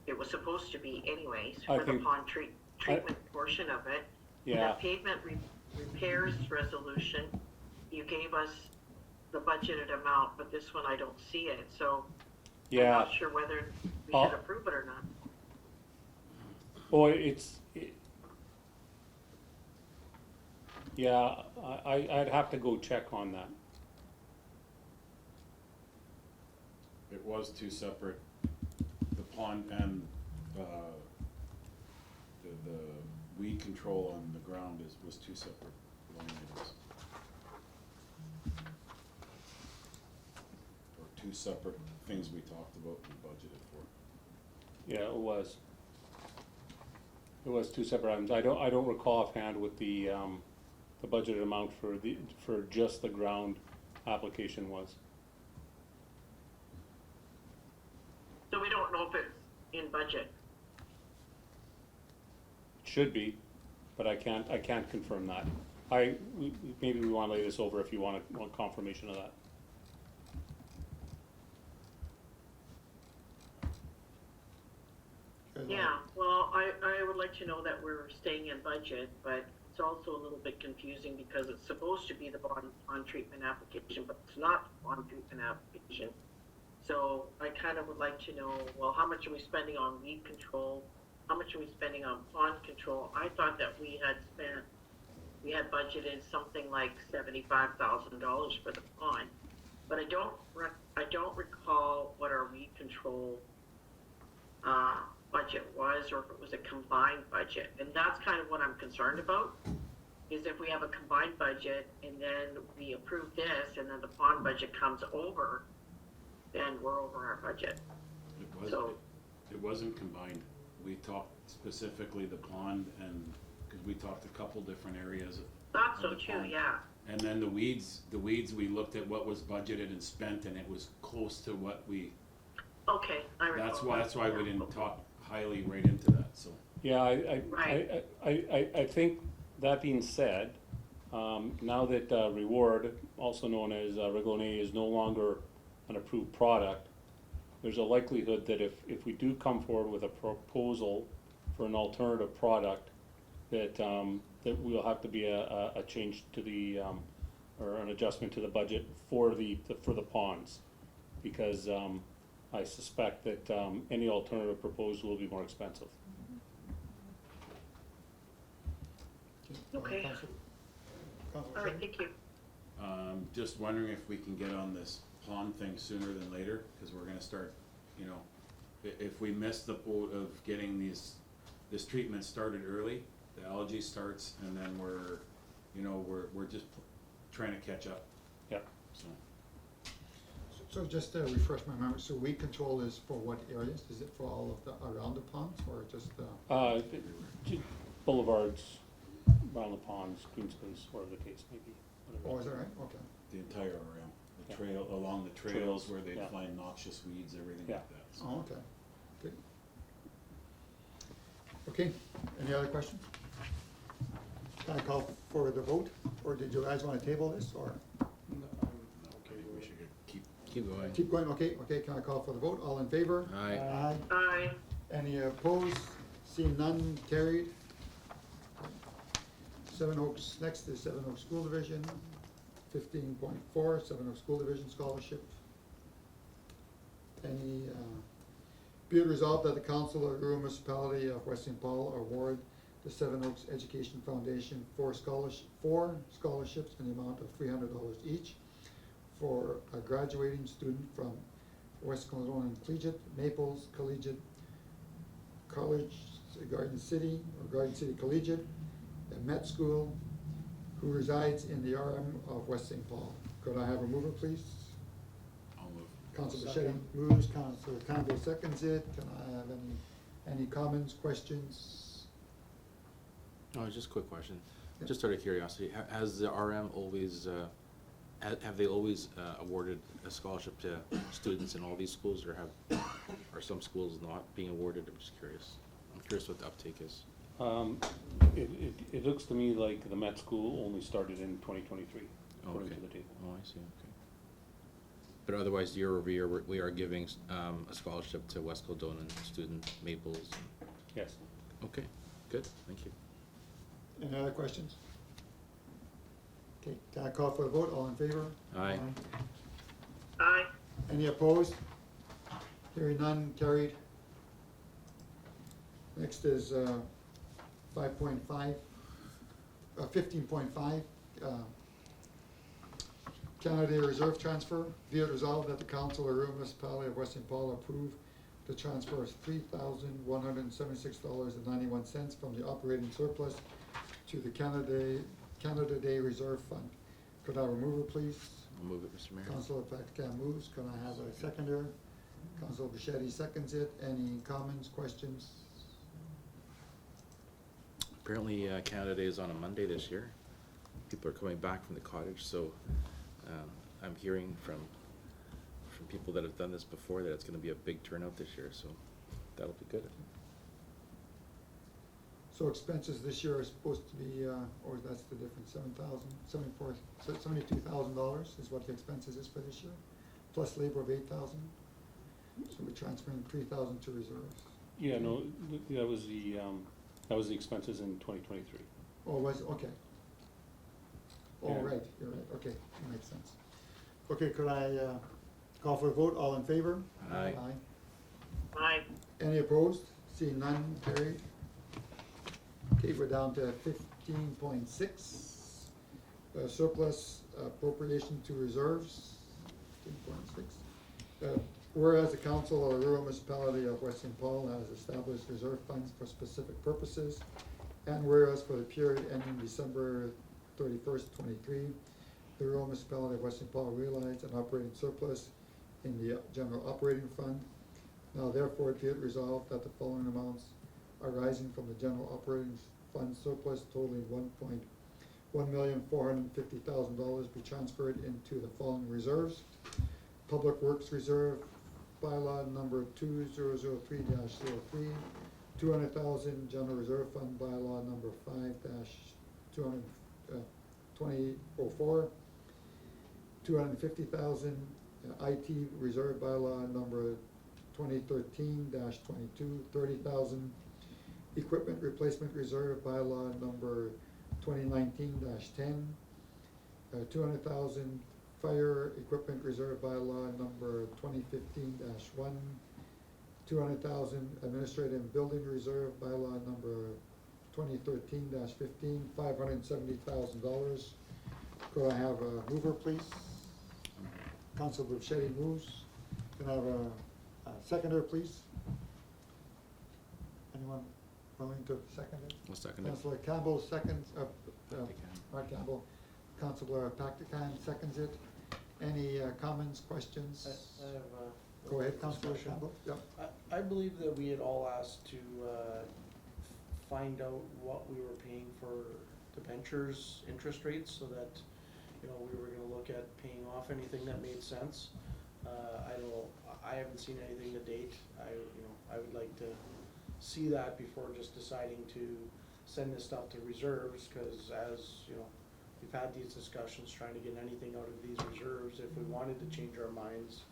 It was supposed to be anyways, I for the think- pond treatment portion of it. Yeah. The pavement repairs resolution, you gave us the budgeted amount, but this one I don't see it, so I'm Yeah. not sure whether we Oh. should approve it or not. Boy, yeah, I'd have to go check on that. It was two separate, the pond and, the weed control on the ground was two separate line items. Or two separate things we talked about and budgeted for. Yeah, it was. It was two separate items. I don't recall offhand what the budgeted amount for just the ground application was. So we don't know if it's in budget. It should be, but I can't confirm that. Maybe we wanna lay this over if you want confirmation of that. Yeah, well, I would like to know that we're staying in budget, but it's also a little bit confusing because it's supposed to be the bond treatment application, but it's not the bond treatment application. So I kind of would like to know, well, how much are we spending on weed control? How much are we spending on pond control? I thought that we had budgeted something like $75,000 for the pond, but I don't recall what our weed control budget was, or if it was a combined budget. And that's kind of what I'm concerned about, is if we have a combined budget and then we approve this and then the pond budget comes over, then we're over our budget. It wasn't combined. We talked specifically the pond, and, because we talked a couple different areas. Thought of so the too, pond. yeah. And then the weeds, we looked at what was budgeted and spent, and it was close to what we, Okay, I recall. that's why we didn't talk highly right into that, so. Yeah, Right. I think, that being said, now that Reward, also known as Reglone, is no longer an approved product, there's a likelihood that if we do come forward with a proposal for an alternative product, that will have to be a change to the, or an adjustment to the budget for the ponds. Because I suspect that any alternative proposal will be more expensive. Okay. Council All right, Shannon? thank you. Just wondering if we can get on this pond thing sooner than later, because we're gonna start, you know, if we miss the boat of getting this treatment started early, the algae starts, and then we're just trying to catch up, Yep. so. So just to refresh my memory, so weed control is for what areas? Is it for all of the, around the ponds, or just, Boulevards, around the ponds, green space, whatever the case may be. oh, is that right? Okay. The entire area, the Yeah. trail, along the trails Trails, where they yeah. find noxious weeds, everything Yeah. like that. So. Oh, okay. Good. Okay, any other questions? Can I call for the vote, or did you guys want to table this, or Okay, we should Keep going. keep going? Okay, can I call for the vote? All in favor? Aye. Aye. Aye. Any opposed? Seeing none, carried. Seven Oaks, next is Seven Oaks School Division, 15.4, Seven Oaks School Division Scholarship. Be it resolved that the Council of the Rural Municipality of West St. Paul award the Seven Oaks Education Foundation four scholarships in the amount of $300 each for a graduating student from West Caledonian Collegiate, Maples Collegiate College, Garden City, or Garden City Collegiate, a Met School, who resides in the RM of West St. Paul. Could I have a mover, please? I'll move. Council Bichetti moves, Council Conway seconds it. Can I have any comments, questions? Oh, just a quick question. Just out of curiosity, has the RM always, have they always awarded a scholarship to students in all these schools, or are some schools not being awarded? I'm just curious. I'm curious what the uptake is. It looks to me like the Met School only started in 2023, according Okay. to the table. Oh, I see, okay. But otherwise, year over year, we are giving a scholarship to West Caledonian student Maples. Yes. Okay, good, thank you. Any other questions? Okay, can I call for a vote? All in favor? Aye. Aye. Any opposed? Hearing none, carried. Next is 15.5, Canada Day Reserve Transfer. Be it resolved that the Council of Rural Municipality of West St. Paul approve the transfer of $3,176.91 from the operating surplus to the Canada Day Reserve Fund. Could I have a mover, please? I'll move it, Mr. Mayor. Councilor Fatca moves. Can I have a seconder? Councilor Bichetti seconds it. Any comments, questions? Apparently, Canada Day is on a Monday this year. People are coming back from the cottage, so I'm hearing from people that have done this before that it's gonna be a big turnout this year, so that'll be good. So expenses this year are supposed to be, or that's the difference, $72,000 is what the expenses is for this year, plus labor of $8,000. So we're transferring $3,000 to reserves. Yeah, no, that was the expenses in 2023. Oh, was, okay. Oh, Yeah. right, you're right, okay, that makes sense. Okay, could I, call for a vote, all in favor? Aye. Aye. Any opposed? Seeing none, carried. Okay, we're down to 15.6, surplus appropriation to reserves, 15.6. Whereas the council of the rural municipality of West St. Paul has established reserve funds for specific purposes, and whereas for the period ending December 31st, 23, the rural municipality of West St. Paul realized an operating surplus in the general operating fund. Now therefore be it resolved that the following amounts arising from the general operating fund surplus totaling $1,450,000 be transferred into the following reserves. Public Works Reserve, bylaw number 2003-03, 200,000, General Reserve Fund, bylaw number 5-2004, 250,000, IT Reserve bylaw number 2013-22, 30,000, Equipment Replacement Reserve bylaw number 2019-10, 200,000, Fire Equipment Reserve bylaw number 2015-1, 200,000, Administrative and Building Reserve bylaw number 2013-15, $570,000. Could I have a mover, please? Councilor Bichetti moves. Can I have a seconder, please? Anyone willing to second it? I'll second it. Councilor Campbell seconds, Mark Campbell. Councilor Pactican seconds it. Any comments, questions? I have Go ahead, Councilor discussion. Campbell. Yep. I believe that we had all asked to find out what we were paying for debentures interest rates, so that, you know, we were gonna look at paying off anything that made sense. I haven't seen anything to date. I would like to see that before just deciding to send this stuff to reserves, cause as, you know, we've had these discussions trying to get anything out of these reserves, if we wanted to change our minds,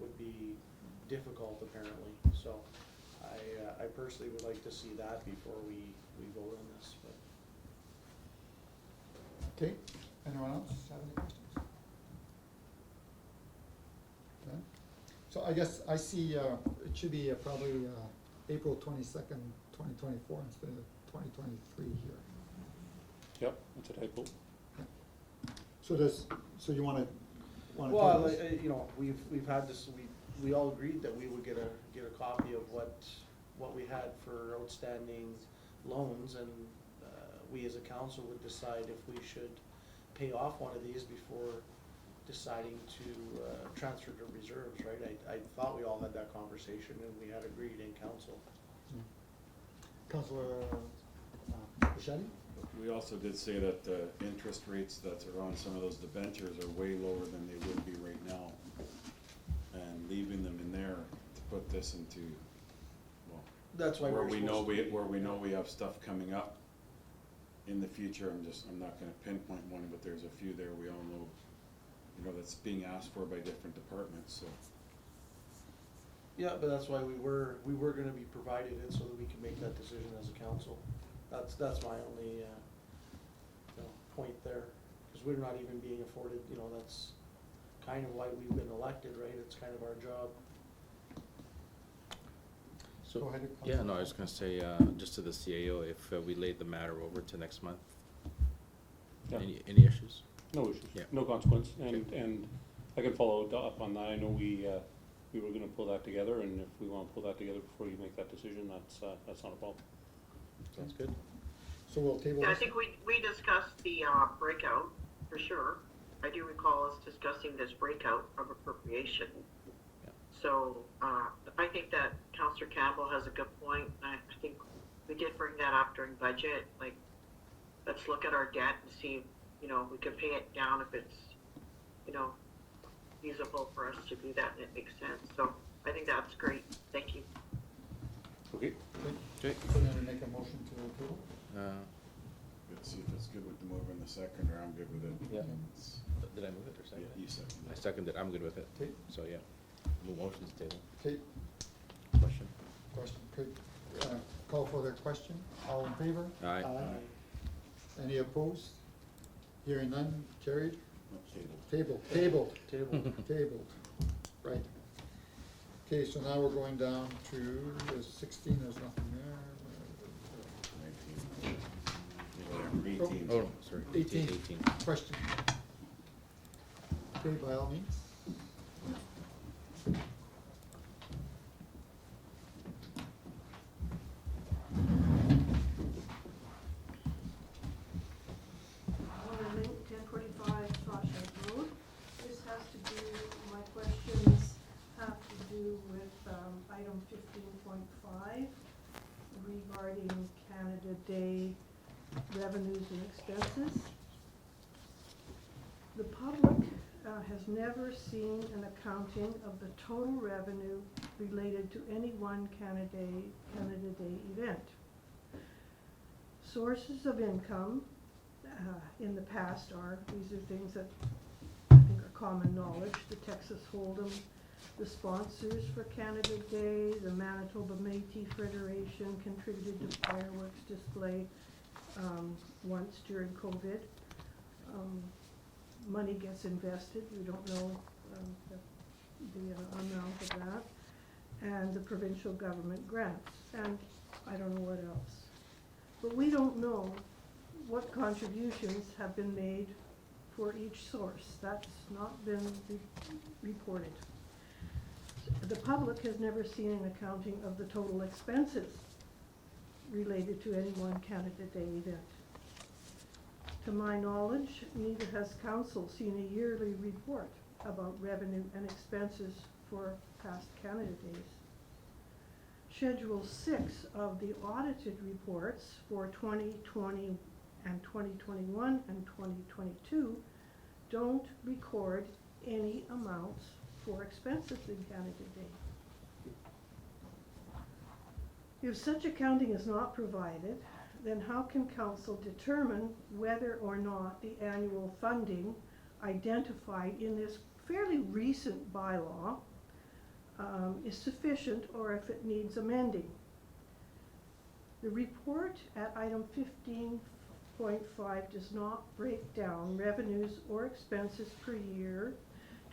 would be difficult apparently. So I personally would like to see that before we vote on this, but. Okay, anyone else have any questions? None? So I guess I see, it should be probably April 22nd, 2024 instead of 2023 here. Yep, that's a typo. So so you wanna Well, tell us? you know, we've had this, we all agreed that we would get a copy of what we had for outstanding loans, and we as a council would decide if we should pay off one of these before deciding to transfer to reserves, right? I thought we all had that conversation and we had agreed in council. Councilor Bichetti? We also did say that the interest rates that are on some of those debentures are way lower than they would be right now. And leaving them in there to put this into, well, That's why where we're we know supposed to. where we know we have stuff coming up in the future. I'm not gonna pinpoint one, but there's a few there we all know, you know, that's being asked for by different departments, so. Yeah, but that's why we were gonna be provided it so that we could make that decision as a council. That's my only, point there, because we're not even being afforded, you know, that's kind of why we've been elected, right? It's kind of our job. So, Go ahead, yeah, no, I was gonna say, just to the CAO, if we laid the matter over to next month, Yeah. any issues? No issues, Yeah. no consequence, and, Okay. and I can follow up on that. I know we were gonna pull that together, and if we wanna pull that together before you make that decision, that's not a problem. Sounds good. So we'll table Yeah, I this? think we discussed the breakout, for sure. I do recall us discussing this breakout of appropriation. Yeah. So, I think that Councillor Campbell has a good point. I think we did bring that up during budget, like, let's look at our debt and see, you know, we can pay it down if it's, you know, feasible for us to do that and it makes sense. So I think that's great. Thank you. Okay, Okay. So then we make a motion to approve? Let's see if it's good with the mover in the second, or I'm good with it. Yeah. It's- Did I move it or second? Yeah, you second I it. seconded, I'm good with it. Okay. So, yeah, move motions table. Okay, Question? Question, call for the question. All in favor? Aye. Any opposed? Hearing none, carried. Tabled, tabled, tabled, right. Okay, so now we're going down to the 16, there's nothing there. Oh, no, sorry. 18. 18. Question. Okay, by all means. Link 1045 Sawshed Road. This has to do, my questions have to do with item 15.5 regarding Canada Day revenues and expenses. The public has never seen an accounting of the total revenue related to any one Canada Day event. Sources of income in the past these are things that I think are common knowledge, the Texas Hold'em, the sponsors for Canada Day, the Manitoba Métis Federation contributed to fireworks display once during COVID. Money gets invested, we don't know the amount of that, and the provincial government grants, and I don't know what else. But we don't know what contributions have been made for each source. That's not been reported. The public has never seen an accounting of the total expenses related to any one Canada Day event. To my knowledge, neither has council seen a yearly report about revenue and expenses for past Canada Days. Schedule 6 of the audited reports for 2020 and 2021 and 2022 don't record any amounts for expenses in Canada Day. If such accounting is not provided, then how can council determine whether or not the annual funding identified in this fairly recent bylaw is sufficient or if it needs amending? The report at item 15.5 does not break down revenues or expenses per year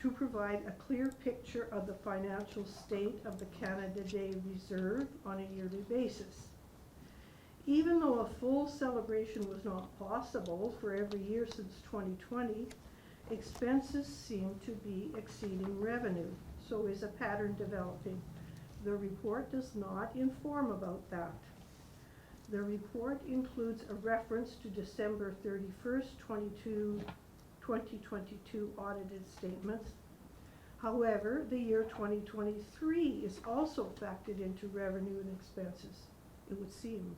to provide a clear picture of the financial state of the Canada Day Reserve on a yearly basis. Even though a full celebration was not possible for every year since 2020, expenses seem to be exceeding revenue. So is a pattern developing? The report does not inform about that. The report includes a reference to December 31st, 2022 audited statements. However, the year 2023 is also factored into revenue and expenses, it would seem.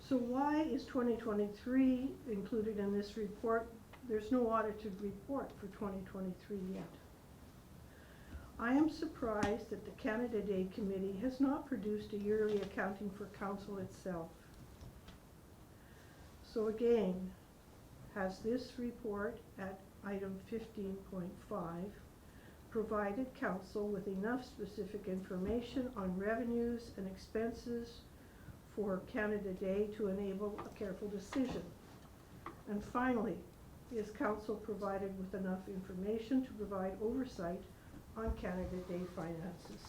So why is 2023 included in this report? There's no audited report for 2023 yet. I am surprised that the Canada Day Committee has not produced a yearly accounting for council itself. So again, has this report at item 15.5 provided council with enough specific information on revenues and expenses for Canada Day to enable a careful decision? And finally, is council provided with enough information to provide oversight on Canada Day finances?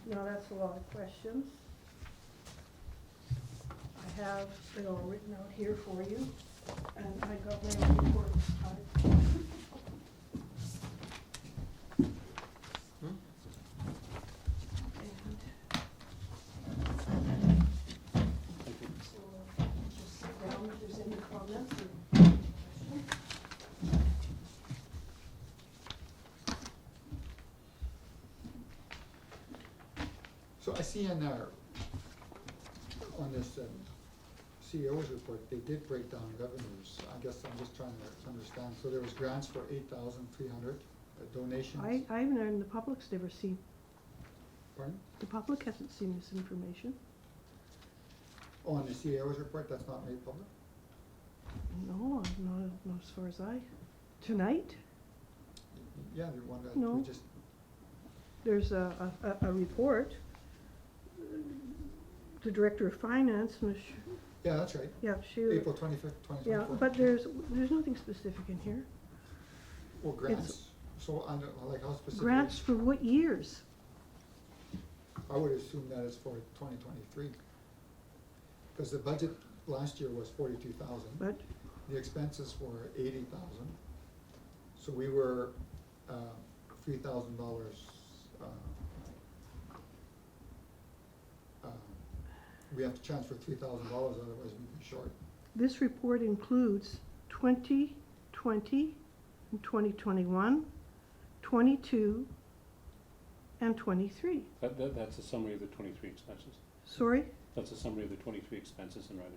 Now that's a lot of questions. I have it all written out here for you, and I got my own report this time. Just sit down if there's any comments or questions. So I see in our, on this CEO's report, they did break down revenues. I guess I'm just trying to understand. So there was grants for 8,300, donations. I haven't, and the public's never seen, Pardon? the public hasn't seen this information. Oh, on the CEO's report, that's not made public? No, not as far as tonight? Yeah, the one that No. we just, there's a report. The Director of Finance, Ms. Yeah, that's right. Yeah, she, April 25th, 2024. yeah, but there's nothing specific in here. Well, grants, so I don't, like how specific? Grants for what years? I would assume that is for 2023. Because the budget last year was 42,000. But, The expenses were 80,000. So we were $3,000. We have to transfer $3,000, otherwise we'd be short. this report includes 2020 and 2021, 22, and 23. That's a summary of the 23 expenses. Sorry? That's a summary of the 23 expenses and revenue.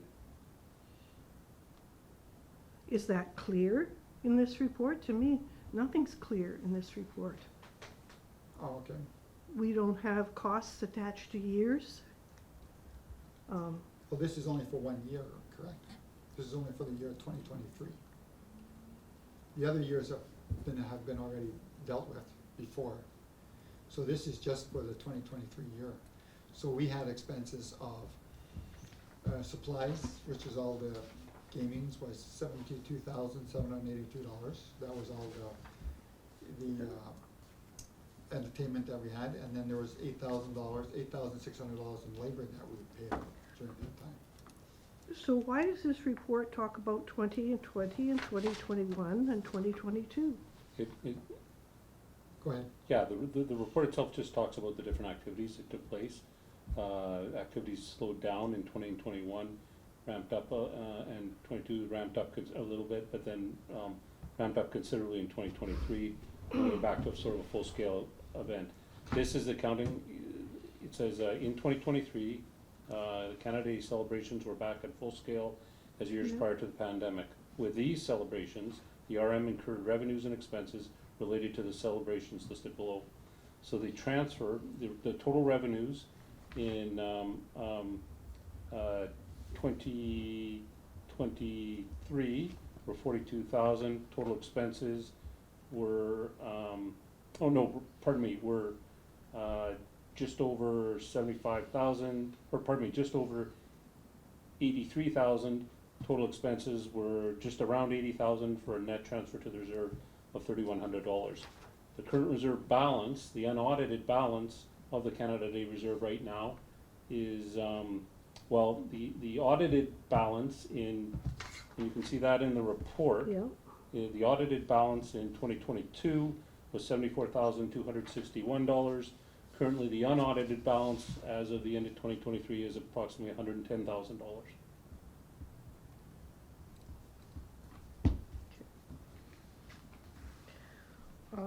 Is that clear in this report? To me, nothing's clear in this report. Oh, okay. We don't have costs attached to years. Well, this is only for 1 year, correct? This is only for the year 2023. The other years have been already dealt with before. So this is just for the 2023 year. So we had expenses of supplies, which is all the gamings, was $72,782. That was all the entertainment that we had, and then there was $8,600 in labor that we paid during that time. So why does this report talk about 2020 and 2021 and 2022? Go ahead. Yeah, the report itself just talks about the different activities that took place. Activities slowed down in 20 and 21, ramped up, and 22 ramped up a little bit, but then ramped up considerably in 2023, and we're back to sort of a full-scale event. This is the counting. It says in 2023, the Canada Day celebrations were back at full scale as years prior to the pandemic. With these celebrations, the RM incurred revenues and expenses related to the celebrations listed below. So the transfer, the total revenues in 2023 were 42,000. Total expenses were were just over 75,000, or pardon me, just over 83,000. Total expenses were just around 80,000 for a net transfer to the reserve of $3,100. The current reserve balance, the unaudited balance of the Canada Day Reserve right now is, the audited balance and you can see that in the report. Yeah. The audited balance in 2022 was $74,261. Currently, the unaudited balance as of the end of 2023 is approximately $110,000. I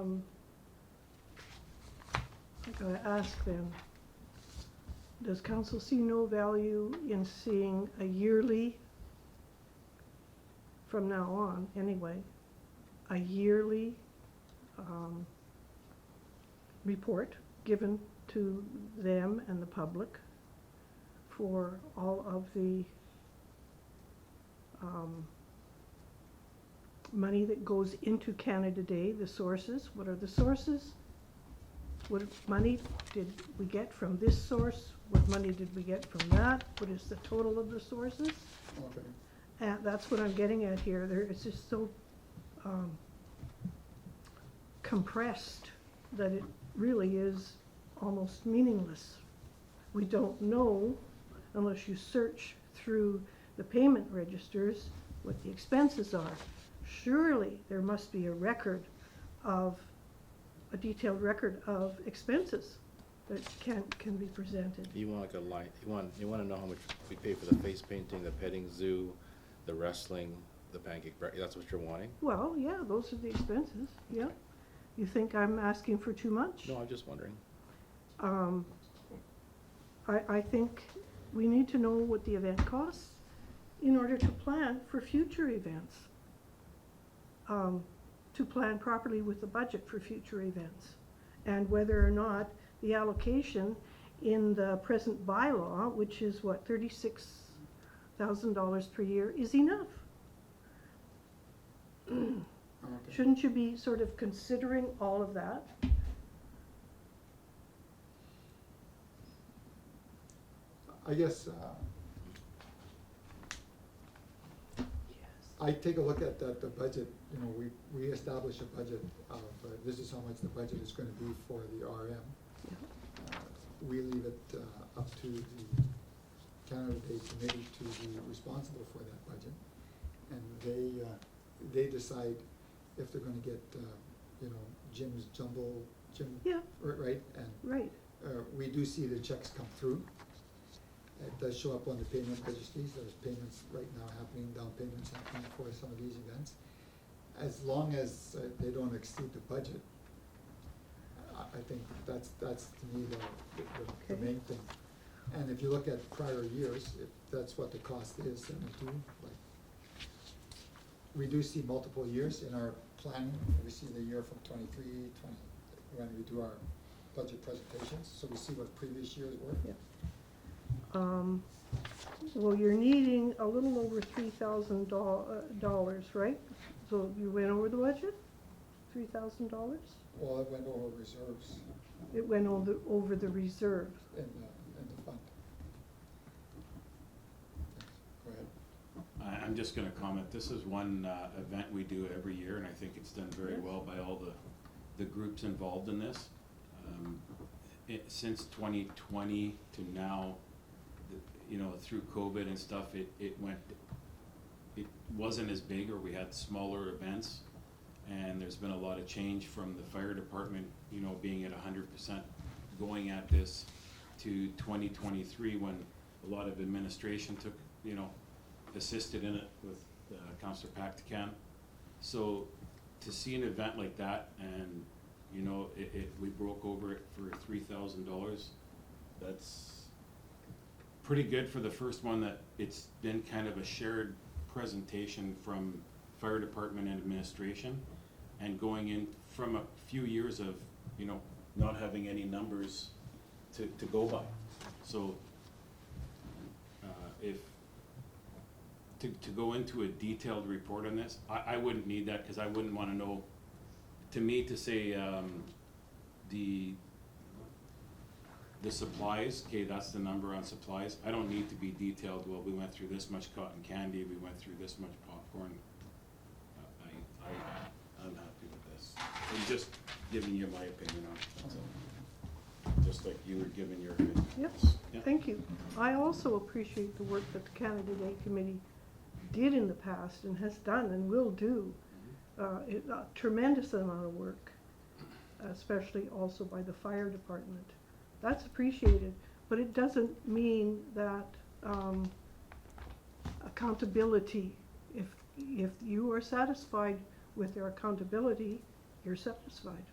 gotta ask then, does council see no value in seeing a yearly, from now on anyway, a yearly report given to them and the public for all of the money that goes into Canada Day, the sources? What are the sources? What money did we get from this source? What money did we get from that? What is the total of the sources? Okay. And that's what I'm getting at here. It's just so compressed that it really is almost meaningless. We don't know, unless you search through the payment registers, what the expenses are. Surely there must be a detailed record of expenses that can be presented. You want like a line, you want to know how much we pay for the face painting, the petting zoo, the wrestling, the pancake breakfast, that's what you're wanting? Well, yeah, those are the expenses, yeah. You think I'm asking for too much? No, I'm just wondering. I think we need to know what the event costs in order to plan for future events. To plan properly with the budget for future events. And whether or not the allocation in the present bylaw, which is what, $36,000 per year, is enough. Okay. Shouldn't you be sort of considering all of that? I guess, I take a look at the budget, you know, we establish a budget of, this is how much the budget is gonna be for the RM. We leave it up to the Canada Day Committee to be responsible for that budget. And they decide if they're gonna get, you know, Jim's jumble, Yeah. right? And Right. we do see the checks come through. It does show up on the payment registries, there's payments right now happening, down payments happening for some of these events. As long as they don't exceed the budget, I think that's to me the Okay. main thing. And if you look at prior years, if that's what the cost is, then we do, like, we do see multiple years in our planning, we see the year from 23, when we do our budget presentations, so we see what previous years were. Yeah. Well, you're needing a little over $3,000, right? So you went over the budget, $3,000? Well, it went over reserves It went over the reserve. in the fund. Go ahead. I'm just gonna comment, this is one event we do every year, and I think it's done very well by all the groups involved in this. Since 2020 to now, you know, through COVID and stuff, it wasn't as big, or we had smaller events. And there's been a lot of change from the fire department, you know, being at 100% going at this, to 2023, when a lot of administration took, you know, assisted in it with Councillor Pactican. So to see an event like that, and, you know, we broke over it for $3,000, that's pretty good for the first one, that it's been kind of a shared presentation from fire department and administration, and going in from a few years of, you know, not having any numbers to go by. So if to go into a detailed report on this, I wouldn't need that, because I wouldn't want to know, to me, to say the supplies, okay, that's the number on supplies. I don't need to be detailed, well, we went through this much cotton candy, we went through this much popcorn. I'm happy with this. I'm just giving you my opinion on it, that's all. Just like you were giving your opinion. Yep, Yeah. thank you. I also appreciate the work that the Canada Day Committee did in the past and has done and will do. A tremendous amount of work, especially also by the fire department. That's appreciated, but it doesn't mean that accountability, if you are satisfied with their accountability, you're satisfied.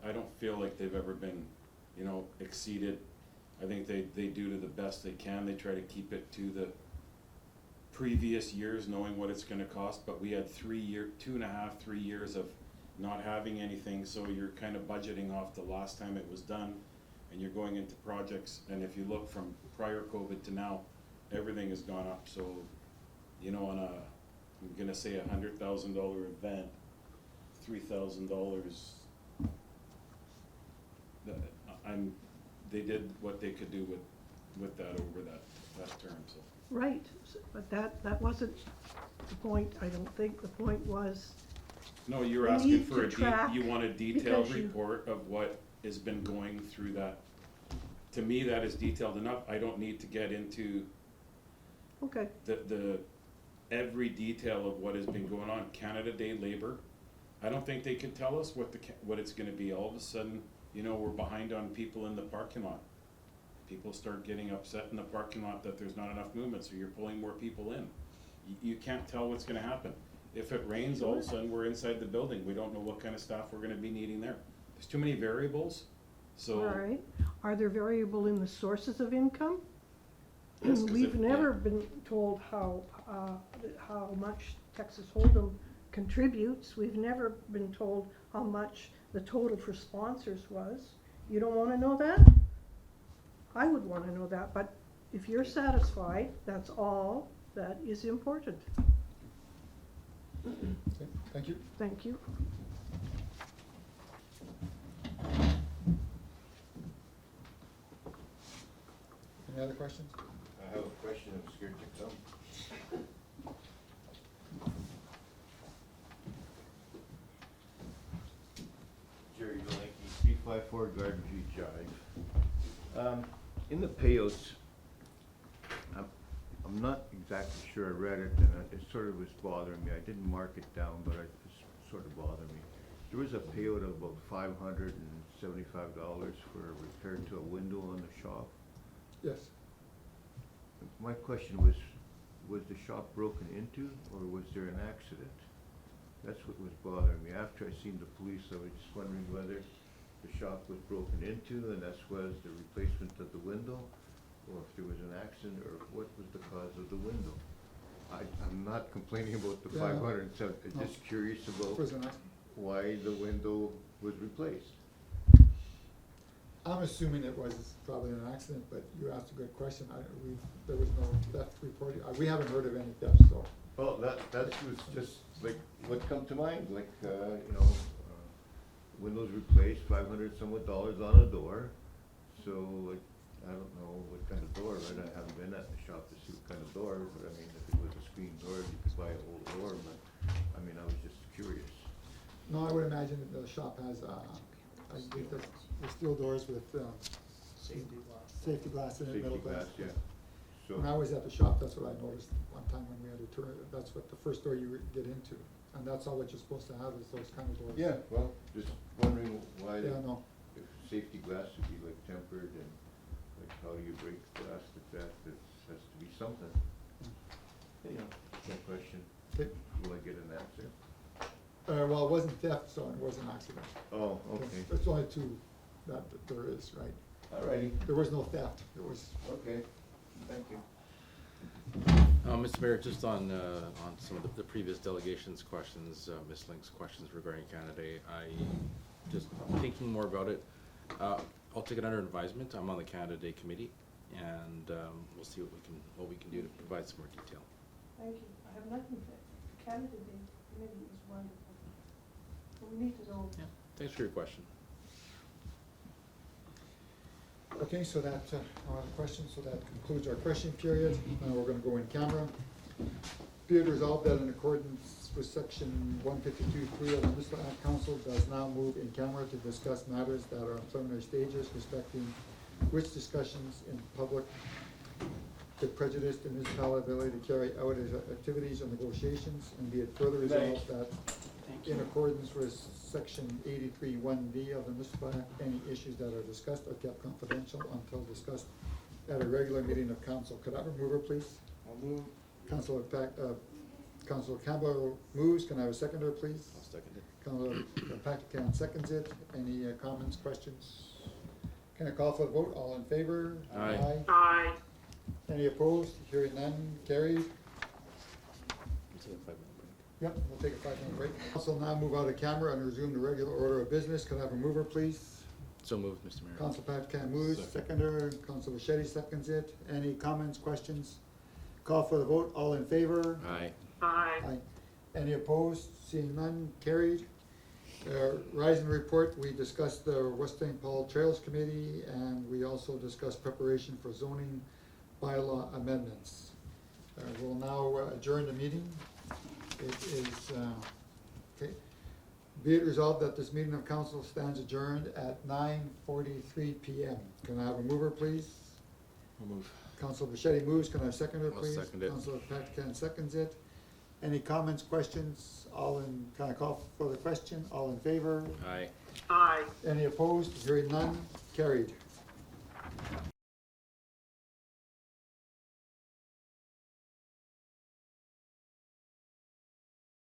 I don't feel like they've ever been, you know, exceeded. I think they do to the best they can. They try to keep it to the previous years, knowing what it's gonna cost, but we had 3 years of not having anything, so you're kind of budgeting off the last time it was done, and you're going into projects, and if you look from prior COVID to now, everything has gone up, so, you know, on I'm gonna say $100,000 event, $3,000, they did what they could do with that over that term, so. Right, but that wasn't the point, I don't think. The point was, No, you're We asking need for to track you want a detailed because you- report of what has been going through that. To me, that is detailed enough. I don't need to get into okay, the every detail of what has been going on. Canada Day labor, I don't think they can tell us what it's gonna be. All of a sudden, you know, we're behind on people in the parking lot. People start getting upset in the parking lot that there's not enough movement, so you're pulling more people in. You can't tell what's gonna happen. If it rains, all of a sudden, we're inside the building. We don't know what kind of staff we're gonna be needing there. There's too many variables, so. all right. Are there variable in the sources of income? Yes, 'cause We've if- never been told how much Texas Hold'em contributes. We've never been told how much the total for sponsors was. You don't wanna know that? I would wanna know that, but if you're satisfied, that's all that is important. Okay, thank you. Thank you. Any other questions? I have a question, I'm scared to come. Jerry Delaney, 354 Garden View Drive. In the payouts, I'm not exactly sure I read it, and it sort of was bothering me. I didn't mark it down, but it sort of bothered me. There was a payout of about $575 for a repair to a window on the shop. Yes. My question was the shop broken into, or was there an accident? That's what was bothering me. After I seen the police, I was just wondering whether the shop was broken into, and that was the replacement of the window, or if there was an accident, or what was the cause of the window. I'm not complaining about the Yeah. 507, I'm No. just curious about Was an accident. why the window was replaced. I'm assuming it was probably an accident, but you asked a good question. There was no theft reported. We haven't heard of any theft, so. Well, that was just like what come to mind, like, windows replaced, $500 dollars on a door. So, like, I don't know what kind of door, right? I haven't been at the shop to see what kind of door, but I mean, if it was a screen door, you could buy a whole door, but, I mean, I was just curious. No, I would imagine that the shop has, I think the steel doors with, Safety glass. safety glass in it, metal Safety glass. glass, yeah. So, When I was at the shop, that's what I noticed one time when we had to turn, that's what the first door you get into. And that's all what you're supposed to have is those kind of doors. yeah, well, just wondering why, Yeah, no. if safety glass should be like tempered, and like how do you break glass like that? It has to be something. Anyhow, no question. Okay. Will I get an answer? Well, it wasn't theft, so it was an accident. Oh, okay. There's only two that there is, right? Alrighty, There was no theft. There was, okay, thank you. Mr. Mayor, just on some of the previous delegations questions, Ms. Link's questions regarding Canada, I just thinking more about it. I'll take it under advisement. I'm on the Canada Day committee, and we'll see what we can do to provide some more detail. Thank you. I have nothing to, Canada Day committee is wonderful. We need to know. Yeah, thanks for your question. okay, so that, no other questions, so that concludes our question period. Now we're gonna go in camera. Be it resolved that in accordance with section 152(3) of the Municipal Act, Council does now move in camera to discuss matters that are in preliminary stages respecting which discussions in public could prejudice the municipality ability to carry out its activities or negotiations, and be it further resolved that in accordance with section 83(1)D of the Municipal Act, any issues that are discussed are kept confidential until discussed at a regular meeting of council. Could I have a mover, please? I'll move. Councilor Campbell moves. Can I have a seconder, please? I'll second it. Councilor Paxton seconds it. Any comments, questions? Can I call for the vote? All in favor? Aye. Aye. Any opposed? Hearing none, carried. We'll take a 5-minute break. Yep, we'll take a 5-minute break. Council now move out of camera and resume the regular order of business. Can I have a mover, please? So moved, Mr. Mayor. Council Paxton moves, seconder. Council Bichetti seconds it. Any comments, questions? Call for the vote. All in favor? Aye. Aye. Aye. Any opposed? Seeing none, carried. Rise and report, we discussed the West St. Paul Trails Committee, and we also discussed preparation for zoning bylaw amendments. We'll now adjourn the meeting. It is, okay. Be it resolved that this meeting of council stands adjourned at 9:43 PM. Can I have a mover, please? We'll move. Council Bichetti moves. Can I have a seconder, I'll please? second it. Council Paxton seconds it. Any comments, questions? Can I call for the question? All in favor? Aye. Aye. Any opposed? Hearing none, carried.